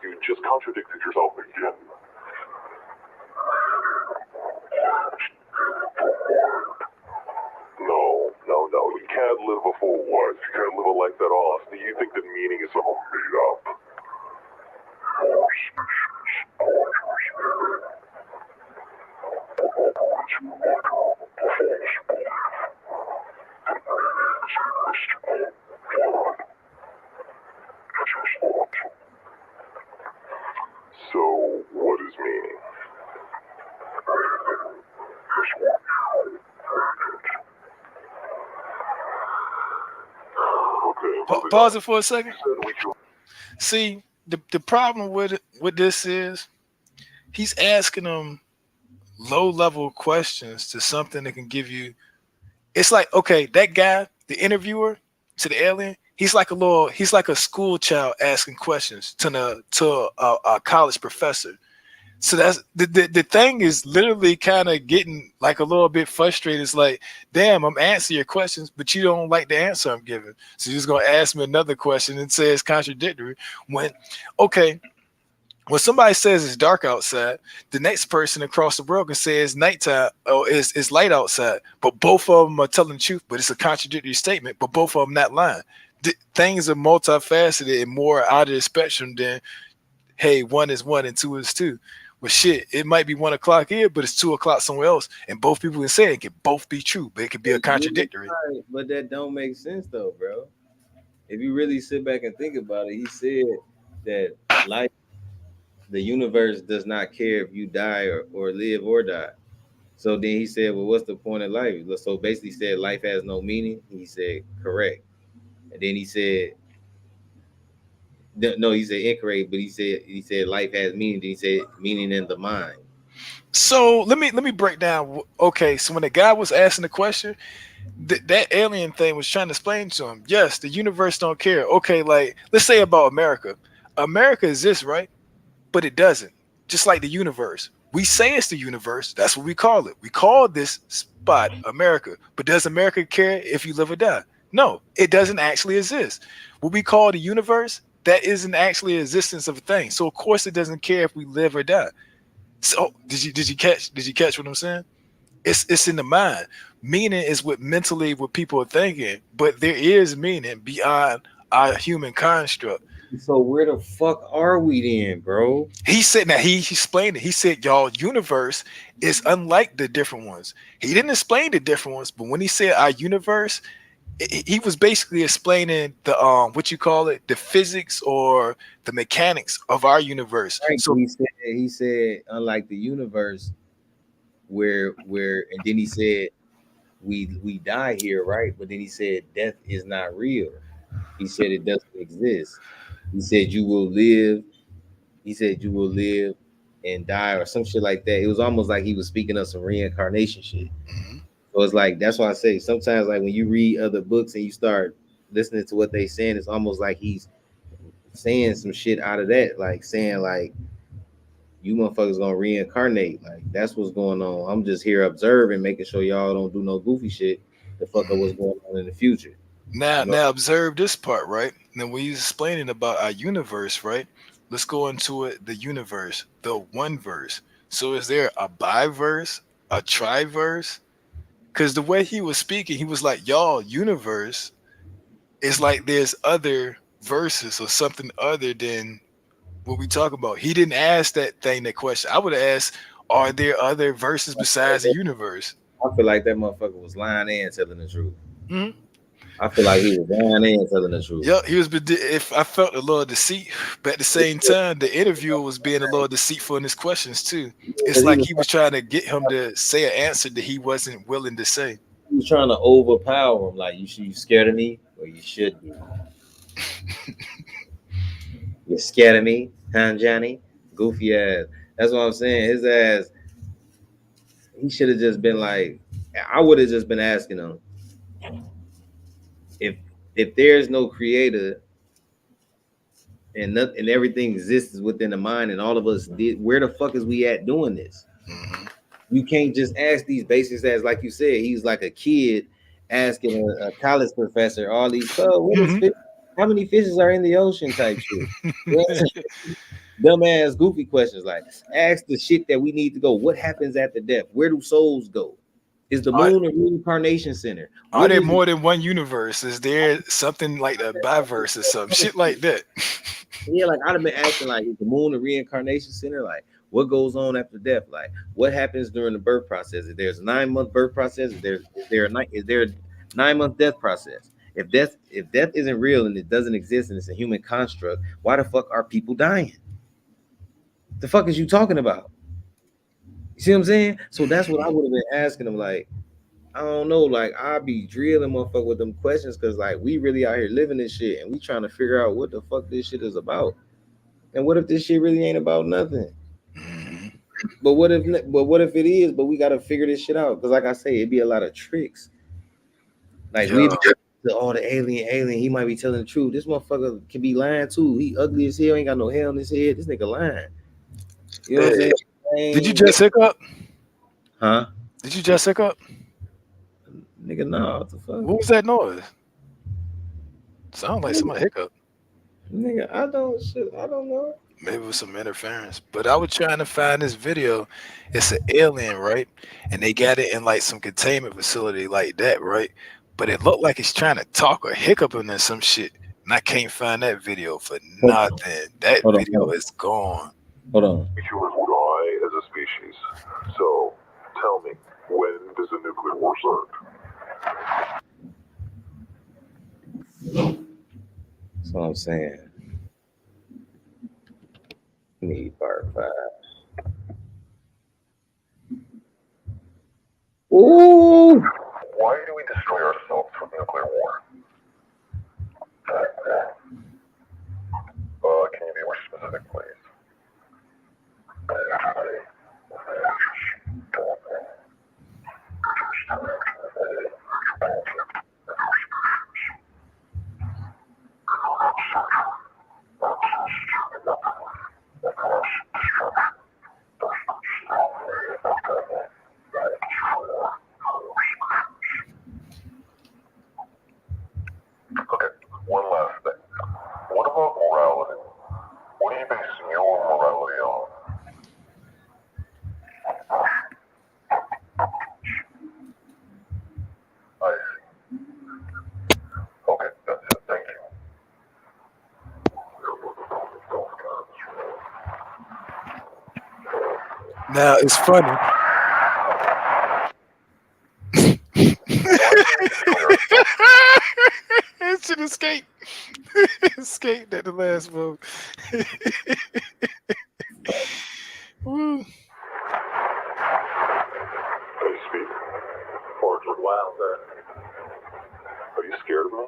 You just contradicted yourself again. No. You can't live a full life. You can't live a life that often. You think that meaning is somehow made up. So, what is meaning? Pause it for a second. See, the problem with this is he's asking them low-level questions to something that can give you. It's like, okay, that guy, the interviewer to the alien, he's like a school child asking questions to a college professor. So that's the thing is literally kind of getting like a little bit frustrated. It's like, damn, I'm answering your questions, but you don't like the answer I'm giving. So you're just gonna ask me another question and say it's contradictory. When somebody says it's dark outside, the next person across the world can say it's nighttime or it's light outside. But both of them are telling the truth, but it's a contradictory statement. But both of them not lying. Things are multifaceted and more out of the spectrum than, hey, 1 is 1 and 2 is 2. But shit, it might be 1 o'clock here, but it's 2 o'clock somewhere else, and both people can say it can both be true, but it could be a contradictory. But that don't make sense though, bro. If you really sit back and think about it, he said that life, the universe does not care if you die or live or die. So then he said, well, what's the point of life? So basically said life has no meaning. He said, correct. And then he said, no, he said incorrect, but he said life has meaning. Then he said meaning in the mind. So let me break down. Okay, so when the guy was asking the question, that alien thing was trying to explain to him. Yes, the universe don't care. Okay, like let's say about America. America exists, right? But it doesn't. Just like the universe. We say it's the universe. That's what we call it. We call this spot America. But does America care if you live or die? No, it doesn't actually exist. What we call the universe, that isn't actually existence of a thing. So of course it doesn't care if we live or die. So did you catch what I'm saying? It's in the mind. Meaning is what people are thinking, but there is meaning beyond our human construct. So where the fuck are we then, bro? He said, now he explained it. He said, y'all universe is unlike the different ones. He didn't explain the different ones, but when he said our universe, he was basically explaining the what you call it, the physics or the mechanics of our universe. Right. So he said unlike the universe, where and then he said we die here, right? But then he said death is not real. He said it doesn't exist. He said you will live. He said you will live and die or some shit like that. It was almost like he was speaking of some reincarnation shit. So it's like, that's why I say sometimes, like when you read other books and you start listening to what they saying, it's almost like he's saying some shit out of that, like saying like you motherfuckers gonna reincarnate. Like that's what's going on. I'm just here observing, making sure y'all don't do no goofy shit to fuck up what's going on in the future. now observe this part, right? Now when he's explaining about our universe, right? Let's go into it, the universe, the one verse. So is there a biverse, a triverse? Because the way he was speaking, he was like, y'all universe is like there's other verses or something other than what we talk about. He didn't ask that question. I would have asked, are there other verses besides the universe? I feel like that motherfucker was lying and telling the truth. Mm-hmm. I feel like he was lying and telling the truth. Yeah, he was. If I felt a little deceit, but at the same time, the interviewer was being a little deceitful in his questions too. It's like he was trying to get him to say an answer that he wasn't willing to say. He was trying to overpower him. Like, you scared of me, or you should be. You're scared of me, huh, Johnny? Goofy ass. That's what I'm saying. His ass. He should have just been like. I would have just been asking him. If there's no creator and everything exists within the mind and all of us did, where the fuck is we at doing this? You can't just ask these basics as, like you said, he's like a kid asking a college professor all these, how many fishes are in the ocean type shit. Dumbass goofy questions, like ask the shit that we need to go. What happens after death? Where do souls go? Is the moon a reincarnation center? Are there more than one universe? Is there something like a biverse or some shit like that? Yeah, like I'd have been asking, like, is the moon a reincarnation center? Like, what goes on after death? Like, what happens during the birth process? If there's a 9-month birth process, is there a 9-month death process? If death isn't real and it doesn't exist and it's a human construct, why the fuck are people dying? The fuck is you talking about? You see what I'm saying? So that's what I would have been asking them. Like, I don't know. Like, I'd be drilling motherfucker with them questions because, like, we really out here living this shit and we trying to figure out what the fuck this shit is about. And what if this shit really ain't about nothing? But what if it is? But we gotta figure this shit out because, like I say, it'd be a lot of tricks. Like we the alien. He might be telling the truth. This motherfucker can be lying too. He ugly as hell. Ain't got no hair on his head. This nigga lying. You know what I'm saying? Did you just hiccup? Huh? Did you just hiccup? Nigga, no. What the fuck? What was that noise? Sound like somebody hiccup. Nigga, I don't know. Maybe it was some interference. But I was trying to find this video. It's an alien, right? And they got it in like some containment facility like that, right? But it looked like it's trying to talk or hiccuping or some shit. And I can't find that video for nothing. That video is gone. Hold on. Humans will die as a species. So, tell me, when does the nuclear war start? That's what I'm saying. Need part 5. Ooh! Why do we destroy ourselves with nuclear war? Now it's funny. It should escape. Escaped at the last vote. Woo. Hey, Speed. Mark, look wild there. Are you scared of me?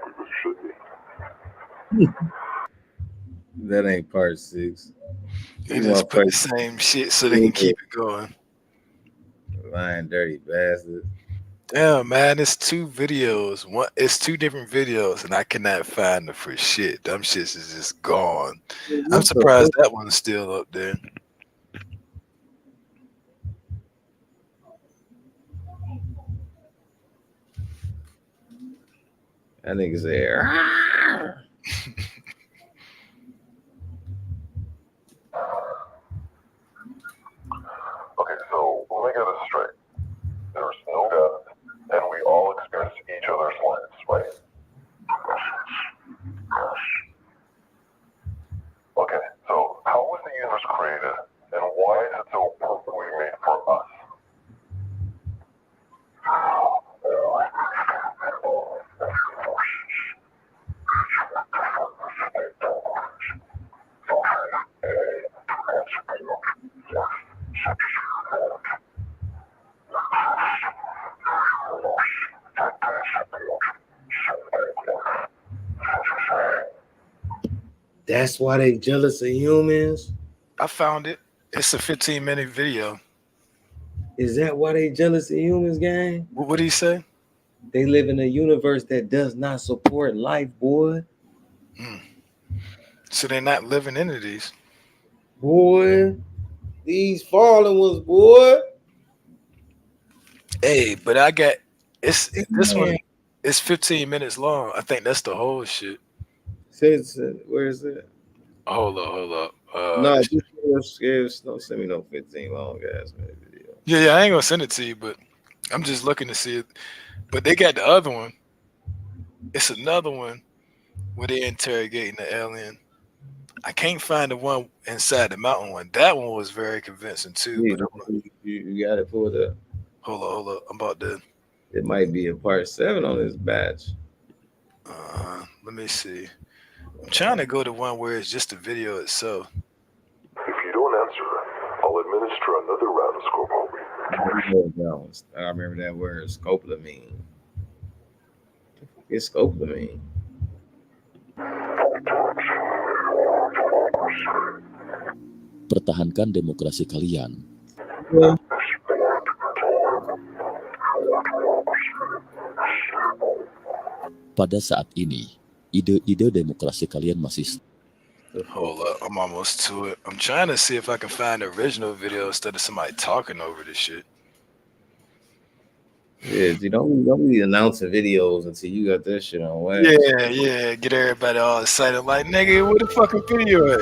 Because you should be. That ain't part 6. They just put the same shit so they can keep it going. Lying dirty bastard. Damn, man, it's 2 videos. It's 2 different videos, and I cannot find them for shit. Them shits is just gone. I'm surprised that one's still up there. That nigga's there. Okay, so let me get this straight. There's no God, and we all experience each other's lives, right? Okay, so how was the universe created, and why is it so perfectly made for us? That's why they jealous of humans? I found it. It's a 15-minute video. Is that why they jealous of humans, gang? What did he say? They live in a universe that does not support life, boy. So they're not living entities. Boy, these fallen ones, boy. Hey, but I got this one. It's 15 minutes long. I think that's the whole shit. Where is it? Hold up. No, don't send me no 15 long ass video. Yeah, I ain't gonna send it to you, but I'm just looking to see it. But they got the other one. It's another one where they're interrogating the alien. I can't find the one inside the mountain one. That one was very convincing too. Yeah, but you got it pulled up. Hold up. I'm about to. It might be a part 7 on this batch. Let me see. I'm trying to go to one where it's just the video itself. If you don't answer, I'll administer another round of scopolamine. I remember that word, scopolamine. It's scopolamine. Pertahankan demokrasi kalian. Pada saat ini, ide-ide demokrasi kalian masih. Hold up, I'm almost to it. I'm trying to see if I can find the original video instead of somebody talking over this shit. Yeah, you don't be announcing videos until you got that shit on wax. Yeah, get everybody all excited like, nigga, where the fucking video at?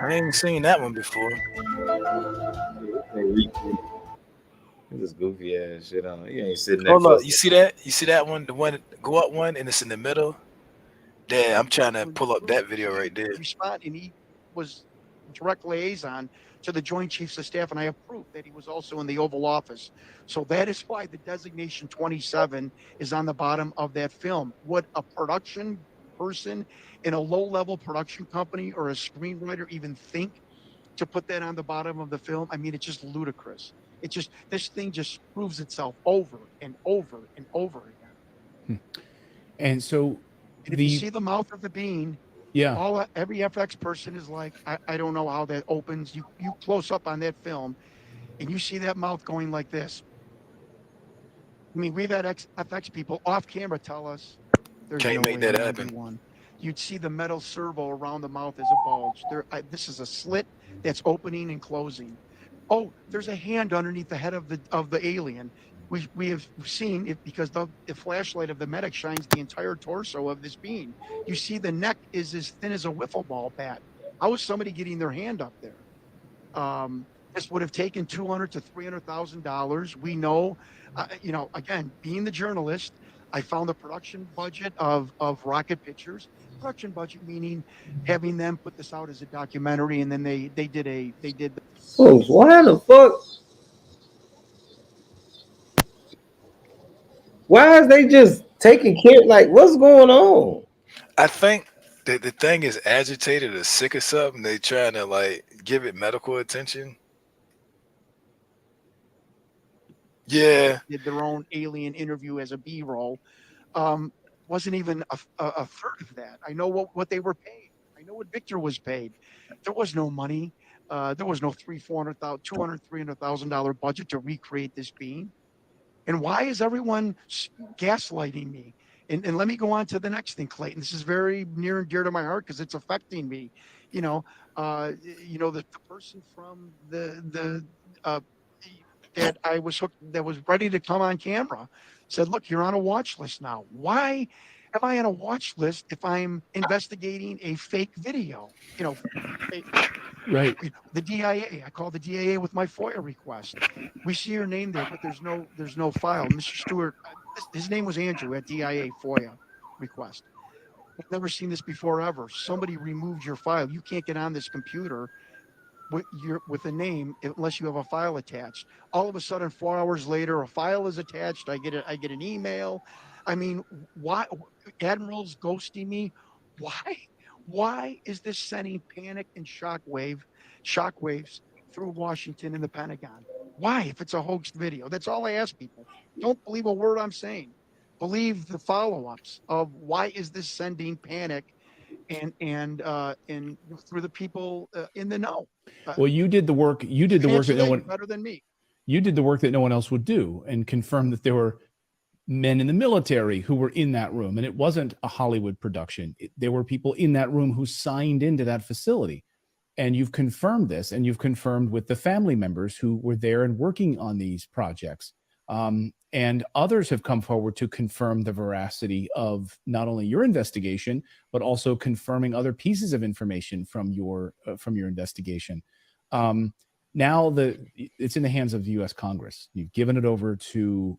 I ain't seen that one before. This goofy ass shit on. You ain't sitting there. Hold up, you see that? You see that one? The one go up one and it's in the middle. Yeah, I'm trying to pull up that video right there. Respond, and he was direct liaison to the Joint Chiefs of Staff, and I have proof that he was also in the Oval Office. So that is why the designation 27 is on the bottom of that film. Would a production person in a low-level production company or a screenwriter even think to put that on the bottom of the film? I mean, it's just ludicrous. This thing just proves itself over and over and over again. And so, and if you see the mouth of the bean, yeah, every FX person is like, I don't know how that opens. You close up on that film, and you see that mouth going like this. I mean, we've had FX people off camera tell us there's Can't no make way that that happen. one. You'd see the metal servo around the mouth as a bulge. This is a slit that's opening and closing. Oh, there's a hand underneath the head of the alien. We have seen it because the flashlight of the medic shines the entire torso of this being. You see the neck is as thin as a wiffle ball bat. How is somebody getting their hand up there? This would have taken $200,000 to $300,000. We know You know, again, being the journalist, I found the production budget of Rocket Pictures. Production budget meaning having them put this out as a documentary, and then they did. Oh, why the fuck? Why is they just taking care? Like, what's going on? I think that the thing is agitated or sick or something. They trying to like give it medical attention. Yeah. Did their own alien interview as a B-roll. Wasn't even a third of that. I know what they were paid. I know what Victor was paid. There was no money. There was no $300,000 budget to recreate this being. And why is everyone gaslighting me? And let me go on to the next thing, Clayton. This is very near and dear to my heart because it's affecting me. The person from the that I was hooked, that was ready to come on camera, said, "Look, you're on a watch list now. Why am I on a watch list if I'm investigating a fake video? Right. The DIA. I called the DIA with my FOIA request. We see your name there, but there's no file. Mr. Stewart, his name was Andrew at DIA FOIA request. I've never seen this before ever. Somebody removed your file. You can't get on this computer with a name unless you have a file attached. All of a sudden, 4 hours later, a file is attached. I get an email. I mean, why? Admiral's ghosting me. Why is this sending panic and shockwaves through Washington and the Pentagon? Why, if it's a hoaxed video? That's all I ask people. Don't believe a word I'm saying. Believe the follow-ups of why is this sending panic and through the people in the know. Well, you did the work. You did the work that no one better than me. You did the work that no one else would do, and confirmed that there were men in the military who were in that room, and it wasn't a Hollywood production. There were people in that room who signed into that facility, and you've confirmed this, and you've confirmed with the family members who were there and working on these projects. And others have come forward to confirm the veracity of not only your investigation, but also confirming other pieces of information from your investigation. Now it's in the hands of the U.S. Congress. You've given it over to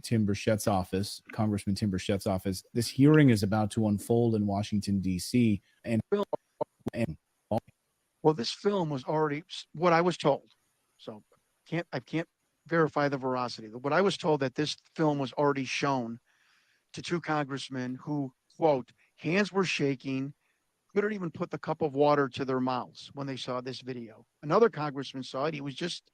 Tim Burchett's office, Congressman Tim Burchett's office. This hearing is about to unfold in Washington, D.C. Well, this film was already what I was told. So I can't verify the veracity. What I was told that this film was already shown to two congressmen who, quote, hands were shaking, couldn't even put the cup of water to their mouths when they saw this video. Another congressman saw it. He was just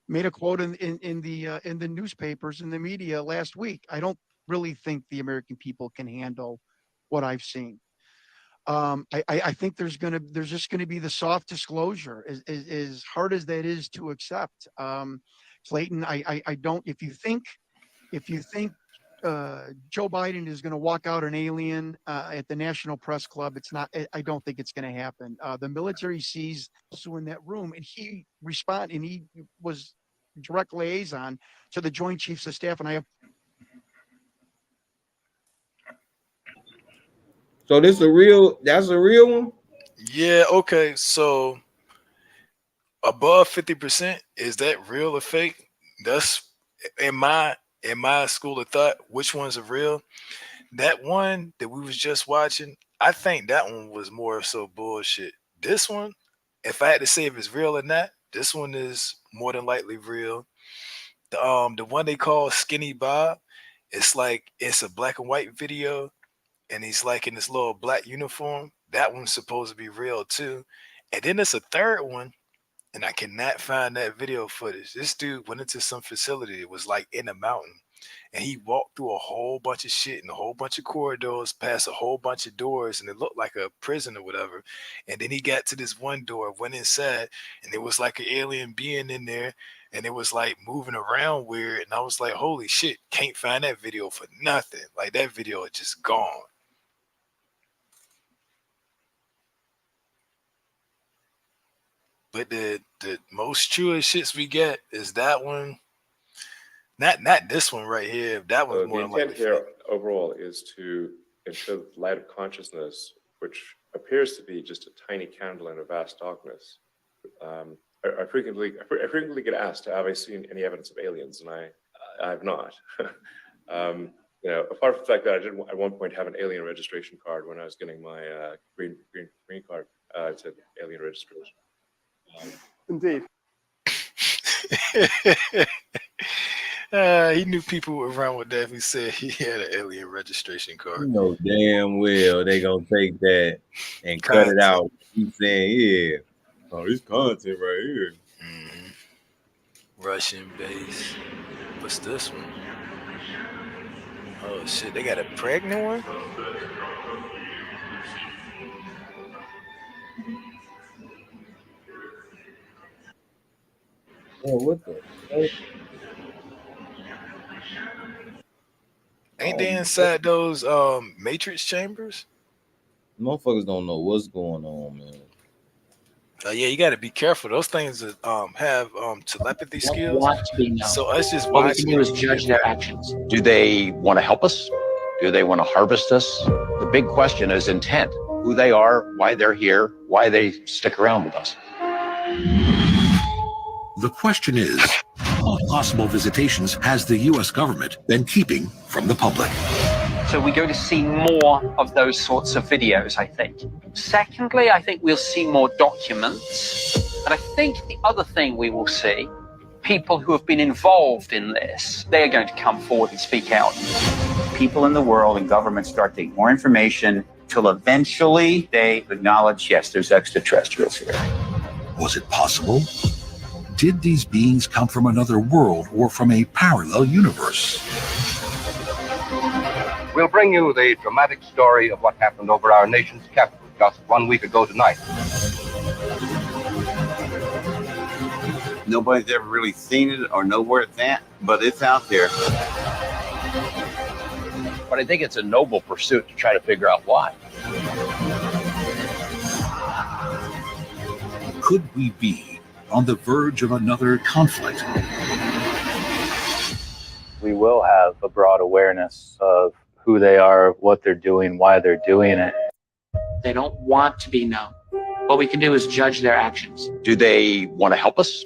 made a quote in the newspapers and the media last week. I don't really think the American people can handle what I've seen. I think there's just gonna be the soft disclosure, as hard as that is to accept. Clayton, I don't. If you think Joe Biden is going to walk out an alien at the National Press Club, it's not. I don't think it's going to happen. The military sees Sue in that room, and he responded, and he was direct liaison to the Joint Chiefs of Staff, and I have. So that's a real one? Yeah, okay. So above 50%, is that real or fake? That's in my school of thought. Which ones are real? That one that we was just watching, I think that one was more so bullshit. This one, if I had to say if it's real or not, this one is more than likely real. The one they call Skinny Bob, it's a black and white video, and he's like in this little black uniform. That one's supposed to be real too. And then there's a third one, and I cannot find that video footage. This dude went into some facility. It was like in a mountain, and he walked through a whole bunch of shit and a whole bunch of corridors, past a whole bunch of doors, and it looked like a prison or whatever. And then he got to this one door, went inside, and there was like an alien being in there, and it was like moving around weird. And I was like, holy shit, can't find that video for nothing. Like that video is just gone. But the most truest shits we get is that one. Not this one right here. That one's more the like intent here overall is to ensure that the light of consciousness, which appears to be just a tiny candle in a vast darkness. I frequently get asked, have I seen any evidence of aliens? And I have not. You know, apart from the fact that I did at one point have an alien registration card when I was getting my green card. It said alien registration. Indeed. He knew people around with that who said he had an alien registration card. You know damn well they gonna take that and cut it out. Keep saying, yeah, oh, this content right here. Russian base. What's this one? Oh shit, they got a pregnant one? Oh, what the heck? Ain't they inside those matrix chambers? Motherfuckers don't know what's going on, man. Yeah, you got to be careful. Those things that have telepathy skills. Want to be known. So us just What we watching can do is it, judge their actions. Do they want to help us? Do they want to harvest us? The big question is intent. Who they are, why they're here, why they stick around with us. The question is, what possible visitations has the U.S. government been keeping from the public? So we're going to see more of those sorts of videos, I think. Secondly, I think we'll see more documents. And I think the other thing we will see, people who have been involved in this, they are going to come forward and speak out. People in the world and governments start to get more information till eventually they acknowledge, yes, there's extraterrestrials here. Was it possible? Did these beings come from another world or from a parallel universe? We'll bring you the dramatic story of what happened over our nation's capital just 1 week ago tonight. Nobody's ever really seen it or know where it's at, but it's out there. But I think it's a noble pursuit to try to figure out why. Could we be on the verge of another conflict? We will have a broad awareness of who they are, what they're doing, why they're doing it. They don't want to be known. What we can do is judge their actions. Do they want to help us?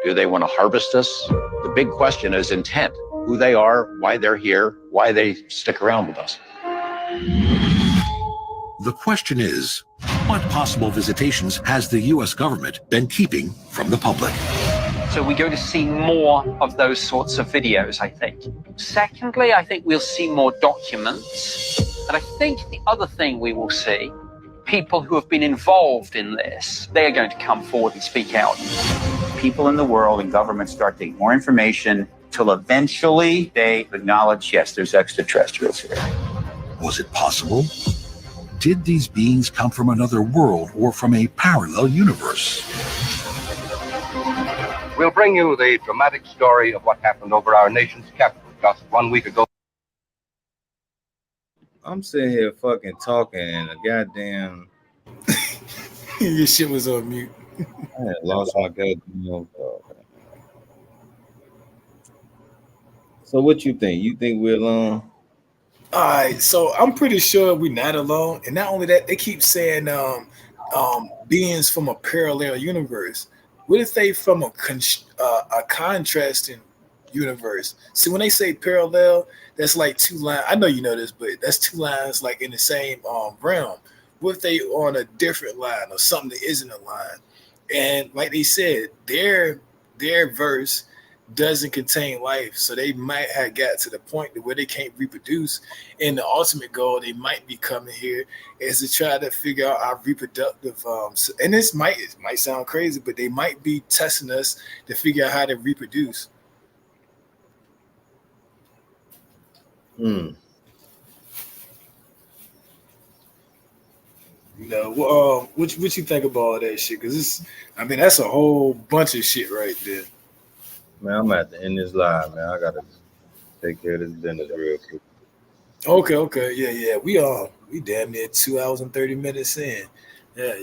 Do they want to harvest us? The big question is intent. Who they are, why they're here, why they stick around with us. The question is, what possible visitations has the U.S. government been keeping from the public? So we're going to see more of those sorts of videos, I think. Secondly, I think we'll see more documents. And I think the other thing we will see, people who have been involved in this, they are going to come forward and speak out. People in the world and governments start to get more information till eventually they acknowledge, yes, there's extraterrestrials here. Was it possible? Did these beings come from another world or from a parallel universe? We'll bring you the dramatic story of what happened over our nation's capital just 1 week ago. I'm sitting here fucking talking and a goddamn Your shit was on mute. I had lost my goddamn thought. So what you think? You think we're alone? All right, so I'm pretty sure we're not alone. And not only that, they keep saying beings from a parallel universe. What if they from a contrasting universe? See, when they say parallel, that's like two lines. I know you know this, but that's two lines like in the same realm. What if they on a different line or something that isn't a line? And like they said, their verse doesn't contain life, so they might have got to the point where they can't reproduce. And the ultimate goal they might be coming here is to try to figure out our reproductive. And it might sound crazy, but they might be testing us to figure out how to reproduce. You know, what you think about all that shit? Because that's a whole bunch of shit right there. Man, I'm at the end of this live, man. I gotta take care of this business real quick. Okay, yeah. We damn near 2 hours and 30 minutes in. Yeah.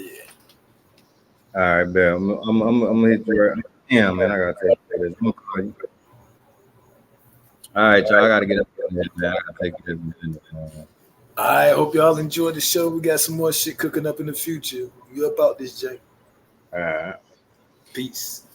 All right, bet. I'm gonna hit you right. Yeah, man. I gotta take care of this. I'm gonna call you. All right, y'all. I gotta get up there, man. I gotta take care of this business. I hope y'all enjoyed the show. We got some more shit cooking up in the future. You about this, Jay? All right. Peace.